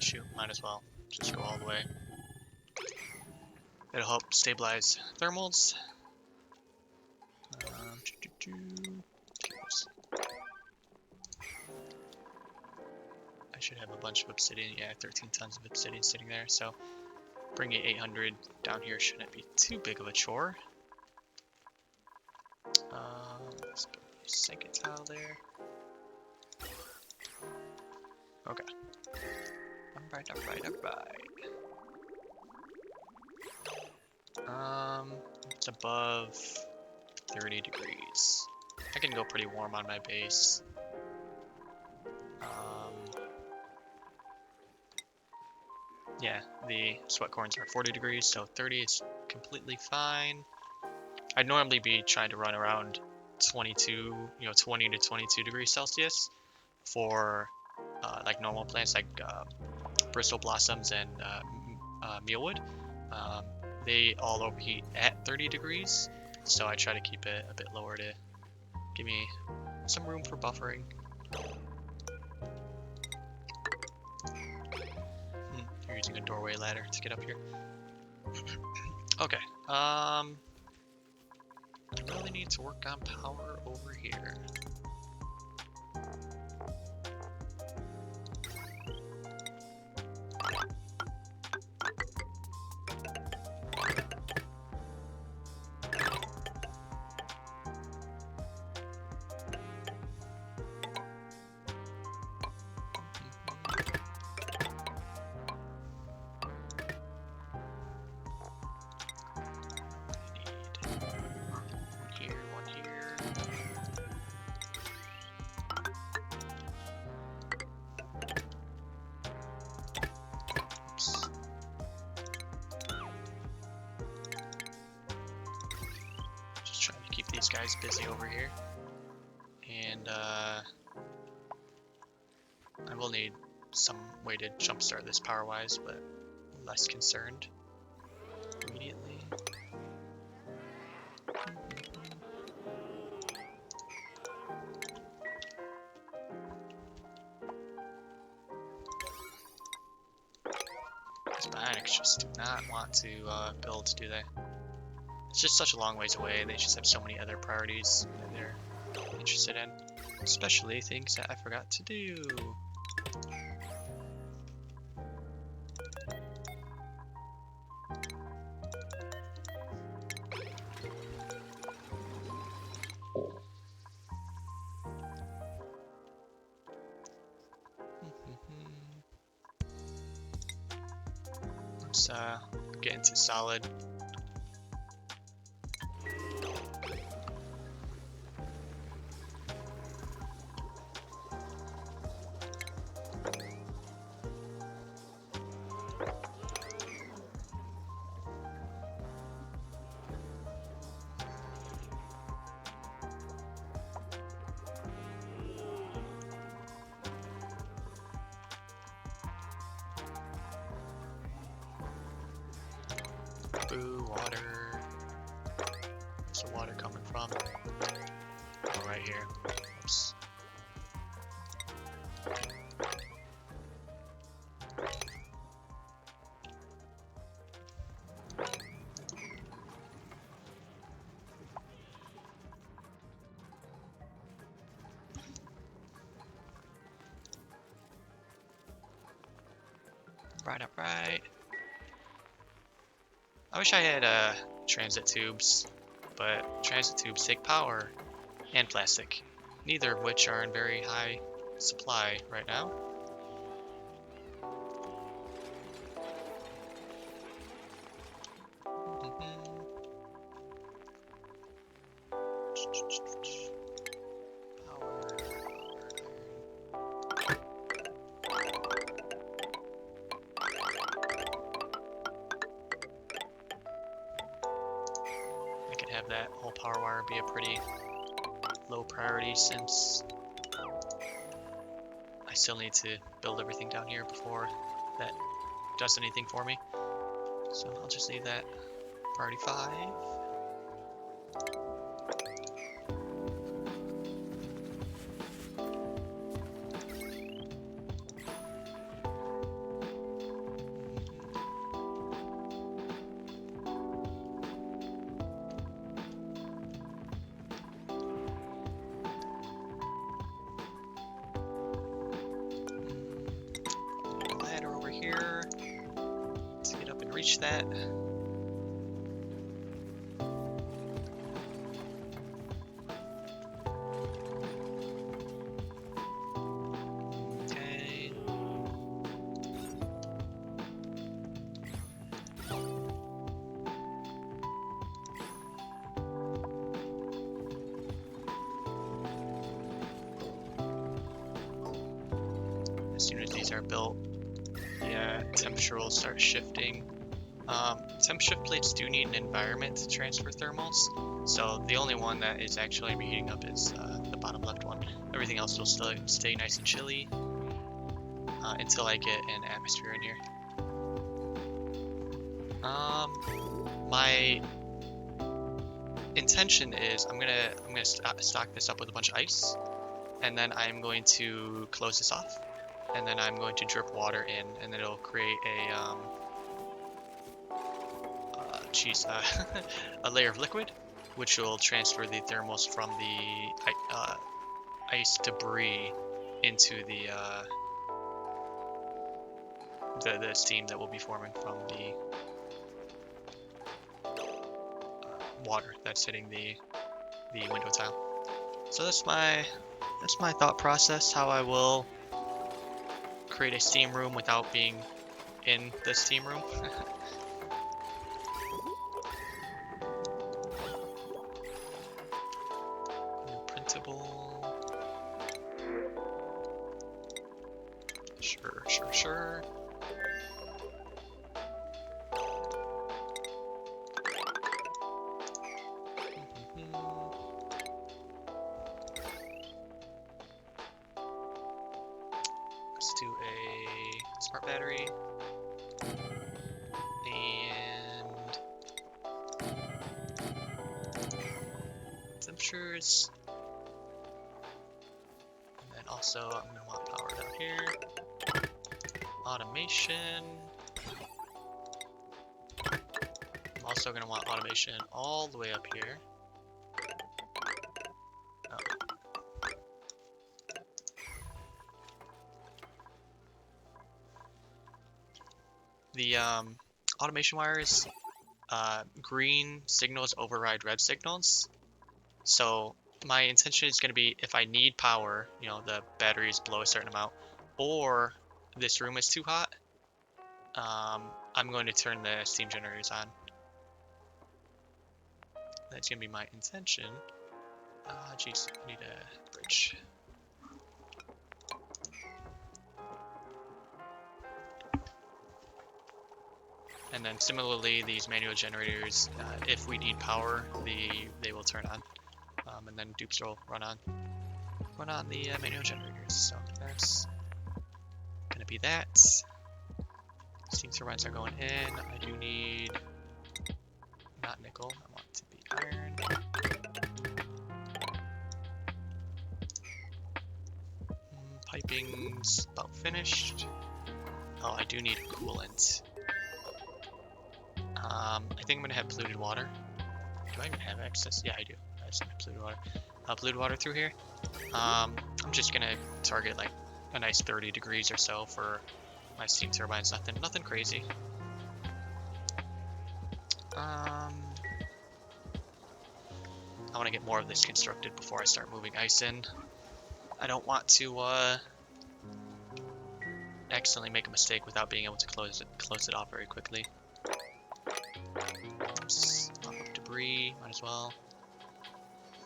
Shoot, might as well just go all the way. It'll help stabilize thermals. I should have a bunch of obsidian. Yeah, 13 tons of obsidian sitting there. So bringing 800 down here shouldn't be too big of a chore. Let's put a second tile there. Okay. Alright. It's above 30 degrees. I can go pretty warm on my base. Yeah, the sweat corns are 40 degrees, so 30 is completely fine. I'd normally be trying to run around 20 to 22 degrees Celsius for like normal plants like bristle blossoms and mealwood. They all overheat at 30 degrees, so I try to keep it a bit lower to give me some room for buffering. You're using a doorway ladder to get up here. Okay, I really need to work on power over here. These guys busy over here, and I will need some way to jumpstart this power-wise, but less concerned immediately. These bionics just do not want to build, do they? It's just such a long ways away. They just have so many other priorities that they're interested in, especially things that I forgot to do. Let's get into solid. Boo, water. Where's the water coming from? Oh, right here. Oops. Right. I wish I had transit tubes, but transit tubes take power and plastic, neither of which are in very high supply right now. Have that whole power wire be a pretty low priority since I still need to build everything down here before that does anything for me. So I'll just leave that priority 5. reach that. Okay. As soon as these are built, yeah, temperature will start shifting. Temp shift plates do need an environment to transfer thermals, so the only one that is actually heating up is the bottom left one. Everything else will still stay nice and chilly until I get an atmosphere in here. My intention is I'm gonna stock this up with a bunch of ice, and then I'm going to close this off, and then I'm going to drip water in, and then it'll create a a layer of liquid, which will transfer the thermals from the ice debris into the steam that will be forming from the water that's hitting the window tile. So that's my thought process, how I will create a steam room without being in the steam room. Printable. Sure. Let's do a smart battery. And temperatures. And then also I'm going to want power down here. Automation. I'm also going to want automation all the way up here. Oh. The automation wires, green signals override red signals. So my intention is going to be, if I need power, you know, the battery is below a certain amount, or this room is too hot, I'm going to turn the steam generators on. That's going to be my intention. Jeez, I need a bridge. And then similarly, these manual generators, if we need power, they will turn on, and then dupes will run on the manual generators. So that's gonna be that. Steam turbines are going in. I do need not nickel. I want it to be iron. Piping's about finished. Oh, I do need coolant. I think I'm gonna have polluted water. Do I even have access? Yeah, I do. I just have polluted water. Polluted water through here. I'm just gonna target like a nice 30 degrees or so for my steam turbines. Nothing crazy. I want to get more of this constructed before I start moving ice in. I don't want to accidentally make a mistake without being able to close it off very quickly. Oops, pop up debris, might as well.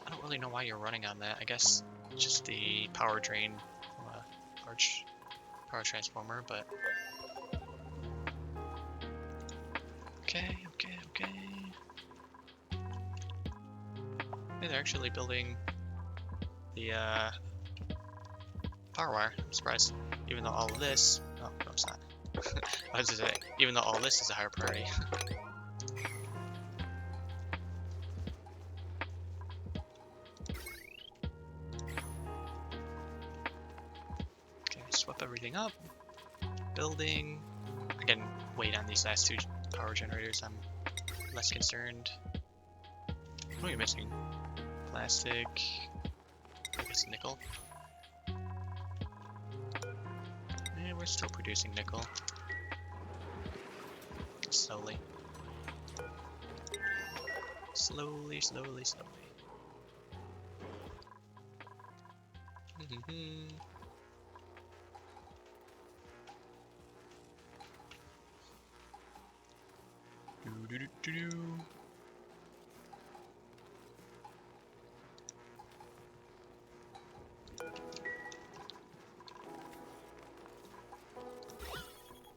I don't really know why you're running on that. I guess it's just the power drain from a large power transformer, but okay. Hey, they're actually building the power wire. I'm surprised. Even though all of this... Oh, no, it's not. I was gonna say, even though all of this is a higher priority. Okay, swap everything up. Building. I can wait on these last two power generators. I'm less concerned. What are we missing? Plastic. I guess nickel. Yeah, we're still producing nickel. Slowly. Slowly, slowly, slowly. Do, do, do, do, do.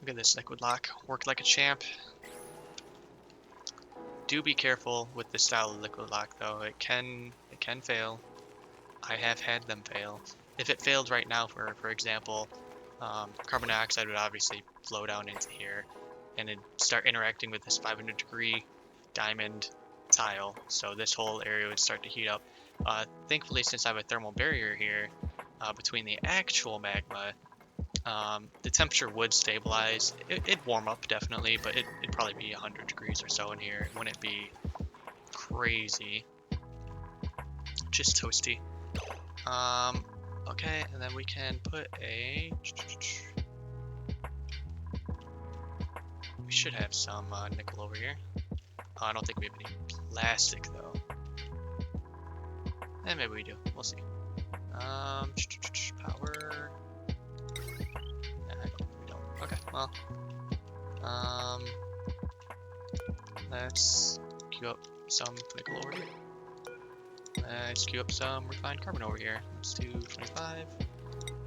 Look at this liquid lock. Worked like a champ. Do be careful with this style of liquid lock though. It can fail. I have had them fail. If it failed right now, for example, carbon dioxide would obviously flow down into here and it'd start interacting with this 500-degree diamond tile. So this whole area would start to heat up. Thankfully, since I have a thermal barrier here between the actual magma, the temperature would stabilize. It'd warm up definitely, but it'd probably be 100 degrees or so in here. It wouldn't be crazy. Just toasty. Okay, and then we can put a... We should have some nickel over here. I don't think we have any plastic though. And maybe we do. We'll see. Power. Nah, we don't. Okay, well. Let's queue up some nickel over here. Let's queue up some refined carbon over here. Let's do 25.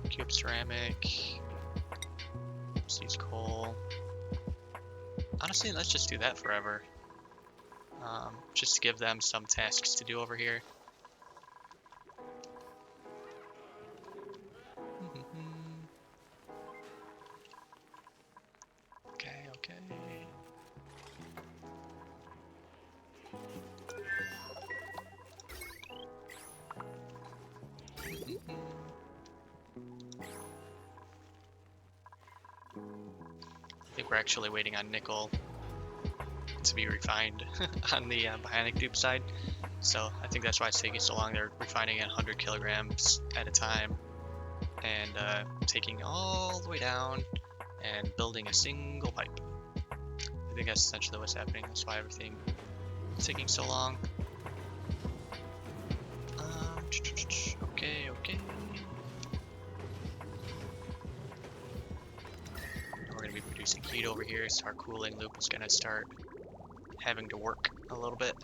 Queue up ceramic. Let's use coal. Honestly, let's just do that forever. Just to give them some tasks to do over here. Okay, okay. I think we're actually waiting on nickel to be refined on the bionic dupe side. So I think that's why it's taking so long. They're refining at 100 kilograms at a time and taking all the way down and building a single pipe. I think that's essentially what's happening. That's why everything is taking so long. Okay, okay. We're going to be producing heat over here, so our cooling loop is going to start having to work a little bit.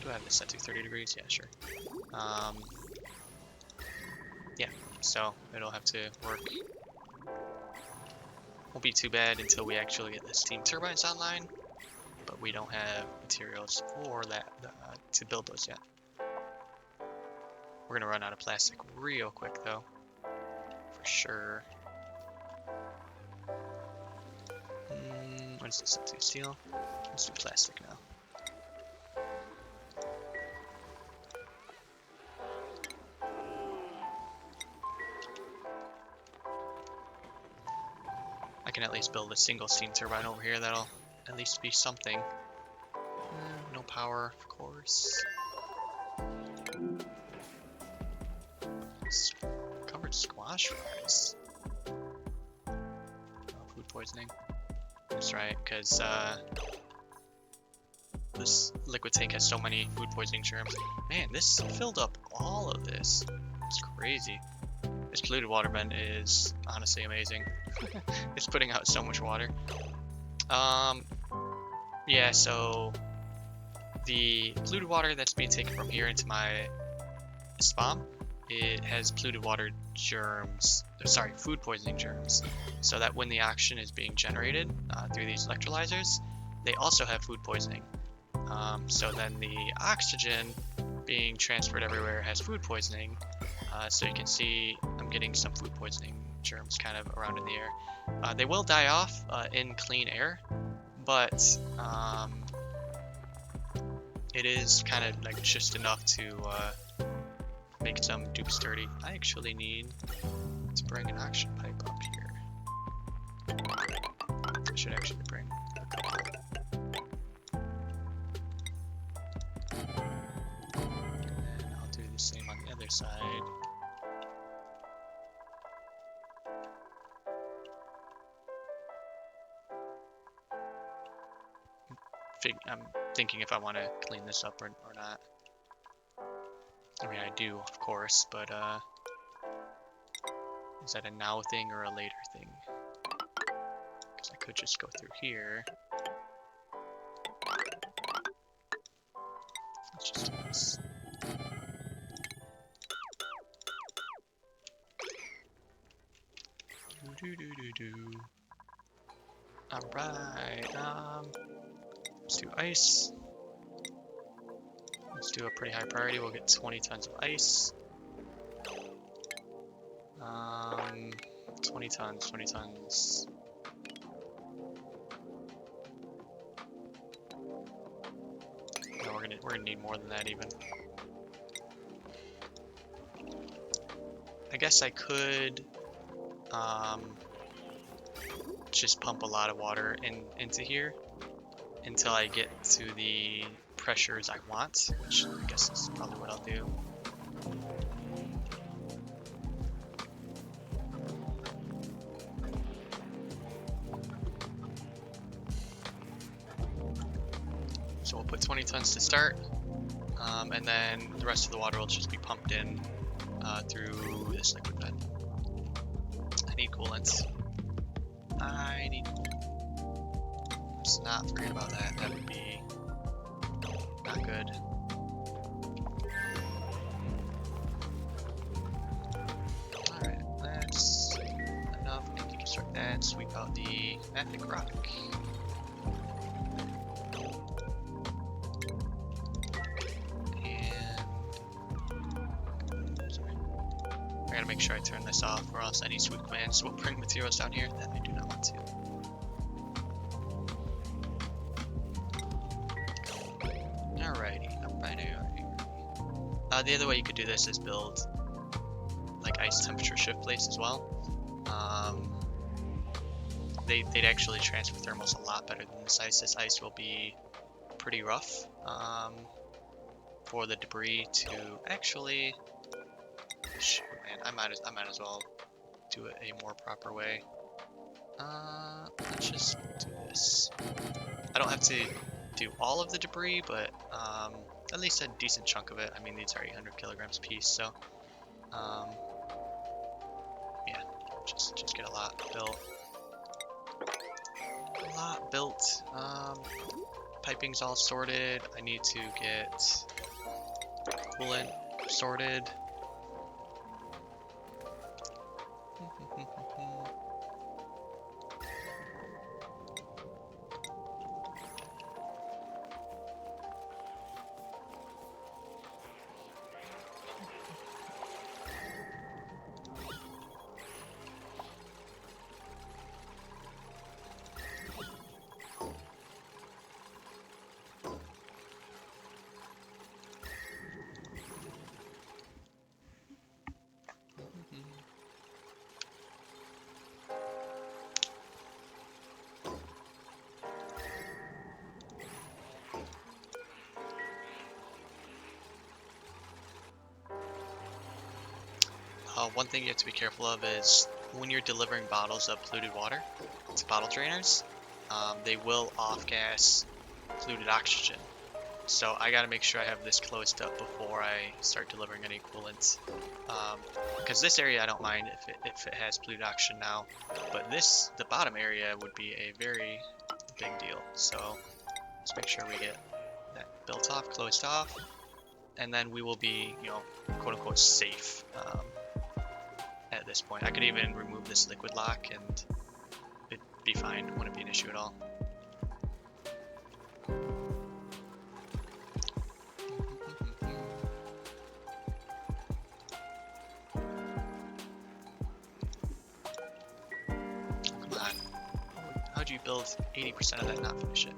Do I have this set to 30 degrees? Yeah, sure. Yeah, so it'll have to work. Won't be too bad until we actually get the steam turbines online, but we don't have materials for that to build those yet. We're gonna run out of plastic real quick though, for sure. What is this set to? Steel? Let's do plastic now. I can at least build a single steam turbine over here. That'll at least be something. No power, of course. Covered squash fries. Oh, food poisoning. That's right, because this liquid tank has so many food poisoning germs. Man, this filled up all of this. It's crazy. This polluted water vent is honestly amazing. It's putting out so much water. Yeah, so the polluted water that's being taken from here into my spawn, it has polluted water germs, sorry, food poisoning germs. So that when the oxygen is being generated through these electrolyzers, they also have food poisoning. So then the oxygen being transferred everywhere has food poisoning. So you can see I'm getting some food poisoning germs kind of around in the air. They will die off in clean air, but it is kind of like just enough to make some dupes dirty. I actually need to bring an oxygen pipe up here. I should actually bring a couple. And then I'll do the same on the other side. I'm thinking if I want to clean this up or not. I mean, I do, of course, but is that a now thing or a later thing? Because I could just go through here. Let's just do this. Alright, let's do ice. Let's do a pretty high priority. We'll get 20 tons of ice. 20 tons, 20 tons. No, we're gonna need more than that even. I guess I could just pump a lot of water into here until I get to the pressures I want, which I guess is probably what I'll do. So we'll put 20 tons to start, and then the rest of the water will just be pumped in through this liquid bed. I need coolant. I need coolant. Let's not forget about that. That would be not good. Alright, that's enough. I think you can start that and sweep out the mafic rock. I gotta make sure I turn this off, or else any sweep commands will bring materials down here that I do not want to. Alrighty. The other way you could do this is build like ice temperature shift plates as well. They'd actually transfer thermals a lot better than this ice. This ice will be pretty rough for the debris to actually. Shoot, man, I might as well do it a more proper way. Let's just do this. I don't have to do all of the debris, but at least a decent chunk of it. I mean, these are 800 kilograms a piece, so yeah, just get a lot built. Piping's all sorted. I need to get coolant sorted. One thing you have to be careful of is when you're delivering bottles of polluted water to bottle drainers, they will off-gas polluted oxygen. So I gotta make sure I have this closed up before I start delivering any coolant. Because this area I don't mind if it has polluted oxygen now, but the bottom area would be a very big deal. So let's make sure we get that built off, closed off, and then we will be, quote unquote safe. At this point, I could even remove this liquid lock and it'd be fine. It wouldn't be an issue at all. Come on. How'd you build 80% of that and not finish it?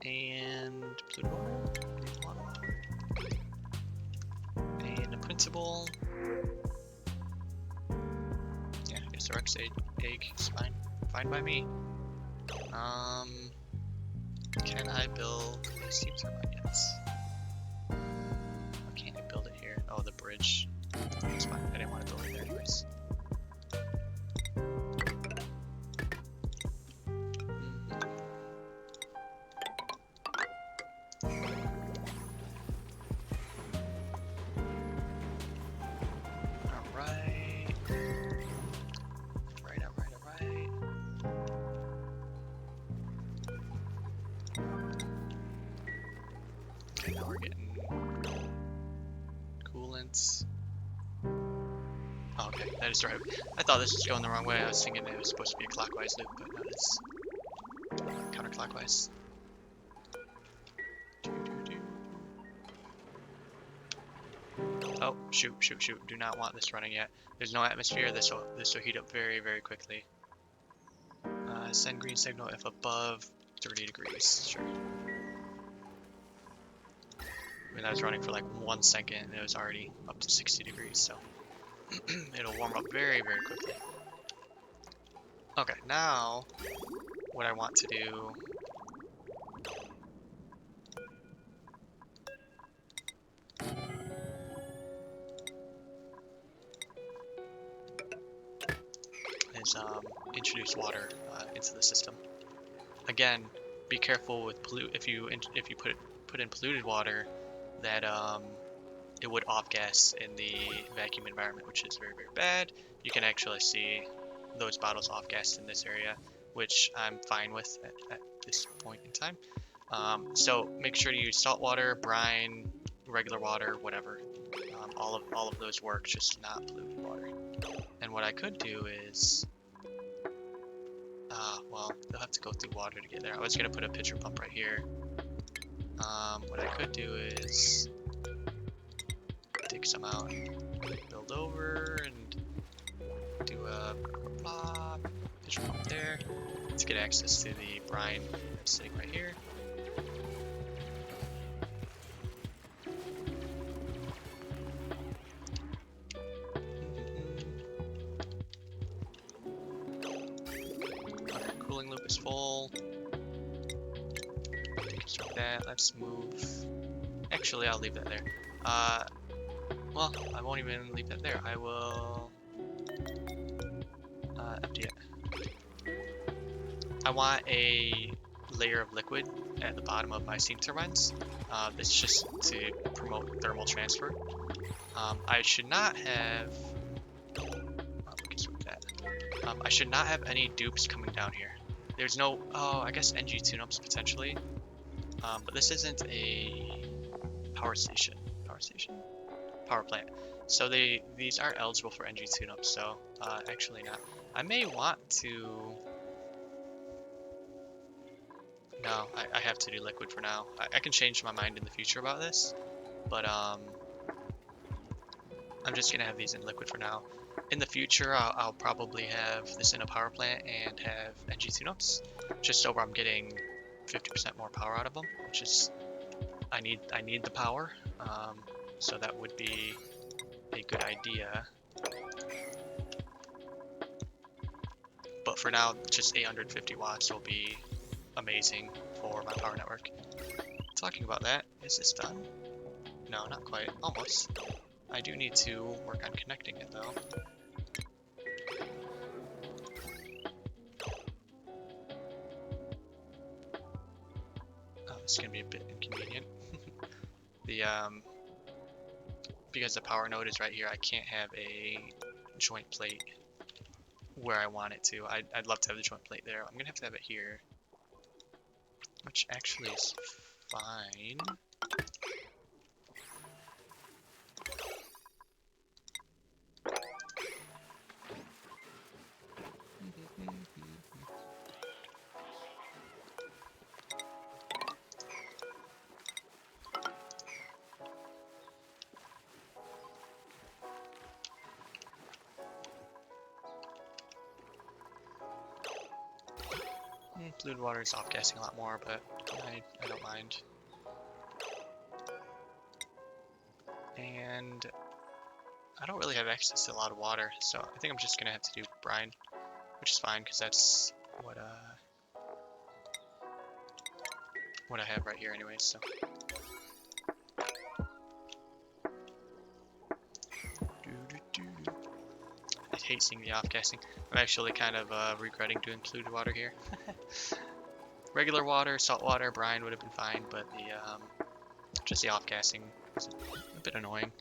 And polluted water. And a principal. Rex egg is fine by me. Can I build a steam turbine yet? Why can't I build it here? Oh, the bridge. It's fine. I didn't want to build it there anyways. Oh, okay, that is right. I thought this was going the wrong way. I was thinking it was supposed to be a clockwise loop, but no, it's counterclockwise. Oh, shoot, shoot, shoot. Do not want this running yet. There's no atmosphere. This will heat up very, very quickly. Send green signal if above 30 degrees. Sure. I mean, that was running for like 1 second and it was already up to 60 degrees, so it'll warm up very, very quickly. Okay, now what I want to do is introduce water into the system. Again, be careful with if you put in polluted water, that it would off gas in the vacuum environment, which is very, very bad. You can actually see those bottles off gassed in this area, which I'm fine with at this point in time. So make sure to use salt water, brine, regular water, whatever. All of those work, just not polluted water. And what I could do is, well, they'll have to go through water to get there. I was gonna put a pitcher pump right here. What I could do is take some out and build over and do a pitcher pump there to get access to the brine that's sitting right here. Okay, cooling loop is full. Deconstruct that. Let's move. Actually, I'll leave that there. Well, I won't even leave that there. I will empty it. I want a layer of liquid at the bottom of my steam turbines. It's just to promote thermal transfer. I should not have. We can sort that. I should not have any dupes coming down here. There's no. Oh, I guess NG tune-ups potentially. But this isn't a power station. Power plant. So these aren't eligible for NG tune-ups. So actually not. I may want to. No, I have to do liquid for now. I can change my mind in the future about this, but I'm just gonna have these in liquid for now. In the future, I'll probably have this in a power plant and have NG tune-ups, just so I'm getting 50% more power out of them, which is I need the power, so that would be a good idea. But for now, just 850 watts will be amazing for my power network. Talking about that, is this done? No, not quite. Almost. I do need to work on connecting it though. Oh, this is gonna be a bit inconvenient. Because the power node is right here, I can't have a joint plate where I want it to. I'd love to have the joint plate there. I'm gonna have to have it here, which actually is fine. Polluted water is off-gassing a lot more, but I don't mind. And I don't really have access to a lot of water, so I think I'm just gonna have to do brine, which is fine because that's what I have right here anyways. So. I hate seeing the off-gassing. I'm actually kind of regretting doing polluted water here. Regular water, salt water, brine would have been fine, but the just the off-gassing is a bit annoying.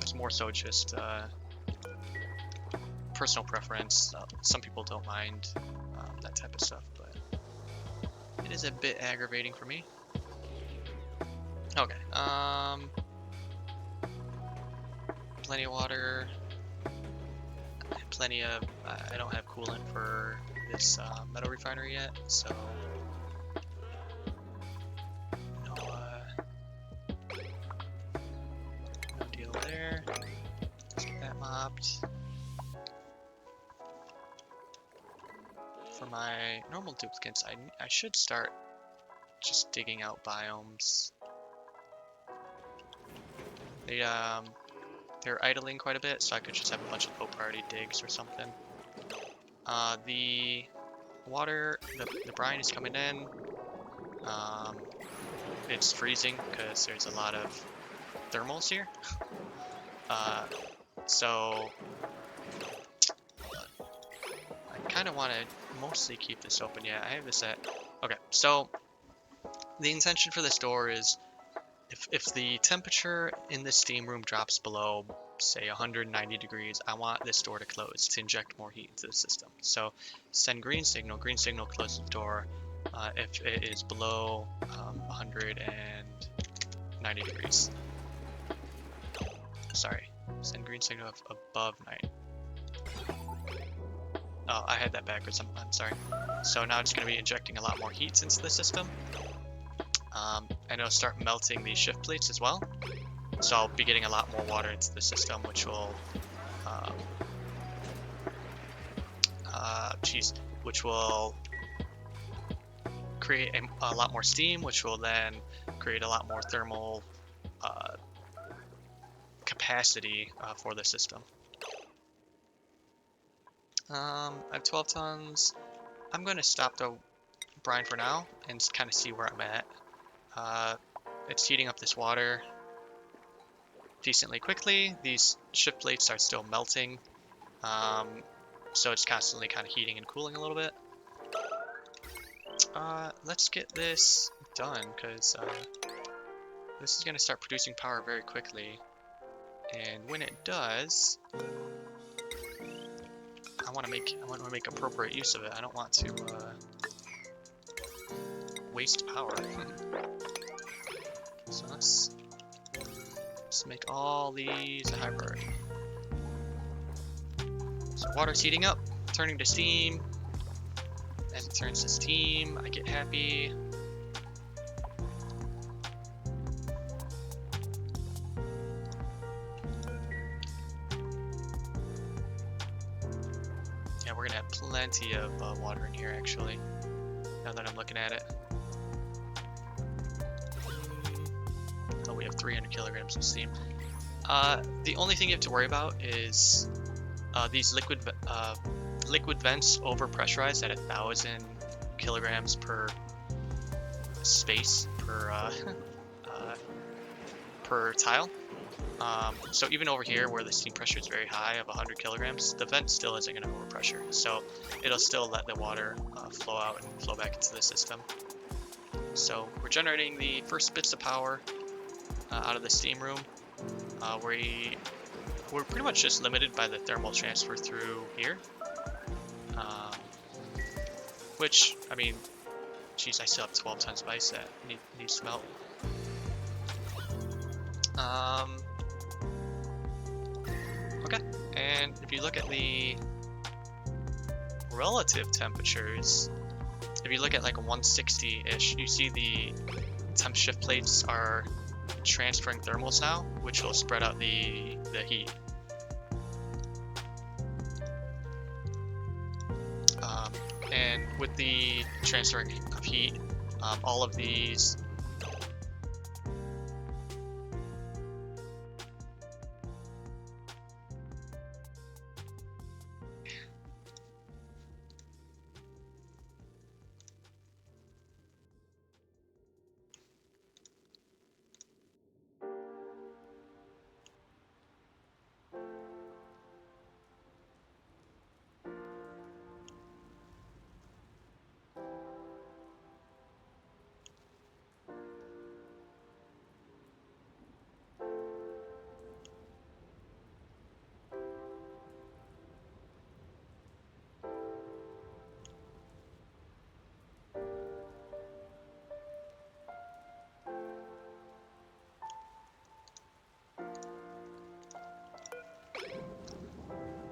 It's more so just personal preference. Some people don't mind that type of stuff, but it is a bit aggravating for me. Okay, plenty of water. Plenty of. I don't have coolant for this metal refinery yet, so no, no deal there. Let's get that mopped. For my normal duplicates, I should start just digging out biomes. They're idling quite a bit, so I could just have a bunch of low priority digs or something. The water, the brine is coming in. It's freezing because there's a lot of thermals here. So I kind of want to mostly keep this open. Yeah, I have this at. Okay, so the intention for this door is if the temperature in the steam room drops below, say 190 degrees, I want this door to close to inject more heat into the system. So send green signal, closes the door. If it is below 190 degrees. Sorry, send green signal above 90. Oh, I had that backwards, I'm sorry. So now it's going to be injecting a lot more heat into the system. And it'll start melting the shift plates as well. So I'll be getting a lot more water into the system, which will, which will create a lot more steam, which will then create a lot more thermal capacity for the system. I have 12 tons. I'm going to stop the brine for now and kind of see where I'm at. It's heating up this water decently quickly. These shift plates are still melting, so it's constantly kind of heating and cooling a little bit. Let's get this done because this is going to start producing power very quickly, and when it does, I want to make appropriate use of it. I don't want to waste power. So let's make all these a high priority. So water's heating up, turning to steam. As it turns to steam, I get happy. Yeah, we're gonna have plenty of water in here actually, now that I'm looking at it. Oh, we have 300 kilograms of steam. The only thing you have to worry about is these liquid vents over pressurized at 1,000 kilograms per space per tile. So even over here where the steam pressure is very high of 100 kilograms, the vent still isn't going to overpressure. So it'll still let the water flow out and flow back into the system. So we're generating the first bits of power out of the steam room. We're pretty much just limited by the thermal transfer through here. Which, I mean, geez, I still have 12 tons of ice that needs to melt. Okay, and if you look at the relative temperatures, if you look at like 160-ish, you see the temp shift plates are transferring thermals now, which will spread out the heat. And with the transferring of heat, all of these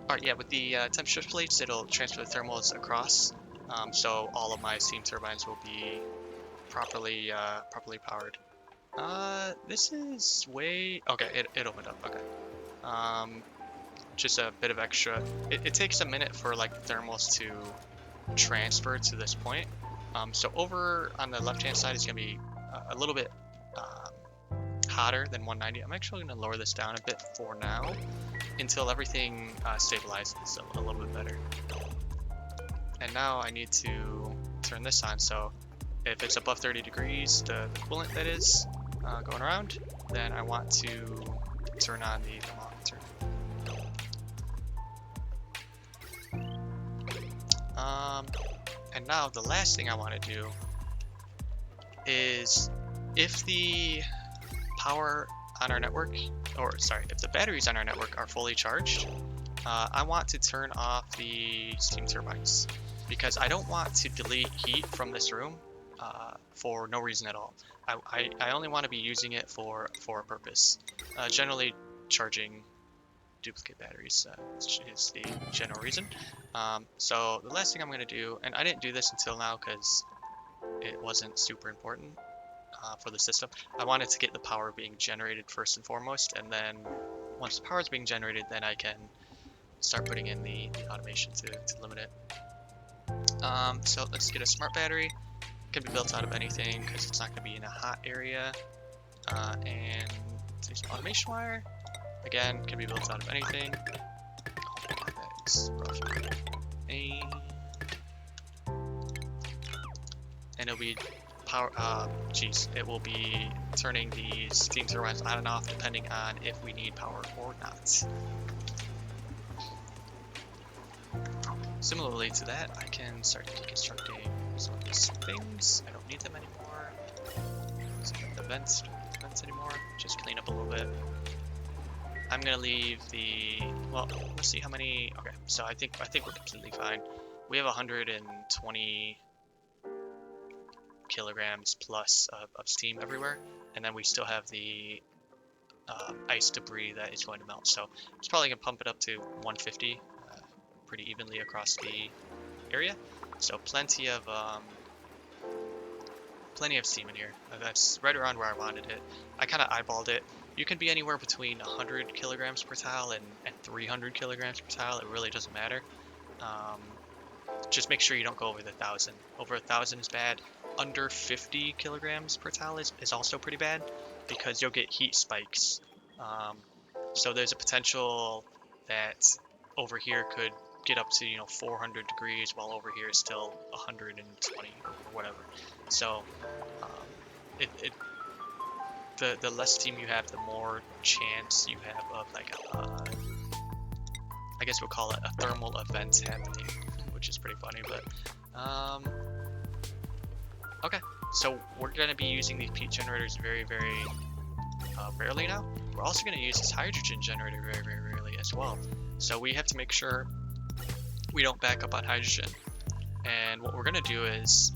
Alright, yeah, with the temp shift plates, it'll transfer the thermals across, so all of my steam turbines will be properly powered. This is way... Okay, it opened up, okay. Just a bit of extra... It takes a minute for, like, the thermals to transfer to this point. So over on the left-hand side is going to be a little bit hotter than 190. I'm actually going to lower this down a bit for now until everything stabilizes a little bit better. And now I need to turn this on, so if it's above 30 degrees, the coolant that is going around, then I want to turn on the thermometer. And now the last thing I want to do is if the power on our network, or sorry, if the batteries on our network are fully charged, I want to turn off the steam turbines because I don't want to delete heat from this room for no reason at all. I only want to be using it for a purpose. Generally charging duplicate batteries is the general reason. So the last thing I'm going to do, and I didn't do this until now because it wasn't super important for the system. I wanted to get the power being generated first and foremost, and then once the power is being generated, then I can start putting in the automation to limit it. So let's get a smart battery. It can be built out of anything because it's not going to be in a hot area. And there's some automation wire. Again, can be built out of anything. Oh my god, that is rough. And it'll be power. It will be turning the steam turbines on and off depending on if we need power or not. Similarly to that, I can start deconstructing some of these things. I don't need them anymore. The vents, don't need the vents anymore. Just clean up a little bit. I'm gonna leave the, well, let's see how many, okay, so I think we're completely fine. We have 120 kilograms plus of steam everywhere, and then we still have the ice debris that is going to melt, so it's probably gonna pump it up to 150 pretty evenly across the area. So plenty of steam in here. That's right around where I wanted it. I kind of eyeballed it. You can be anywhere between 100 kilograms per tile and 300 kilograms per tile. It really doesn't matter. Just make sure you don't go over the 1,000. Over 1,000 is bad. Under 50 kilograms per tile is also pretty bad because you'll get heat spikes. So there's a potential that over here could get up to 400 degrees while over here is still 120 or whatever. So the less steam you have, the more chance you have of like I guess we'll call it a thermal event happening, which is pretty funny. But okay, so we're gonna be using these peat generators very rarely now. We're also gonna use this hydrogen generator very rarely as well. So we have to make sure we don't back up on hydrogen. And what we're gonna do is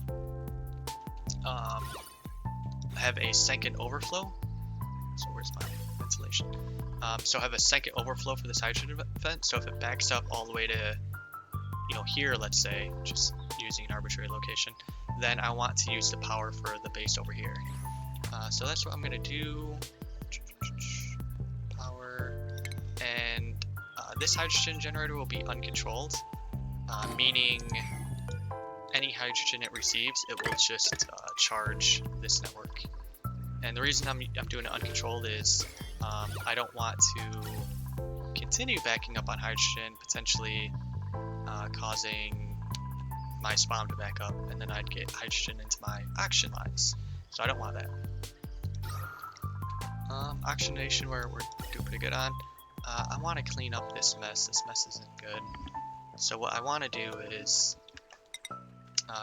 have a second overflow. So where's my ventilation? So have a second overflow for this hydrogen vent. So if it backs up all the way to here, let's say, just using an arbitrary location, then I want to use the power for the base over here. So that's what I'm gonna do. Power, and this hydrogen generator will be uncontrolled, meaning any hydrogen it receives, it will just charge this network. And the reason I'm doing it uncontrolled is I don't want to continue backing up on hydrogen, potentially causing my spawn to back up, and then I'd get hydrogen into my oxygen lines. So I don't want that. Oxygenation we're doing pretty good on. I want to clean up this mess. This mess isn't good. So what I want to do is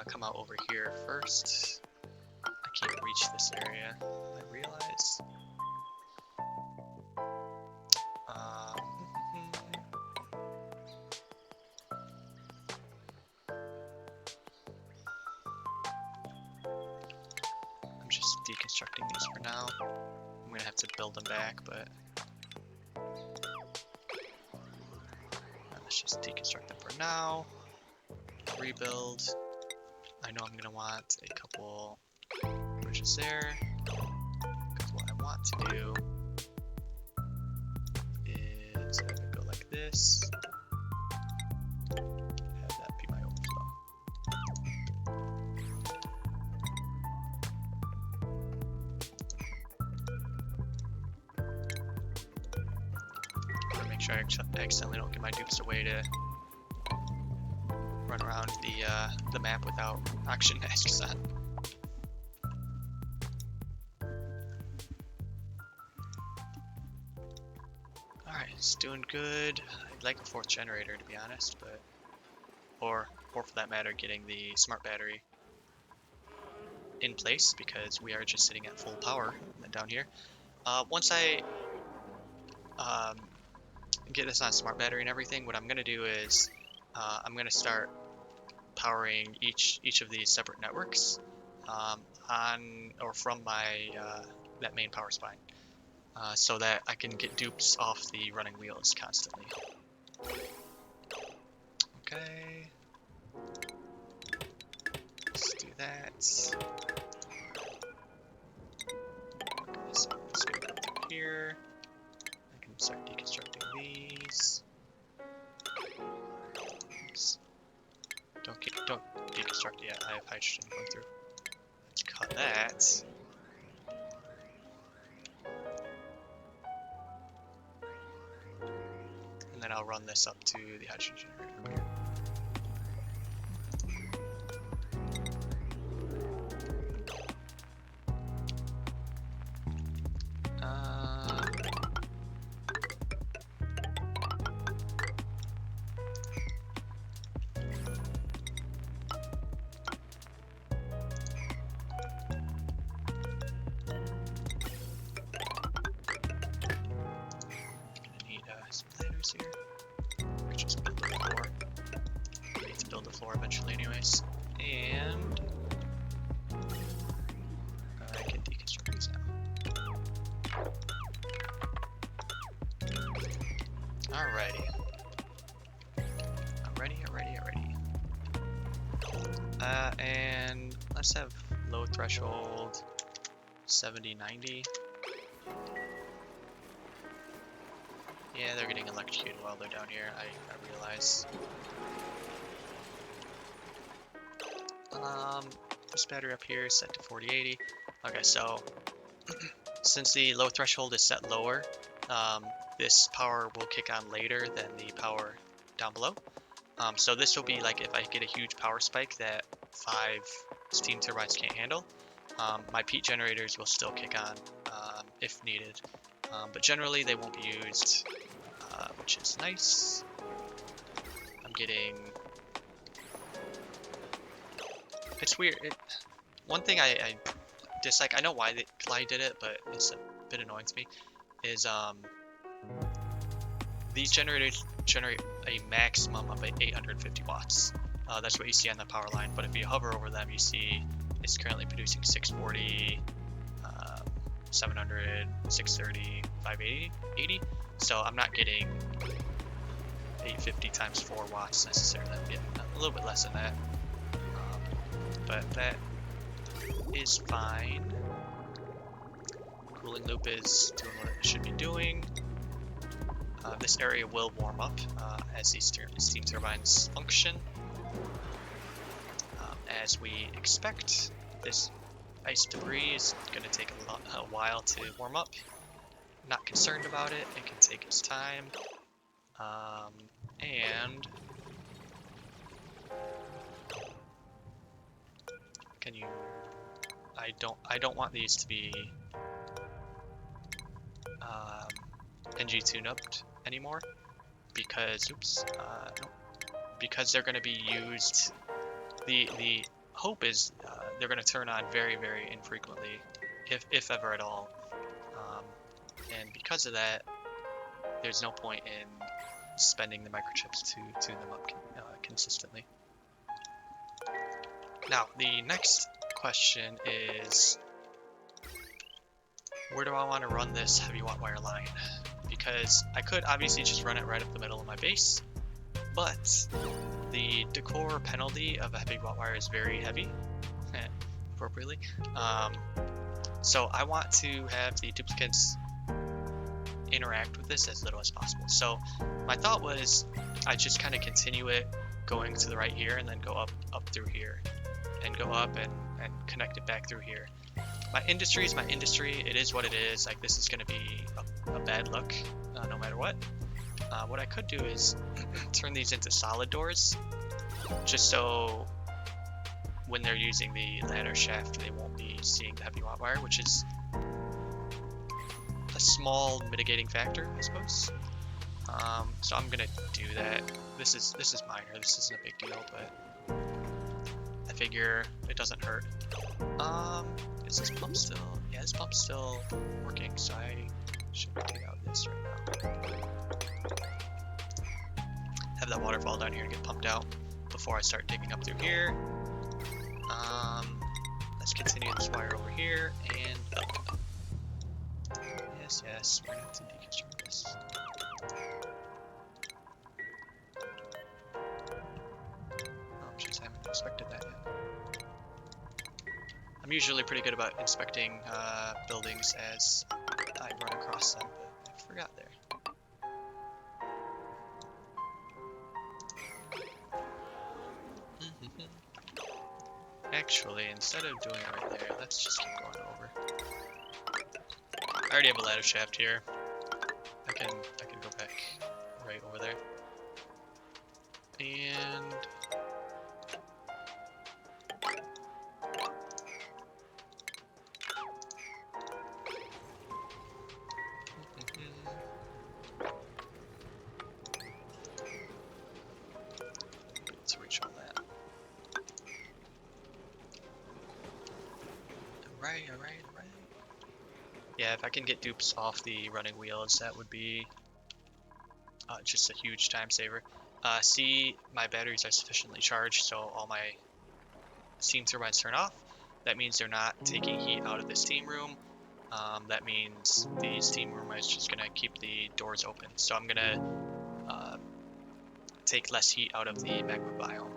come out over here first. I can't reach this area, I realize. I'm just deconstructing these for now. I'm gonna have to build them back, but let's let's just deconstruct them for now. Rebuild. I know I'm gonna want a couple bridges there. Because what I want to do is have it go like this. Have that be my overflow. Gotta make sure I accidentally don't give my dupes away to run around the map without oxygen masks on. Alright, it's doing good. I'd like a 4th generator to be honest, but or for that matter getting the smart battery in place because we are just sitting at full power down here. Once I get this on smart battery and everything, what I'm gonna do is I'm gonna start powering each of these separate networks on or from my that main power spine, so that I can get dupes off the running wheels constantly. Okay, let's do that. Okay, so let's go through here. I can start deconstructing these. Oops. Don't deconstruct yet. I have hydrogen going through. Let's cut that. And then I'll run this up to the hydrogen generator here. Here. We could just build the floor. We need to build the floor eventually anyways. And I can deconstruct these now. Alrighty. Alrighty. And let's have low threshold 70, 90. Yeah, they're getting electrocuted while they're down here, I realize. This battery up here is set to 4080. Okay, so since the low threshold is set lower, this power will kick on later than the power down below. So this will be like if I get a huge power spike that 5 steam turbines can't handle, my peat generators will still kick on if needed. But generally they won't be used, which is nice. I'm getting... It's weird. One thing I dislike, I know why Clyde did it, but it's a bit annoying to me, is these generators generate a maximum of 850 watts. That's what you see on the power line, but if you hover over them, you see it's currently producing 640, 700, 630, 580, 80. So I'm not getting 850 times 4 watts necessarily. I'm getting a little bit less than that. But that is fine. Cooling loop is doing what it should be doing. This area will warm up as these steam turbines function. As we expect, this ice debris is going to take a while to warm up. Not concerned about it. It can take its time. And can you? I don't want these to be NG tune-upped anymore because because they're going to be used. The hope is they're going to turn on very, very infrequently, if ever at all. And because of that, there's no point in spending the microchips to tune them up consistently. Now, the next question is, where do I want to run this heavy watt wire line? Because I could obviously just run it right up the middle of my base, but the decor penalty of a heavy wire is very heavy, appropriately. So I want to have the duplicates interact with this as little as possible. So my thought was I just kind of continue it going to the right here and then go up through here and go up and connect it back through here. My industry is my industry. It is what it is. Like, this is going to be a bad look no matter what. What I could do is turn these into solid doors, just so when they're using the ladder shaft, they won't be seeing the heavy wire, which is a small mitigating factor, I suppose. So I'm gonna do that. This is minor. This isn't a big deal, but I figure it doesn't hurt. Is this pump still? Yeah, this pump's still working, so I should take out this right now. Have that water fall down here and get pumped out before I start digging up through here. Let's continue this wire over here and up. Yes, we're gonna have to deconstruct this. Oh, jeez, I haven't inspected that yet. I'm usually pretty good about inspecting buildings as I run across them, but I forgot there. Actually, instead of doing it right there, let's just keep going over. I already have a ladder shaft here. I can go back right over there. And let's reach all that. Alright. Yeah, if I can get dupes off the running wheels, that would be just a huge time saver. See, my batteries are sufficiently charged, so all my steam turbines turn off. That means they're not taking heat out of the steam room. That means the steam room is just going to keep the doors open. So I'm going to take less heat out of the magma biome.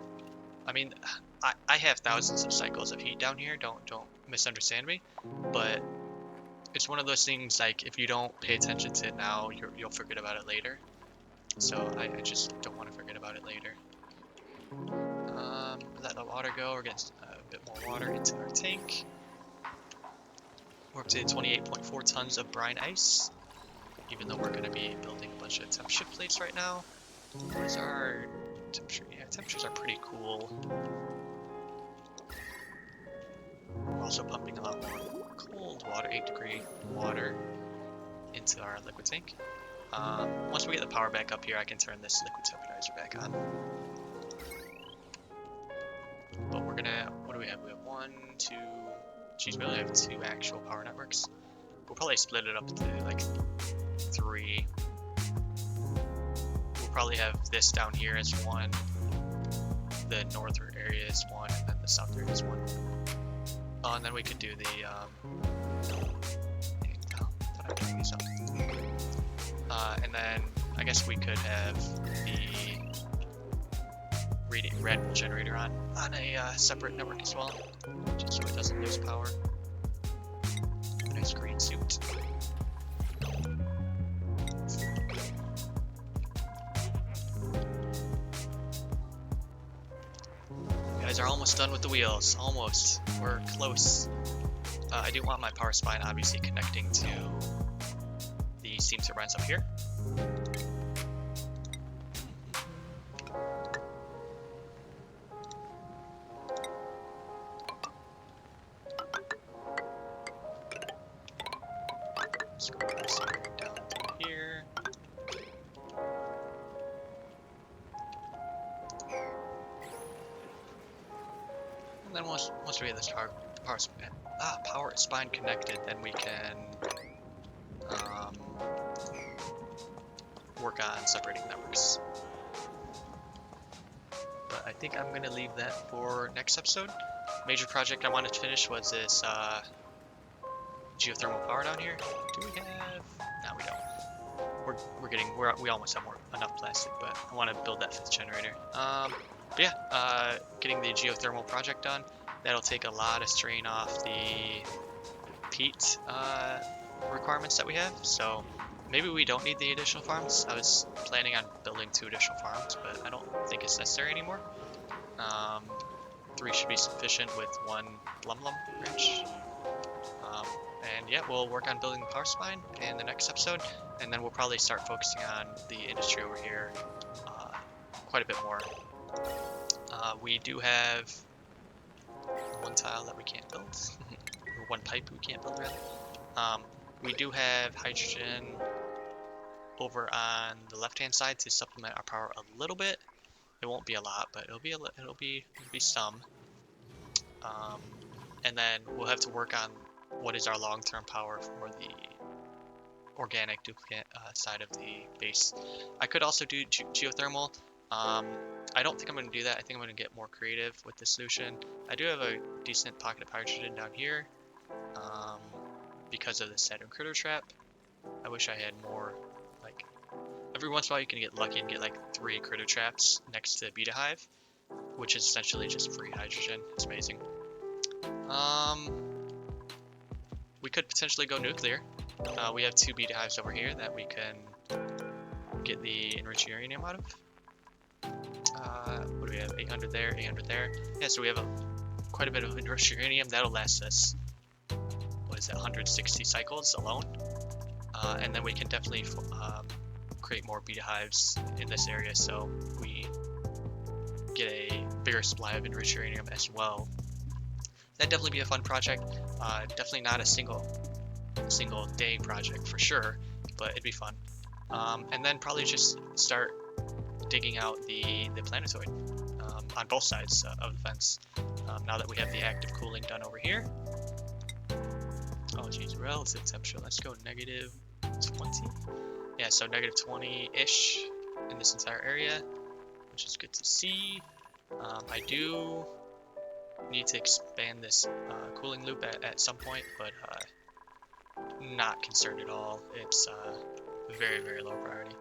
I mean, I have thousands of cycles of heat down here, don't misunderstand me, but it's one of those things, like, if you don't pay attention to it now, you'll forget about it later. So I just don't want to forget about it later. Let the water go. We're getting a bit more water into our tank. We're up to 28.4 tons of brine ice, even though we're going to be building a bunch of temp shift plates right now. What is our temperature? Yeah, temperatures are pretty cool. We're also pumping a lot more cold water, 8-degree water, into our liquid tank. Once we get the power back up here, I can turn this liquid stabilizer back on. But we're gonna, what do we have? We have 1, 2, geez, we only have 2 actual power networks. We'll probably split it up to like 3. We'll probably have this down here as 1, the northern area is 1, and then the south area is 1. Oh, and then we could do the, and then I guess we could have the Red Bull generator on a separate network as well, just so it doesn't lose power. Nice green suit. You guys are almost done with the wheels. Almost. We're close. I do want my power spine obviously connecting to the steam turbines up here. Let's go down through here. And then once we get this power spine connected, then we can work on separating networks. But I think I'm going to leave that for next episode. Major project I wanted to finish was this geothermal power down here. Do we have? No, we don't. we almost have enough plastic, but I want to build that 5th generator. But yeah, getting the geothermal project done. That'll take a lot of strain off the peat requirements that we have. So maybe we don't need the additional farms. I was planning on building 2 additional farms, but I don't think it's necessary anymore. 3 should be sufficient with 1 Blum branch. And yeah, we'll work on building the power spine in the next episode, and then we'll probably start focusing on the industry over here quite a bit more. We do have 1 tile that we can't build, or 1 pipe we can't build rather. We do have hydrogen over on the left-hand side to supplement our power a little bit. It won't be a lot, but it'll be some. And then we'll have to work on what is our long-term power for the organic duplicate side of the base. I could also do geothermal. I don't think I'm going to do that. I think I'm going to get more creative with the solution. I do have a decent pocket of hydrogen down here because of the Saturn critter trap. I wish I had more. Like every once in a while you can get lucky and get like 3 critter traps next to Beta Hive, which is essentially just free hydrogen. It's amazing. We could potentially go nuclear. We have 2 Beta Hives over here that we can get the enriched uranium out of. What do we have? 800 there, 800 there. Yeah, so we have quite a bit of enriched uranium. That'll last us, what is that, 160 cycles alone. And then we can definitely create more Beta Hives in this area so we get a bigger supply of enriched uranium as well. That'd definitely be a fun project. Definitely not a single day project for sure, but it'd be fun. And then probably just start digging out the planetoid on both sides of the fence. Now that we have the active cooling done over here. Oh geez, relative temperature. Let's go -20. Yeah, so -20-ish in this entire area, which is good to see. I do need to expand this cooling loop at some point, but not concerned at all. It's very, very low priority.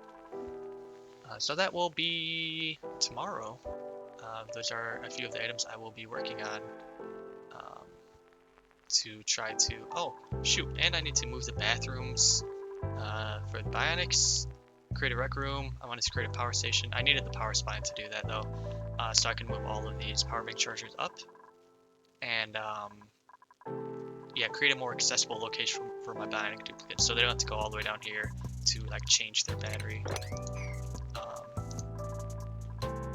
So that will be tomorrow. Those are a few of the items I will be working on to try to... Oh, shoot, and I need to move the bathrooms for the bionics, create a rec room. I wanted to create a power station. I needed the power spine to do that though, so I can move all of these power bank chargers up and yeah, create a more accessible location for my bionic duplicates so they don't have to go all the way down here to like change their battery.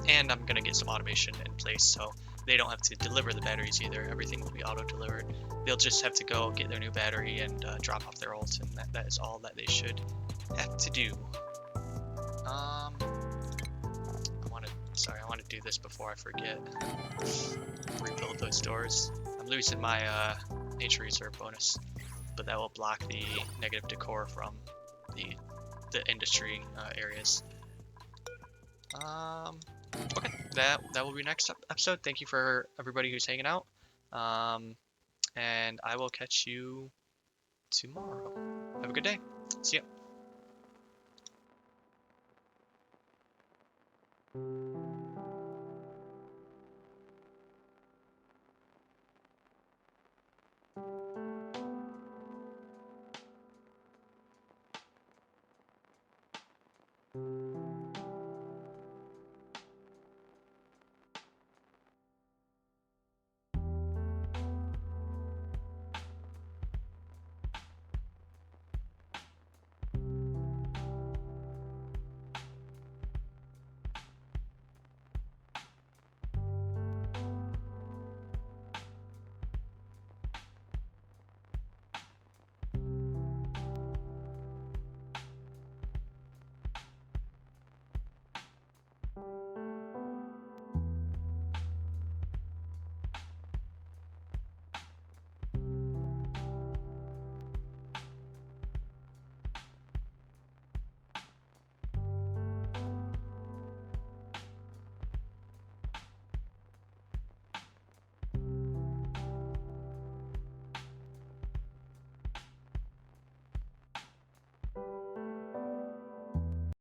And I'm gonna get some automation in place so they don't have to deliver the batteries either. Everything will be auto-delivered. They'll just have to go get their new battery and drop off their old, and that is all that they should have to do. I want to do this before I forget. Rebuild those doors. I'm losing my nature reserve bonus, but that will block the negative decor from the industry areas. Okay, that will be next episode. Thank you for everybody who's hanging out. And I will catch you tomorrow. Have a good day. See ya.